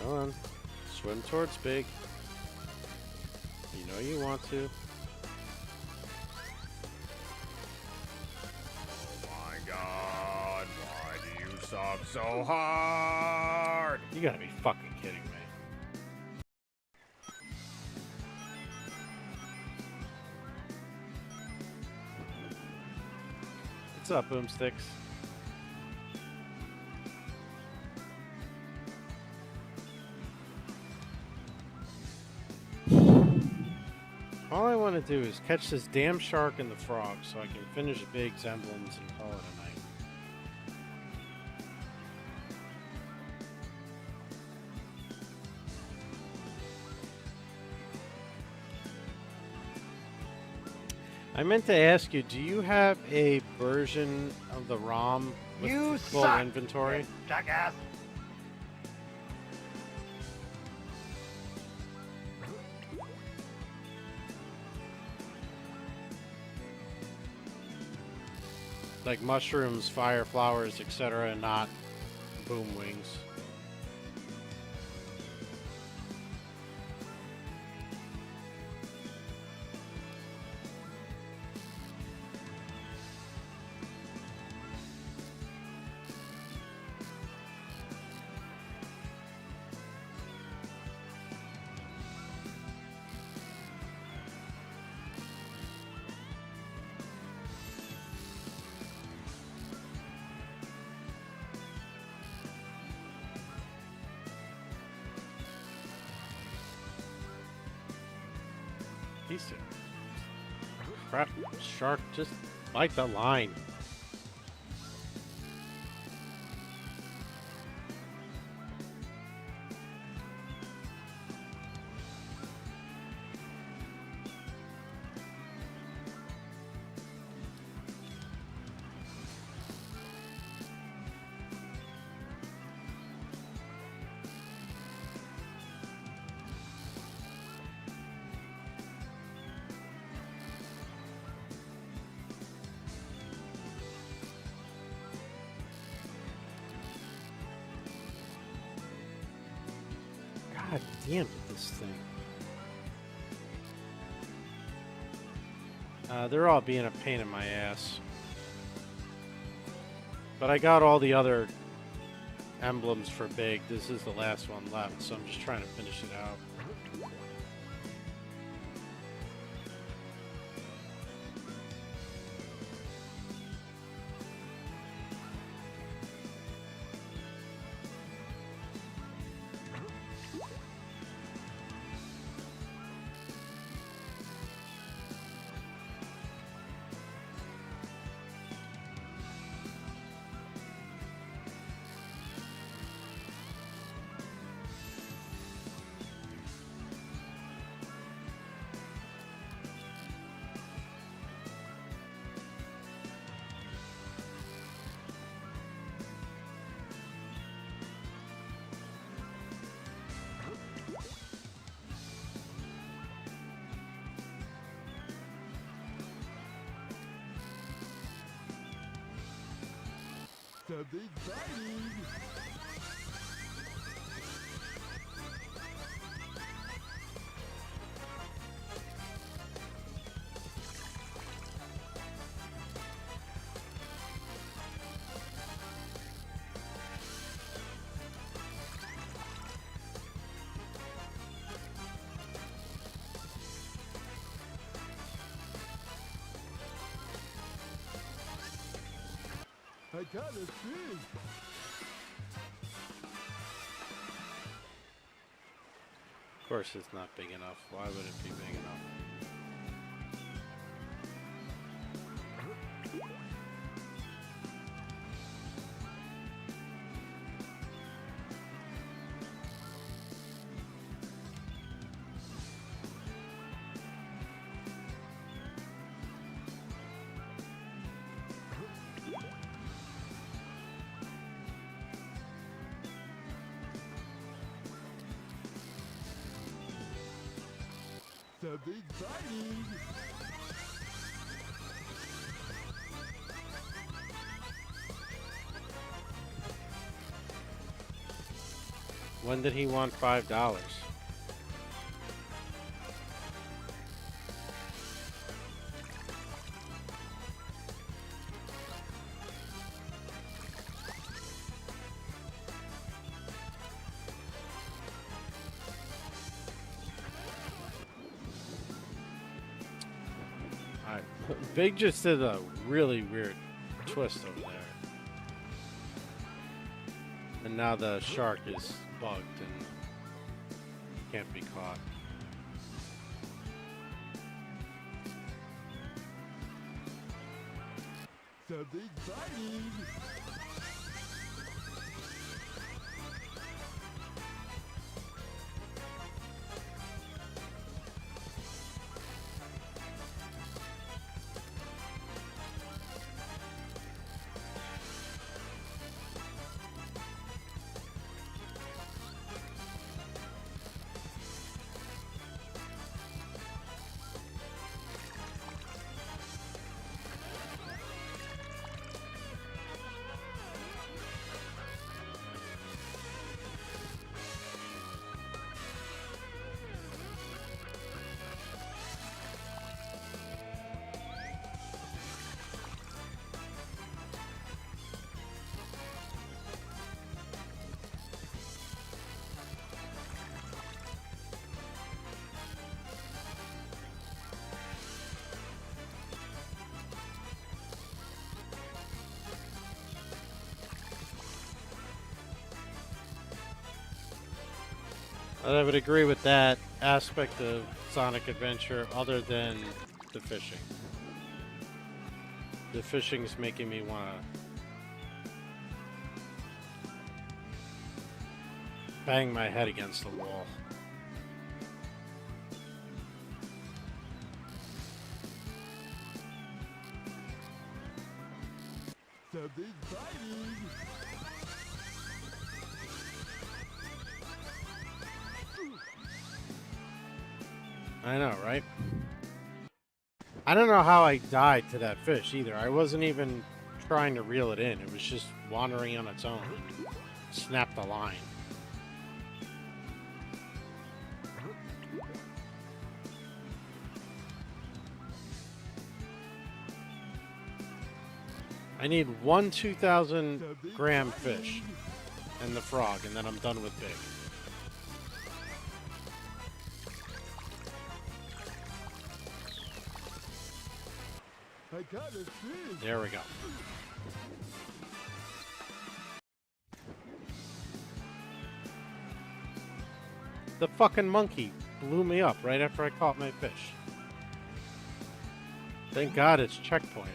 Go on. Swim towards big. You know you want to. Oh my god, why do you suck so hard? You gotta be fucking kidding me. What's up, Boomsticks? All I want to do is catch this damn shark and the frog so I can finish Big's emblems and call it a night. I meant to ask you, do you have a version of the ROM with You full suck, inventory? you jackass. Like mushrooms, fire, flowers, etc., and not boom wings. Decent. Crap, shark, just bite the line. damn it, this thing. They're all being a pain in my ass. But I got all the other emblems for big. This is the last one left, so I'm just trying to finish it out. Something exciting! I got a fish! Of course it's not big enough. Why would it be big enough? Something exciting! When did he want $5? Big just did a really weird twist over there. And now the shark is bugged and can't be caught. Something exciting! I would agree with that aspect of Sonic Adventure other than the fishing. The fishing's making me want to bang my head against the wall. Something exciting! I know, right? I don't know how I died to that fish either. I wasn't even trying to reel it in. It was just wandering on its own. Snapped the line. I need one 2,000-gram fish and the frog, and then I'm done with big. There we go. The fucking monkey blew me up right after I caught my fish. Thank God it's checkpointed.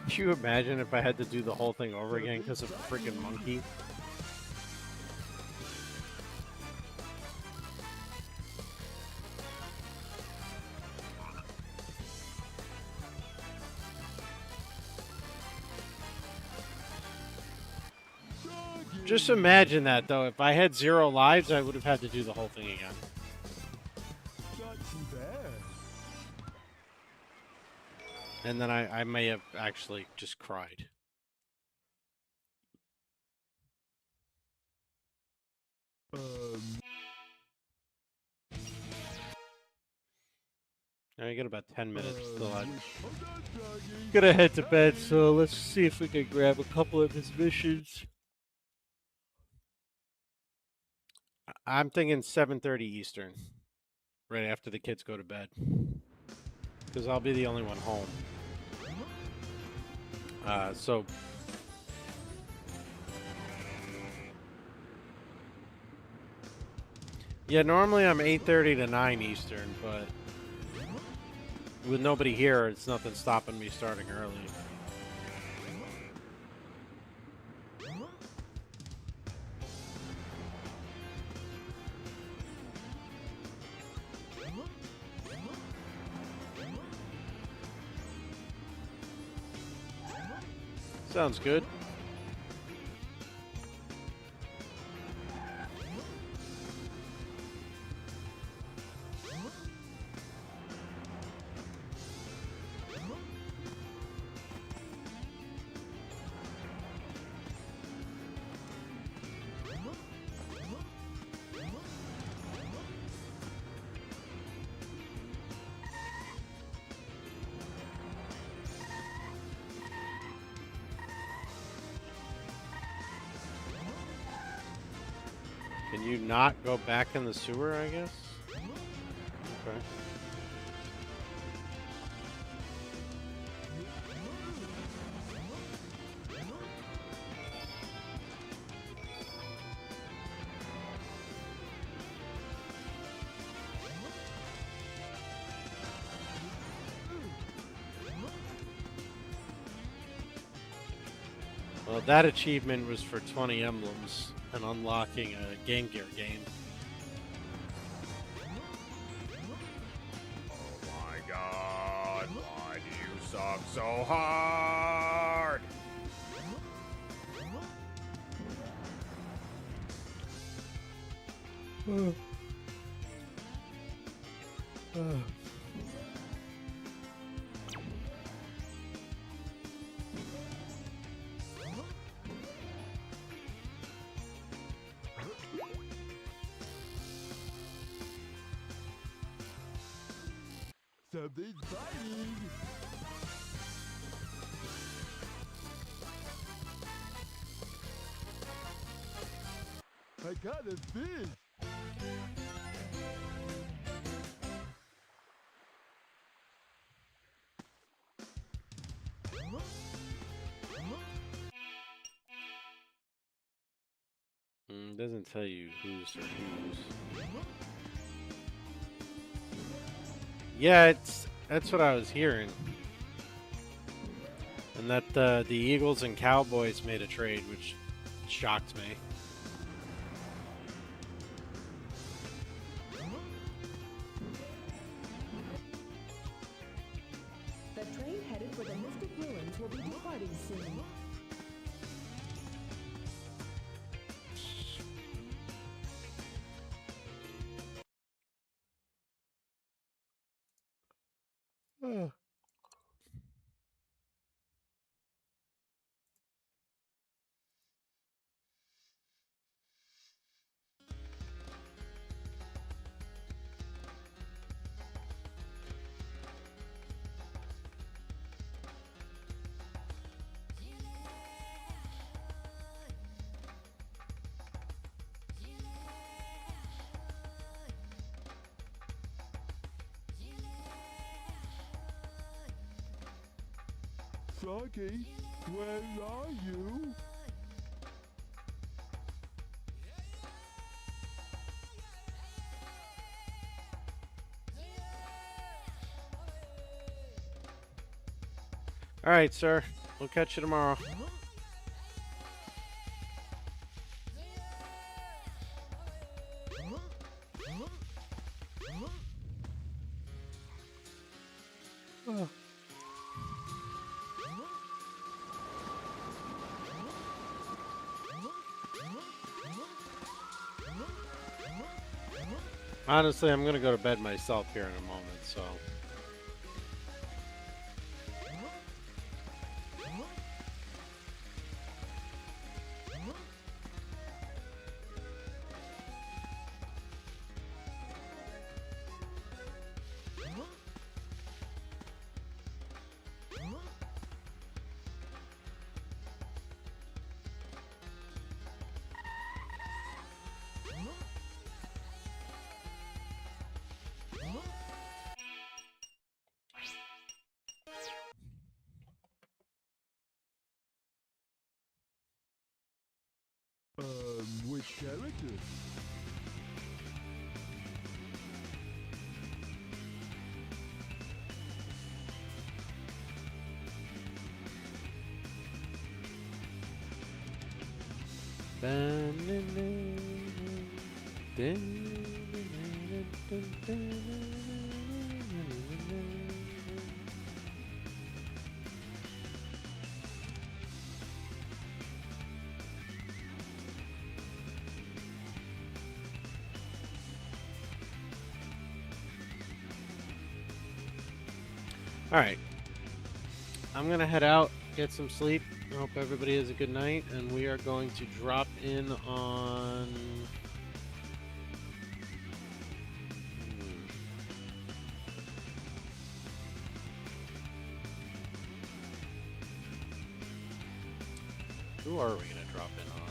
Can you imagine if I had to do the whole thing over again because of a freaking monkey? Just imagine that, though. If I had 0 lives, I would have had to do the whole thing again. And then I may have actually just cried. I got about 10 minutes till I'm gonna head to bed, so let's see if we can grab a couple of his missions. I'm thinking 7:30 Eastern, right after the kids go to bed, because I'll be the only one home. So yeah, normally I'm 8:30 to 9 Eastern, but with nobody here, it's nothing stopping me starting early. Sounds good. Can you not go back in the sewer, I guess? Okay. Well, that achievement was for 20 emblems and unlocking a Game Gear game. Oh my God, why do you suck so hard? Something's biting. I got a fish. Doesn't tell you who's or who's. Yeah, that's what I was hearing. And that the Eagles and Cowboys made a trade, which shocked me. The train headed for the Mystic Ruins will be departing soon. Soggy, where are you? All right, sir. We'll catch you tomorrow. Oh. Honestly, I'm gonna go to bed myself here in a moment, so. Which character? All right. I'm going to head out, get some sleep. I hope everybody has a good night, and we are going to drop in on... Who are we going to drop in on?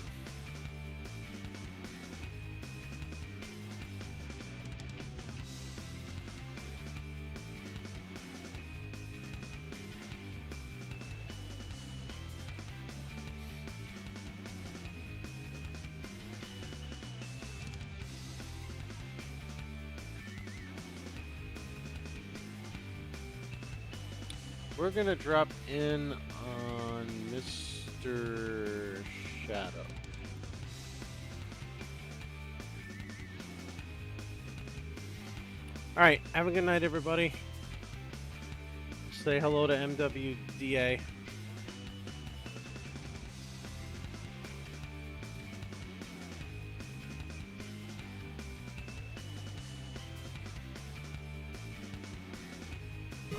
We're going to drop in on Mr. Shadow. All right, have a good night, everybody. Say hello to MWDA.